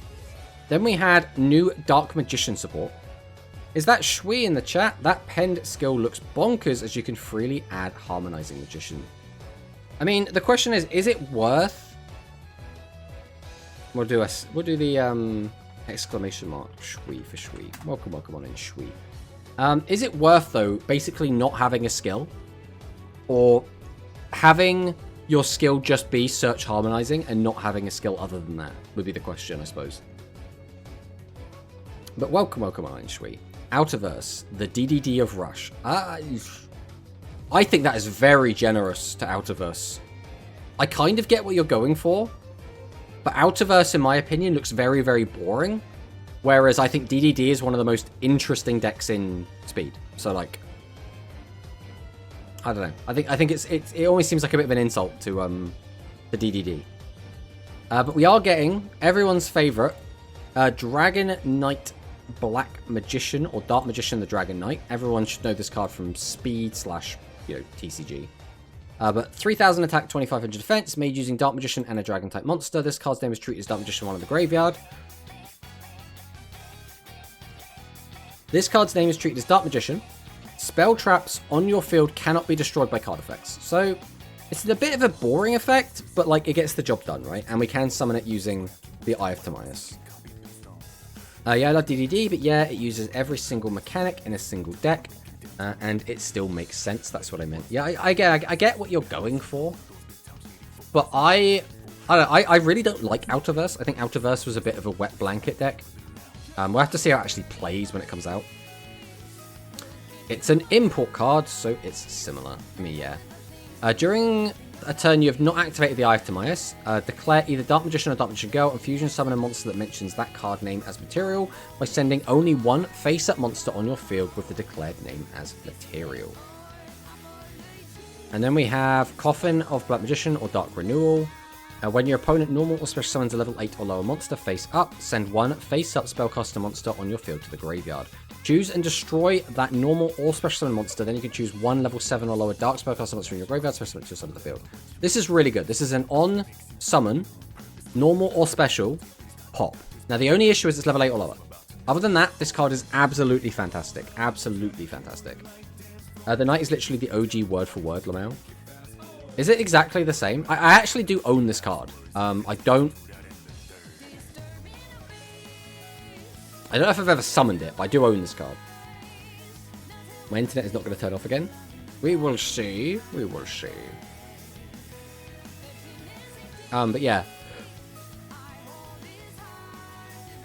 Then we had new Dark Magician support. Is that Shui in the chat? That penned skill looks bonkers as you can freely add Harmonizing Magician. I mean, the question is it worth? We'll do the exclamation mark Shui for Shui. Welcome on in Shui. Is it worth though basically not having a skill, or having your skill just be search harmonizing and not having a skill other than that would be the question, I suppose. But welcome on Shui. Outerverse, the DDD of Rush. I think that is very generous to Outerverse. I kind of get what you're going for, but Outerverse, in my opinion, looks very, very boring. Whereas I think DDD is one of the most interesting decks in Speed. So, like, I don't know. I think it always seems like a bit of an insult to the DDD. But we are getting everyone's favorite Dragon Knight Black Magician, or Dark Magician the Dragon Knight. Everyone should know this card from Speed / TCG. But 3000 attack, 2500 defense, made using Dark Magician and a Dragon type monster. This card's name is treated as Dark Magician 1 in the graveyard. This card's name is treated as Dark Magician. Spell traps on your field cannot be destroyed by card effects. So it's a bit of a boring effect, but like it gets the job done, right? And we can summon it using the Eye of Timaeus. Yeah, I love DDD, but yeah, it uses every single mechanic in a single deck, and it still makes sense. That's what I meant. Yeah, I get what you're going for, but I don't know, I really don't like Outerverse. I think Outerverse was a bit of a wet blanket deck. We'll have to see how it actually plays when it comes out. It's an import card, so it's similar. I mean, yeah. During a turn you have not activated the Eye of Timaeus, declare either Dark Magician or Dark Magician Girl and fusion summon a monster that mentions that card name as material by sending only one face-up monster on your field with the declared name as material. And then we have Coffin of Black Magician or Dark Renewal. When your opponent normal or special summons a level 8 or lower monster face up, send one face-up spellcaster monster on your field to the graveyard. Choose and destroy that normal or special summon monster, then you can choose one level 7 or lower dark spellcaster monster from your graveyard, special to summon the field. This is really good. This is an on summon, normal or special, pop. Now the only issue is it's level 8 or lower. Other than that, this card is absolutely fantastic. Absolutely fantastic. The Knight is literally the OG word for word, Lamau. Is it exactly the same? I actually do own this card. I don't know if I've ever summoned it, but I do own this card. My internet is not going to turn off again. We will see. We will see. But yeah.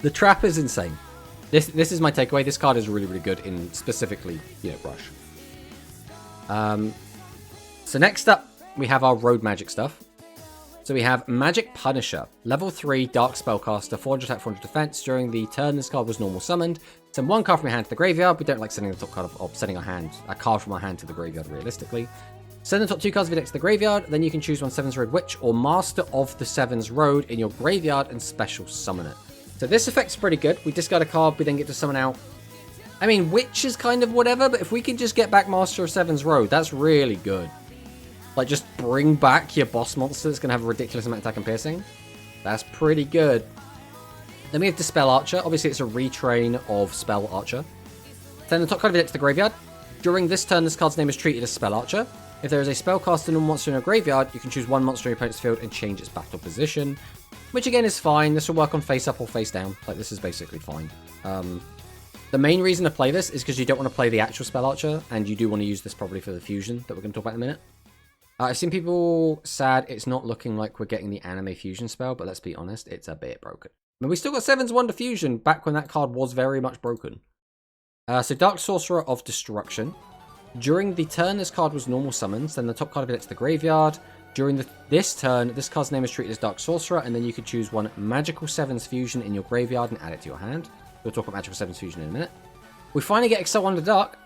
The trap is insane. This is my takeaway. This card is really, really good in specifically, Rush. So next up, we have our Road Magic stuff. So we have Magic Punisher, level 3 Dark Spellcaster, 400 attack, 400 defense. During the turn this card was normal summoned. Send one card from your hand to the graveyard. We don't like sending the top card of sending a card from our hand to the graveyard realistically. Send the top 2 cards of your deck to the graveyard. Then you can choose one Seven's Road Witch or Master of the Seven's Road in your graveyard and special summon it. So this effect's pretty good. We discard a card, we then get to summon out. I mean, Witch is kind of whatever, but if we can just get back Master of Seven's Road, that's really good. Like, just bring back your boss monster that's going to have a ridiculous amount of attack and piercing. That's pretty good. Then we have Dispel Archer. Obviously, it's a retrain of Spell Archer. Send the top card of your deck to the graveyard. During this turn, this card's name is treated as Spell Archer. If there is a spellcaster normal monster in your graveyard, you can choose one monster in your opponent's field and change its battle position. Which, again, is fine. This will work on face up or face down. Like, this is basically fine. The main reason to play this is because you don't want to play the actual Spell Archer, and you do want to use this probably for the fusion that we're going to talk about in a minute. I've seen people sad it's not looking like we're getting the anime fusion spell, but let's be honest, it's a bit broken. I mean, we still got Seven's Wonder Fusion back when that card was very much broken. So Dark Sorcerer of Destruction. During the turn this card was normal summons, then the top card of it to the graveyard. During this turn, this card's name is treated as Dark Sorcerer, and then you could choose one Magical Sevens Fusion in your graveyard and add it to your hand. We'll talk about Magical Sevens Fusion in a minute. We finally get Excel Wonder Dark.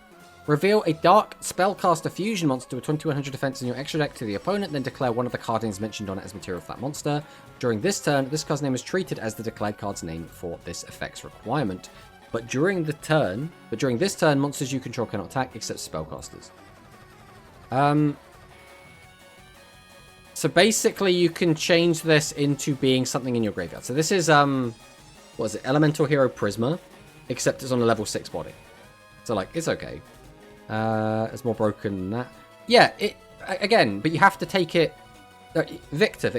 Reveal a Dark Spellcaster Fusion monster with 2100 defense in your extra deck to the opponent, then declare one of the card names mentioned on it as material for that monster. During this turn, this card's name is treated as the declared card's name for this effect's requirement. But during this turn, monsters you control cannot attack except spellcasters. So basically you can change this into being something in your graveyard. So this is, what is it? Elemental Hero Prisma, except it's on a level 6 body. So like, it's okay. It's more broken than that. Yeah, again, but you have to take it... Victor.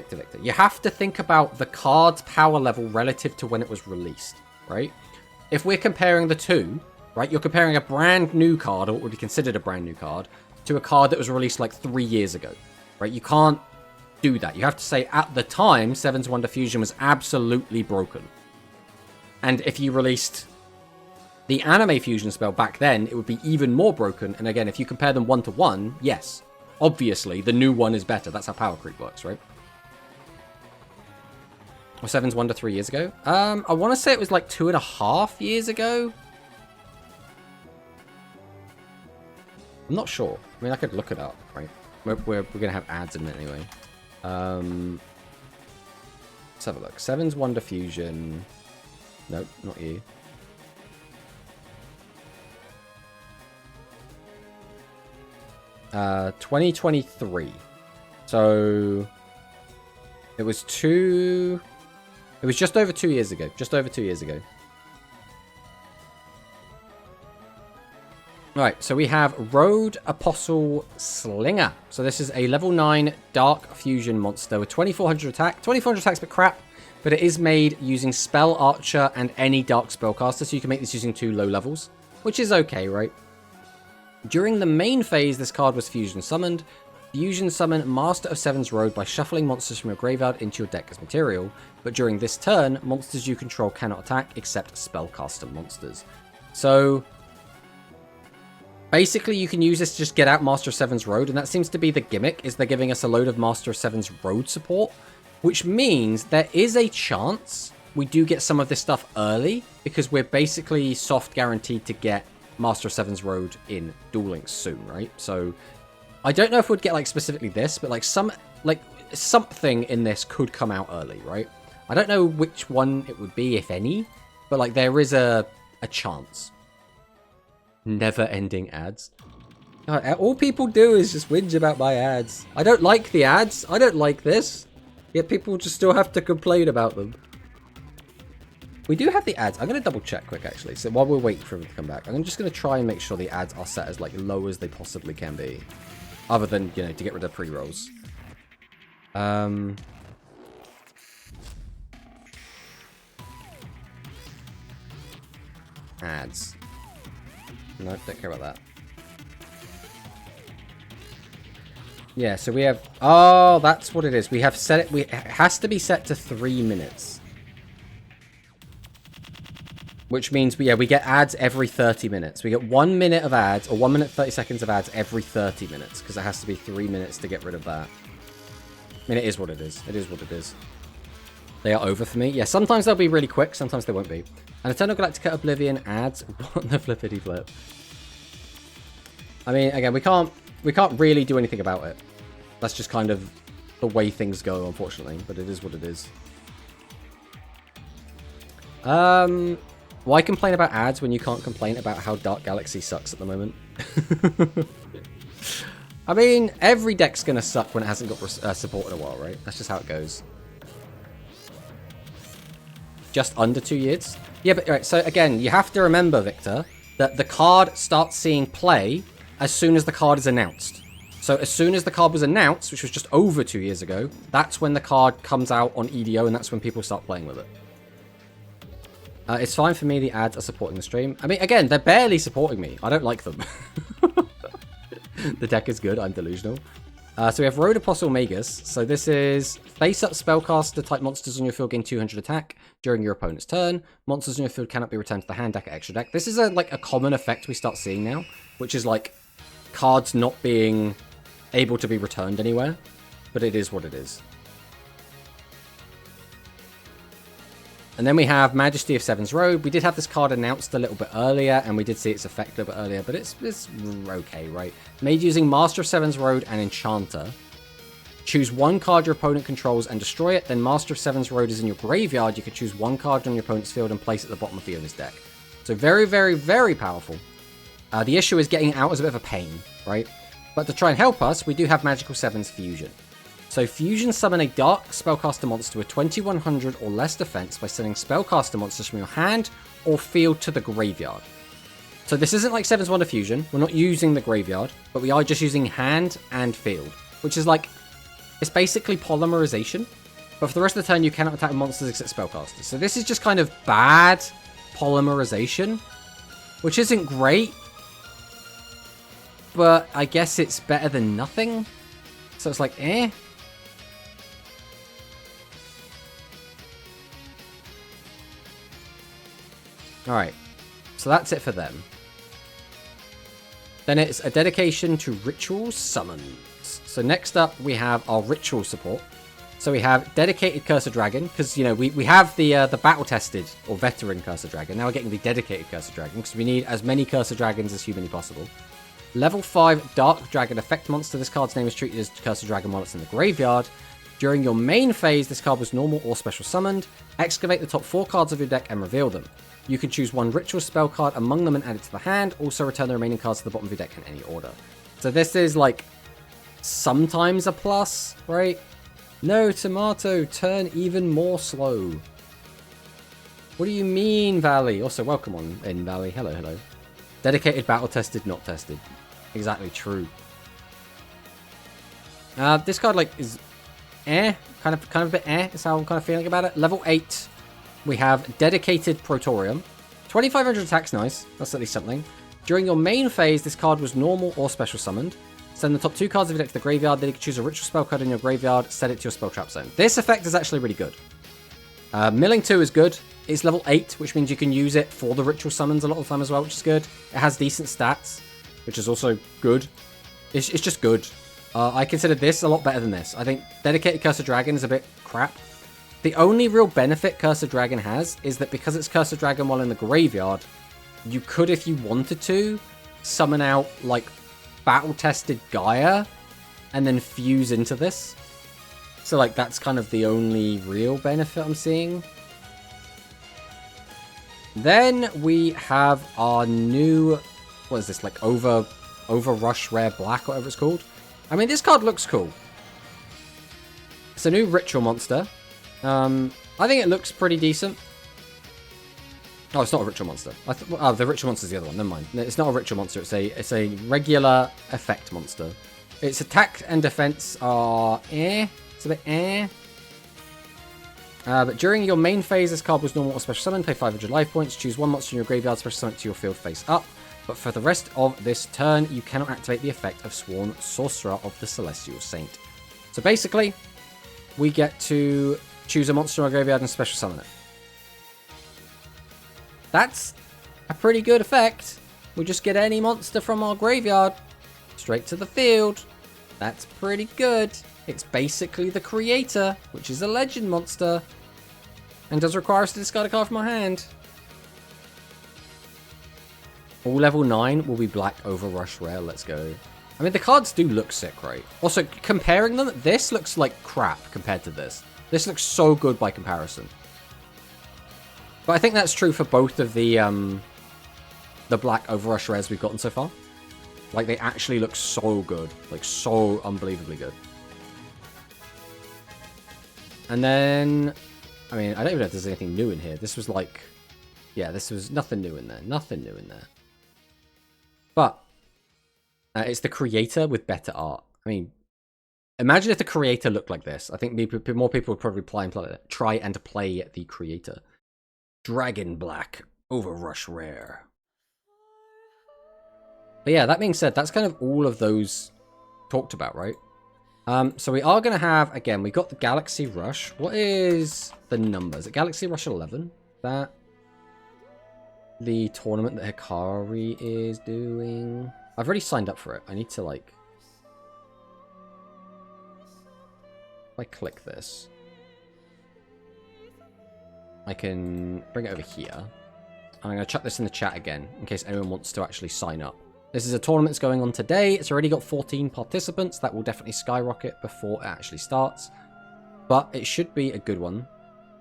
You have to think about the card's power level relative to when it was released, right? If we're comparing the two, right, you're comparing a brand new card, or what would be considered a brand new card, to a card that was released like 3 years ago, right? You can't do that. You have to say, at the time, Seven's Wonder Fusion was absolutely broken. And if you released the anime fusion spell back then, it would be even more broken. And again, if you compare them 1-to-1, yes, obviously, the new one is better. That's how power creep works, right? Or Seven's Wonder 3 years ago? I want to say it was like 2.5 years ago. I'm not sure. I mean, I could look it up, right? We're going to have ads in it anyway. Let's have a look. Seven's Wonder Fusion. Nope, not you. Uh, 2023. So it was just over 2 years ago. Just over 2 years ago. Right, so we have Road Apostle Slinger. So this is a level 9 Dark Fusion monster with 2400 attack. 2400 attack's a bit crap, but it is made using Spell Archer and any Dark Spellcaster, so you can make this using 2 low levels, which is okay, right? During the main phase, this card was Fusion Summoned. Fusion summon Master of Seven's Road by shuffling monsters from your graveyard into your deck as material, but during this turn, monsters you control cannot attack except Spellcaster monsters. So basically, you can use this to just get out Master of Seven's Road, and that seems to be the gimmick, is they're giving us a load of Master of Seven's Road support, which means there is a chance we do get some of this stuff early, because we're basically soft guaranteed to get Master of Seven's Road in Duel Links soon, right? So I don't know if we'd get like specifically this, but like something in this could come out early, right? I don't know which one it would be, if any, but like there is a chance. Never-ending ads. God, all people do is just whinge about my ads. I don't like the ads. I don't like this. Yet people just still have to complain about them. We do have the ads. I'm going to double check quick, actually. So while we're waiting for them to come back, I'm just going to try and make sure the ads are set as like low as they possibly can be. Other than, you know, to get rid of pre-rolls. Ads. No, don't care about that. Yeah, so we have... Oh, that's what it is. We have set it... It has to be set to 3 minutes. Which means, we get ads every 30 minutes. We get 1 minute of ads, or 1 minute 30 seconds of ads every 30 minutes. Because it has to be 3 minutes to get rid of that. I mean, it is what it is. It is what it is. They are over for me. Yeah, sometimes they'll be really quick. Sometimes they won't be. And Eternal Galactica Oblivion ads. What the flippity flip. I mean, again, we can't really do anything about it. That's just kind of the way things go, unfortunately. But it is what it is. Why complain about ads when you can't complain about how Dark Galaxy sucks at the moment? I mean, every deck's gonna suck when it hasn't got support in a while, right? That's just how it goes. Just under 2 years? Yeah, but right, so again, you have to remember, Victor, that the card starts seeing play as soon as the card is announced. So as soon as the card was announced, which was just over 2 years ago, that's when the card comes out on EDO, and that's when people start playing with it. It's fine for me, the ads are supporting the stream. I mean, again, they're barely supporting me. I don't like them. The deck is good, I'm delusional. So we have Road Apostle Magus. So this is face-up spellcaster type monsters on your field gain 200 attack during your opponent's turn. Monsters on your field cannot be returned to the hand deck or extra deck. This is like a common effect we start seeing now, which is like cards not being able to be returned anywhere, but it is what it is. And then we have Majesty of Seven's Road. We did have this card announced a little bit earlier, and we did see its effect a little bit earlier, but it's okay, right? Made using Master of Seven's Road and Enchanter. Choose one card your opponent controls and destroy it. Then Master of Seven's Road is in your graveyard. You can choose one card on your opponent's field and place it at the bottom of the owner's deck. So very, very, very powerful. The issue is getting it out is a bit of a pain, right? But to try and help us, we do have Magical Sevens Fusion. So Fusion summon a Dark Spellcaster monster with 2100 or less defense by sending Spellcaster monsters from your hand or field to the graveyard. So this isn't like Seven's Wonder Fusion. We're not using the graveyard, but we are just using hand and field, which is like, it's basically polymerization. But for the rest of the turn, you cannot attack monsters except Spellcasters. So this is just kind of bad polymerization, which isn't great, but I guess it's better than nothing. So it's like, eh. Alright, so that's it for them. Then it's a dedication to Ritual Summons. So next up, we have our Ritual support. So we have Dedicated Cursor Dragon, because, you know, we have the Battle-Tested, or Veteran Cursor Dragon. Now we're getting the Dedicated Cursor Dragon, because we need as many Cursor Dragons as humanly possible. Level 5 Dark Dragon Effect Monster. This card's name is treated as Cursor Dragon while it's in the graveyard. During your main phase, this card was normal or special summoned. Excavate the top 4 cards of your deck and reveal them. You can choose one ritual spell card among them and add it to the hand. Also return the remaining cards to the bottom of your deck in any order. So this is like sometimes a plus, right? No, Tomato, turn even more slow. What do you mean, Valley? Also, welcome on in, Valley. Hello, hello. Dedicated, battle tested, not tested. Exactly true. This card like is kind of a bit is how I'm kind of feeling about it. Level 8. We have Dedicated Praetorium. 2500 attack's nice. That's at least something. During your main phase, this card was normal or special summoned. Send the top 2 cards of your deck to the graveyard. Then you can choose a ritual spell card in your graveyard. Set it to your spell trap zone. This effect is actually really good. Milling 2 is good. It's level 8, which means you can use it for the ritual summons a lot of the time as well, which is good. It has decent stats, which is also good. It's just good. I consider this a lot better than this. I think Dedicated Cursor Dragon is a bit crap. The only real benefit Cursor Dragon has is that because it's Cursor Dragon while in the graveyard, you could, if you wanted to, summon out, like, battle-tested Gaia and then fuse into this. So, like, that's kind of the only real benefit I'm seeing. Then we have our new, what is this, like, Overrush Rare Black, whatever it's called. I mean, this card looks cool. It's a new ritual monster. I think it looks pretty decent. Oh, it's not a ritual monster. Oh, the ritual monster is the other one. Never mind. It's not a ritual monster. It's a regular effect monster. Its attack and defense are It's a bit but during your main phase, this card was normal or special summon. Pay 500 life points. Choose one monster in your graveyard. Special summon it to your field face up. But for the rest of this turn, you cannot activate the effect of Sworn Sorcerer of the Celestial Saint. So basically, we get to choose a monster in our graveyard and special summon it. That's a pretty good effect. We just get any monster from our graveyard straight to the field. That's pretty good. It's basically the Creator, which is a legend monster, and does require us to discard a card from our hand. All level 9 will be Black Overrush Rare. Let's go. I mean, the cards do look sick, right? Also, comparing them, this looks like crap compared to this. This looks so good by comparison. But I think that's true for both of the Black Overrush Rares we've gotten so far. Like, they actually look so good. Like, so unbelievably good. And then, I mean, I don't even know if there's anything new in here. This was like, yeah, this was nothing new in there. Nothing new in there. But it's the Creator with better art. I mean, imagine if the Creator looked like this. I think more people would probably try and play the Creator. Dragon Black Overrush Rare. But yeah, that being said, that's kind of all of those talked about, right? So we are going to have, again, we got the Galaxy Rush. What is the numbers? At Galaxy Rush 11, that the tournament that Hikari is doing. I've already signed up for it. I need to, like... If I click this, I can bring it over here. And I'm going to chuck this in the chat again, in case anyone wants to actually sign up. This is a tournament that's going on today. It's already got 14 participants. That will definitely skyrocket before it actually starts. But it should be a good one.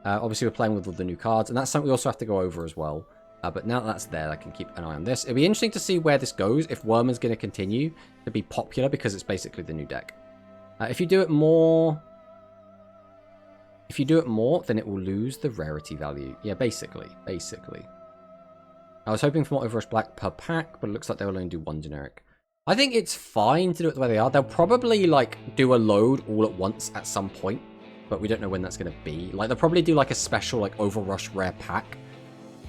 Obviously, we're playing with all the new cards. And that's something we also have to go over as well. But now that that's there, I can keep an eye on this. It'll be interesting to see where this goes. If Worm is going to continue to be popular because it's basically the new deck. If you do it more... then it will lose the rarity value. Yeah, basically. I was hoping for more Overrush Black per pack, but it looks like they will only do one generic. I think it's fine to do it the way they are. They'll probably, like, do a load all at once at some point, but we don't know when that's going to be. Like, they'll probably do, like, a special, like, Overrush rare pack.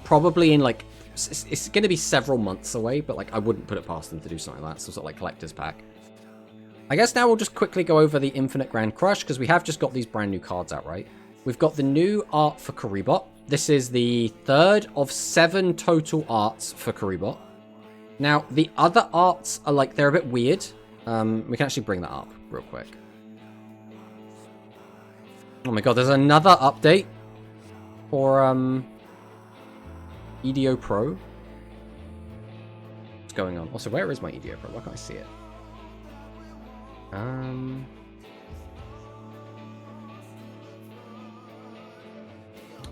Probably in, like, it's going to be several months away, but, like, I wouldn't put it past them to do something like that. So, sort of like, collector's pack. I guess now we'll just quickly go over the Infinite Grand Crush, because we have just got these brand new cards out, right? We've got the new art for Karibot. This is the 3rd of 7 total arts for Karibot. Now, the other arts are like, they're a bit weird. We can actually bring that up real quick. Oh my god, there's another update for EDO Pro. What's going on? Also, where is my EDO Pro? Why can't I see it?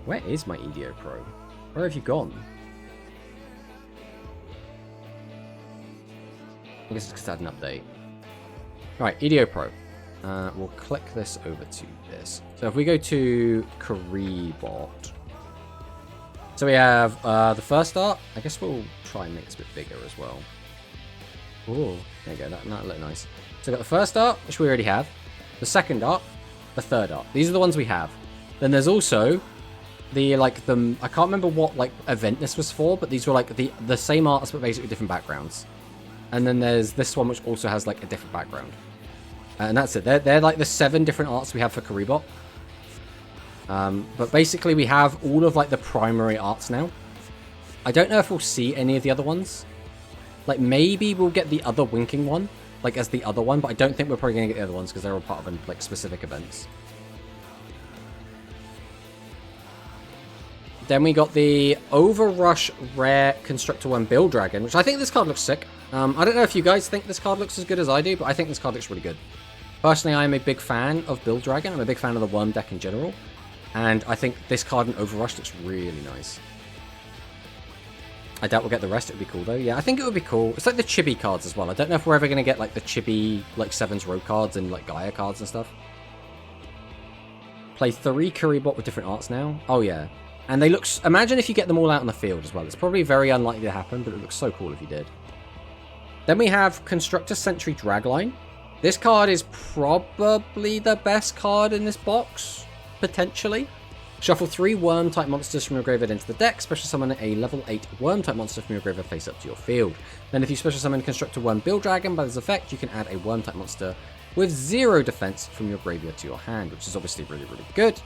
Where is my EDO Pro? Where have you gone? I guess it's because I had an update. Alright, EDO Pro. We'll click this over to this. So if we go to Karibot. So we have the first art. I guess we'll try and make this a bit bigger as well. Oh, there you go. That looked nice. So we've got the first art, which we already have. The second art. The third art. These are the ones we have. Then there's also... I can't remember what, like, event this was for, but these were, like, the same arts, but basically different backgrounds. And then there's this one, which also has, like, a different background. And that's it. They're like, the 7 different arts we have for Karibot. But basically, we have all of, like, the primary arts now. I don't know if we'll see any of the other ones. Like, maybe we'll get the other winking one, like, as the other one, but I don't think we're probably going to get the other ones, because they're all part of, like, specific events. Then we got the Overrush Rare Constructor 1 Build Dragon, which I think this card looks sick. I don't know if you guys think this card looks as good as I do, but I think this card looks really good. Personally, I am a big fan of Build Dragon. I'm a big fan of the Worm deck in general. And I think this card in Overrush looks really nice. I doubt we'll get the rest. It would be cool, though. Yeah, I think it would be cool. It's like the Chibi cards as well. I don't know if we're ever going to get, like, the Chibi, like, 7's Road cards and, like, Gaia cards and stuff. Play 3 Karibot with different arts now. Oh, yeah. And they look... Imagine if you get them all out on the field as well. It's probably very unlikely to happen, but it looks so cool if you did. Then we have Constructor Sentry Dragline. This card is probably the best card in this box, potentially. Shuffle 3 Worm-type monsters from your graveyard into the deck. Special summon a level 8 Worm-type monster from your graveyard face up to your field. Then if you special summon Constructor Worm Build Dragon by this effect, you can add a Worm-type monster with 0 defense from your graveyard to your hand, which is obviously really, really good.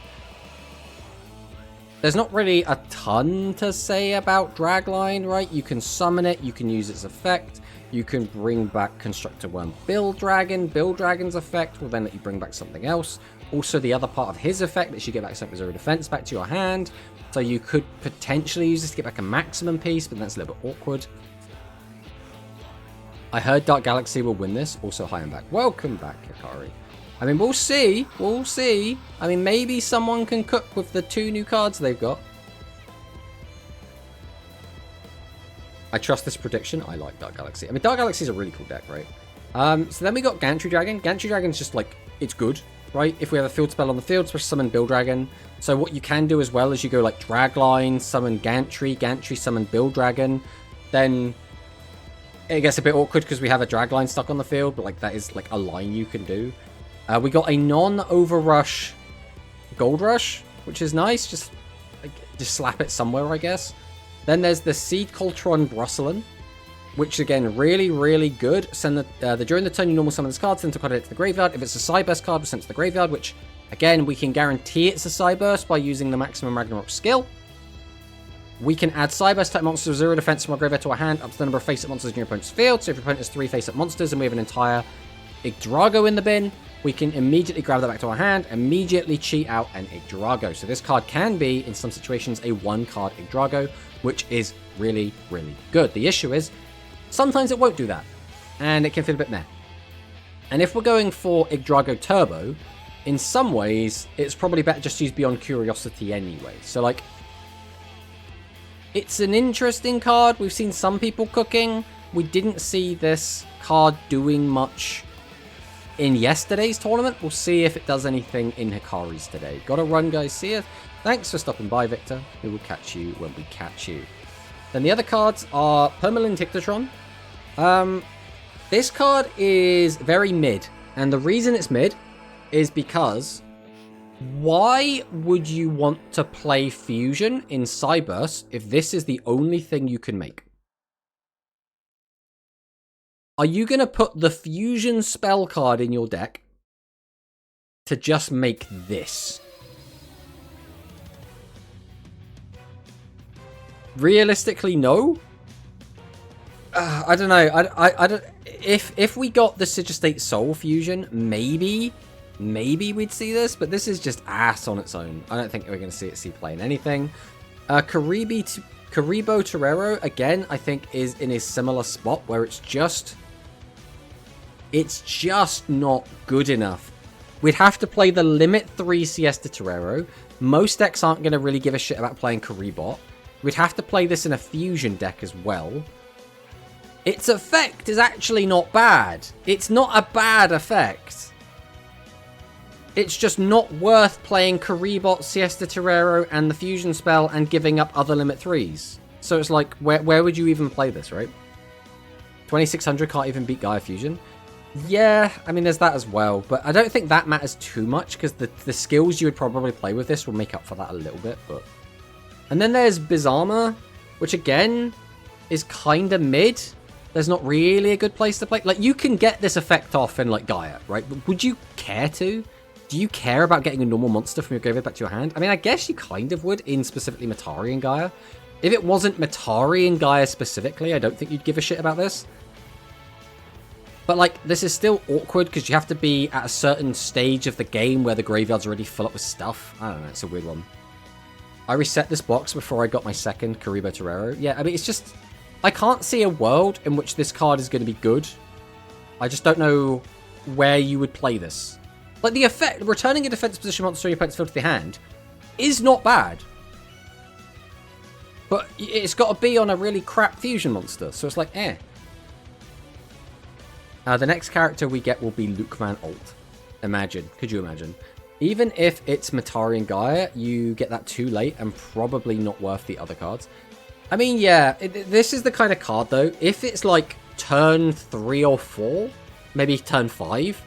There's not really a ton to say about Dragline, right? You can summon it, you can use its effect, you can bring back Constructor Worm Build Dragon. Build Dragon's effect will then let you bring back something else. Also, the other part of his effect lets you get back something with 0 defense back to your hand. So you could potentially use this to get back a maximum piece, but that's a little bit awkward. I heard Dark Galaxy will win this. Also, hi and back. Welcome back, Hikari. I mean, we'll see. We'll see. I mean, maybe someone can cook with the 2 new cards they've got. I trust this prediction. I like Dark Galaxy. I mean, Dark Galaxy is a really cool deck, right? So then we got Gantry Dragon. Gantry Dragon's just, like, it's good, right? If we have a field spell on the field, special summon Build Dragon. So what you can do as well is you go, like, Dragline, summon Gantry, Gantry, summon Build Dragon. Then it gets a bit awkward because we have a Dragline stuck on the field, but, like, that is, like, a line you can do. We got a non-Overrush Gold Rush, which is nice. Just slap it somewhere, I guess. Then there's the Seed Coltron Brusselin, which again, really, really good. Send the during the turn you normal summon this card, send a card to the graveyard. If it's a Cyburst card, we send it to the graveyard, which again, we can guarantee it's a Cyburst by using the maximum Ragnarok skill. We can add Cyburst type monsters with 0 defense from our graveyard to our hand up to the number of face-up monsters in your opponent's field. So if your opponent has 3 face-up monsters and we have an entire Yggdrago in the bin, we can immediately grab that back to our hand, immediately cheat out an Yggdrago. So this card can be, in some situations, a 1-card Yggdrago, which is really, really good. The issue is, sometimes it won't do that, and it can feel a bit meh. And if we're going for Yggdrago Turbo, in some ways, it's probably better just to use Beyond Curiosity anyway. So, like, it's an interesting card. We've seen some people cooking. We didn't see this card doing much in yesterday's tournament. We'll see if it does anything in Hikari's today. Gotta run, guys. See ya. Thanks for stopping by, Victor. We will catch you when we catch you. Then the other cards are Permalin Tictatron. This card is very mid. And the reason it's mid is because why would you want to play Fusion in Cyburst if this is the only thing you can make? Are you going to put the Fusion spell card in your deck to just make this? Realistically, no. I don't know. I don't. If we got the Sigistate Soul Fusion, maybe we'd see this, but this is just ass on its own. I don't think we're going to see playing anything. Karibo Torero, again, I think is in a similar spot where it's just not good enough. We'd have to play the Limit 3 Siesta Torero. Most decks aren't going to really give a shit about playing Karibot. We'd have to play this in a Fusion deck as well. Its effect is actually not bad. It's not a bad effect. It's just not worth playing Karibot, Siesta Torero, and the Fusion spell and giving up other Limit 3s. So it's like, where would you even play this, right? 2600 can't even beat Gaia Fusion. Yeah, I mean, there's that as well. But I don't think that matters too much, because the skills you would probably play with this will make up for that a little bit. But and then there's Bizarma, which again is kind of mid. There's not really a good place to play. Like, you can get this effect off in, like, Gaia, right? But would you care to? Do you care about getting a normal monster from your graveyard back to your hand? I mean, I guess you kind of would in specifically Matari and Gaia. If it wasn't Matari and Gaia specifically, I don't think you'd give a shit about this. But, like, this is still awkward because you have to be at a certain stage of the game where the graveyard's already full up with stuff. I don't know, it's a weird one. I reset this box before I got my second Karibo Torero. Yeah, I mean, it's just... I can't see a world in which this card is going to be good. I just don't know where you would play this. Like, the effect, returning a defense position monster in your opponent's field to the hand is not bad. But it's got to be on a really crap fusion monster, so it's like, eh. The next character we get will be Luke Van Alt. Imagine. Could you imagine? Even if it's Matari and Gaia, you get that too late and probably not worth the other cards. I mean, yeah, this is the kind of card, though. If it's like turn 3 or 4, maybe turn 5,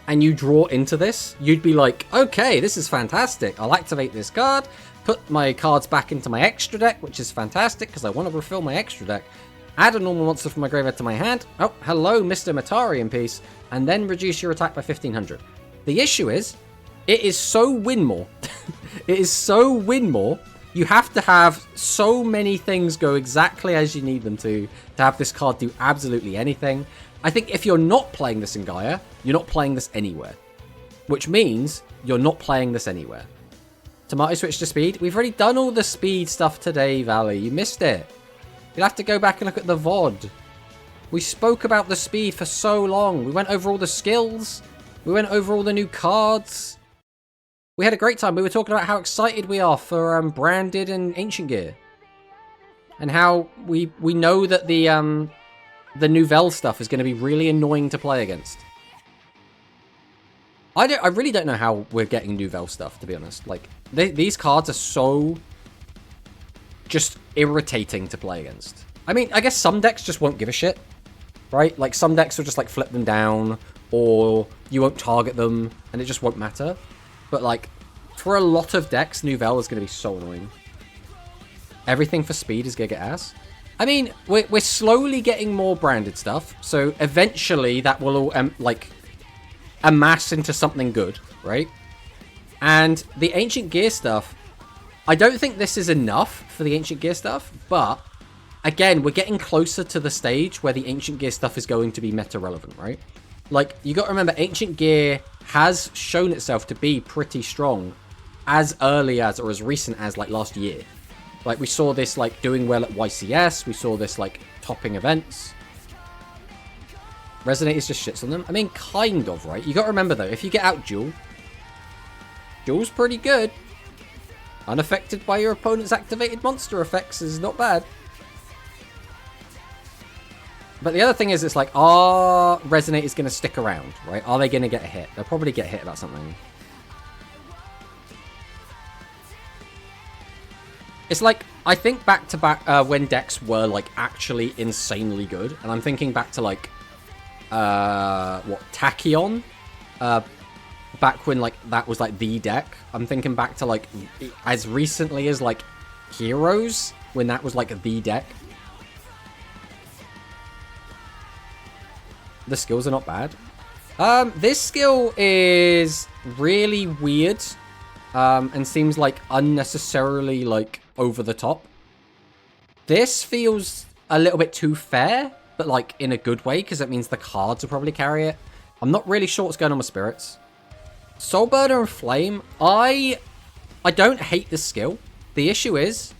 and you draw into this, you'd be like, okay, this is fantastic. I'll activate this card, put my cards back into my extra deck, which is fantastic because I want to refill my extra deck. Add a normal monster from my graveyard to my hand. Oh, hello, Mr. Matari in peace. And then reduce your attack by 1500. The issue is, it is so win more. It is so win more. You have to have so many things go exactly as you need them to have this card do absolutely anything. I think if you're not playing this in Gaia, you're not playing this anywhere. Which means you're not playing this anywhere. Tomato switch to speed. We've already done all the speed stuff today, Valley. You missed it. You'll have to go back and look at the VOD. We spoke about the speed for so long. We went over all the skills. We went over all the new cards. We had a great time. We were talking about how excited we are for branded and ancient gear. And how we know that the Nouvelle stuff is going to be really annoying to play against. I really don't know how we're getting Nouvelle stuff, to be honest. Like, these cards are so just irritating to play against. I mean, I guess some decks just won't give a shit, right? Like, some decks will just, like, flip them down, or you won't target them, and it just won't matter. But, like, for a lot of decks, Nouvelle is going to be so annoying. Everything for speed is going to get ass. I mean, we're slowly getting more branded stuff, so eventually that will all, like, amass into something good, right? And the Ancient Gear stuff, I don't think this is enough for the Ancient Gear stuff, but, again, we're getting closer to the stage where the Ancient Gear stuff is going to be meta-relevant, right? Like, you got to remember, Ancient Gear has shown itself to be pretty strong as early as, or as recent as, like, last year. Like, we saw this, like, doing well at YCS. We saw this, like, topping events. Resonators just shits on them. I mean, kind of, right? You got to remember, though, if you get out Duel, Duel's pretty good. Unaffected by your opponent's activated monster effects is not bad. But the other thing is, it's like, are Resonators going to stick around, right? Are they going to get hit? They'll probably get hit about something. It's like, I think back to when decks were, like, actually insanely good. And I'm thinking back to, like, Tachyon? Back when, like, that was, like, the deck. I'm thinking back to, like, as recently as, like, Heroes, when that was, like, the deck. The skills are not bad. This skill is really weird. And seems, like, unnecessarily, like, over the top. This feels a little bit too fair, but, like, in a good way, because it means the cards will probably carry it. I'm not really sure what's going on with Spirits. Soulburner and Flame, I don't hate this skill. The issue is,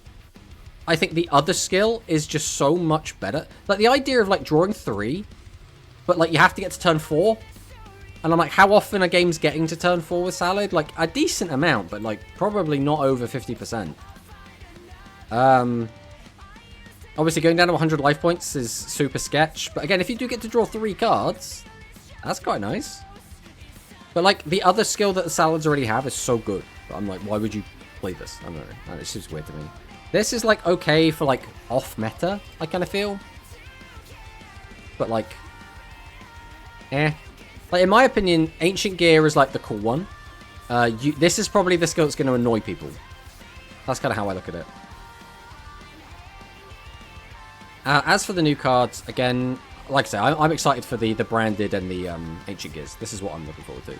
I think the other skill is just so much better. Like, the idea of, like, drawing 3, but, like, you have to get to turn 4. And I'm like, how often are games getting to turn 4 with Salad? Like, a decent amount, but, like, probably not over 50%. Obviously, going down to 100 life points is super sketch. But again, if you do get to draw 3 cards, that's quite nice. But, like, the other skill that the Salads already have is so good. But I'm like, why would you play this? I don't know. It's just weird to me. This is, like, okay for, like, off-meta, I kind of feel. But, like, Like, in my opinion, Ancient Gear is, like, the cool one. This is probably the skill that's going to annoy people. That's kind of how I look at it. As for the new cards, again, like I say, I'm excited for the branded and the Ancient Gears. This is what I'm looking forward to.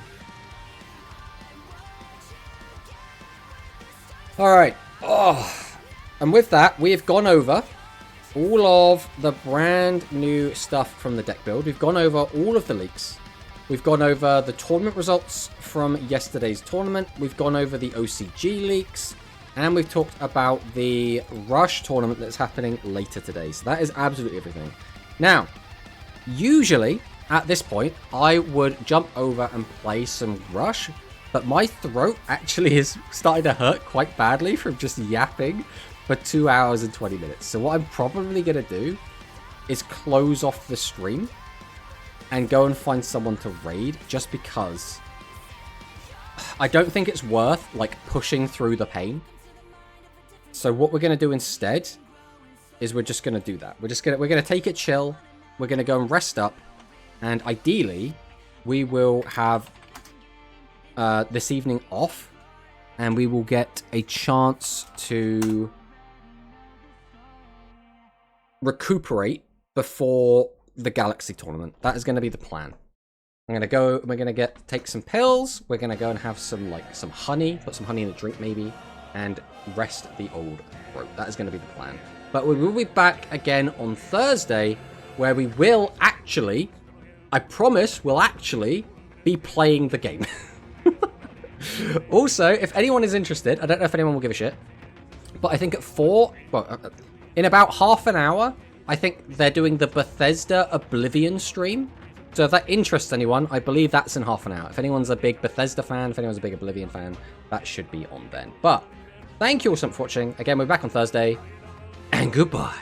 Alright. Oh. And with that, we have gone over all of the brand new stuff from the deck build. We've gone over all of the leaks. We've gone over the tournament results from yesterday's tournament. We've gone over the OCG leaks. And we've talked about the Rush tournament that's happening later today. So that is absolutely everything. Now, usually, at this point, I would jump over and play some Rush. But my throat actually is starting to hurt quite badly from just yapping for 2 hours and 20 minutes. So what I'm probably going to do is close off the stream and go and find someone to raid, just because I don't think it's worth, like, pushing through the pain. So what we're going to do instead is we're just going to do that. We're going to take it chill. We're going to go and rest up, and ideally we will have this evening off, and we will get a chance to recuperate before the Galaxy tournament. That is going to be the plan. I'm going to go, we're going to take some pills. We're going to go and have some honey, put some honey in a drink maybe, and rest the old throat. That is going to be the plan. But we will be back again on Thursday, where we will actually, I promise, we'll actually be playing the game. Also, if anyone is interested, I don't know if anyone will give a shit, but I think at 4, well, in about half an hour, I think they're doing the Bethesda Oblivion stream. So if that interests anyone, I believe that's in half an hour. If anyone's a big Bethesda fan, if anyone's a big Oblivion fan, that should be on then. But thank you all so much for watching. Again, we're back on Thursday, and goodbye.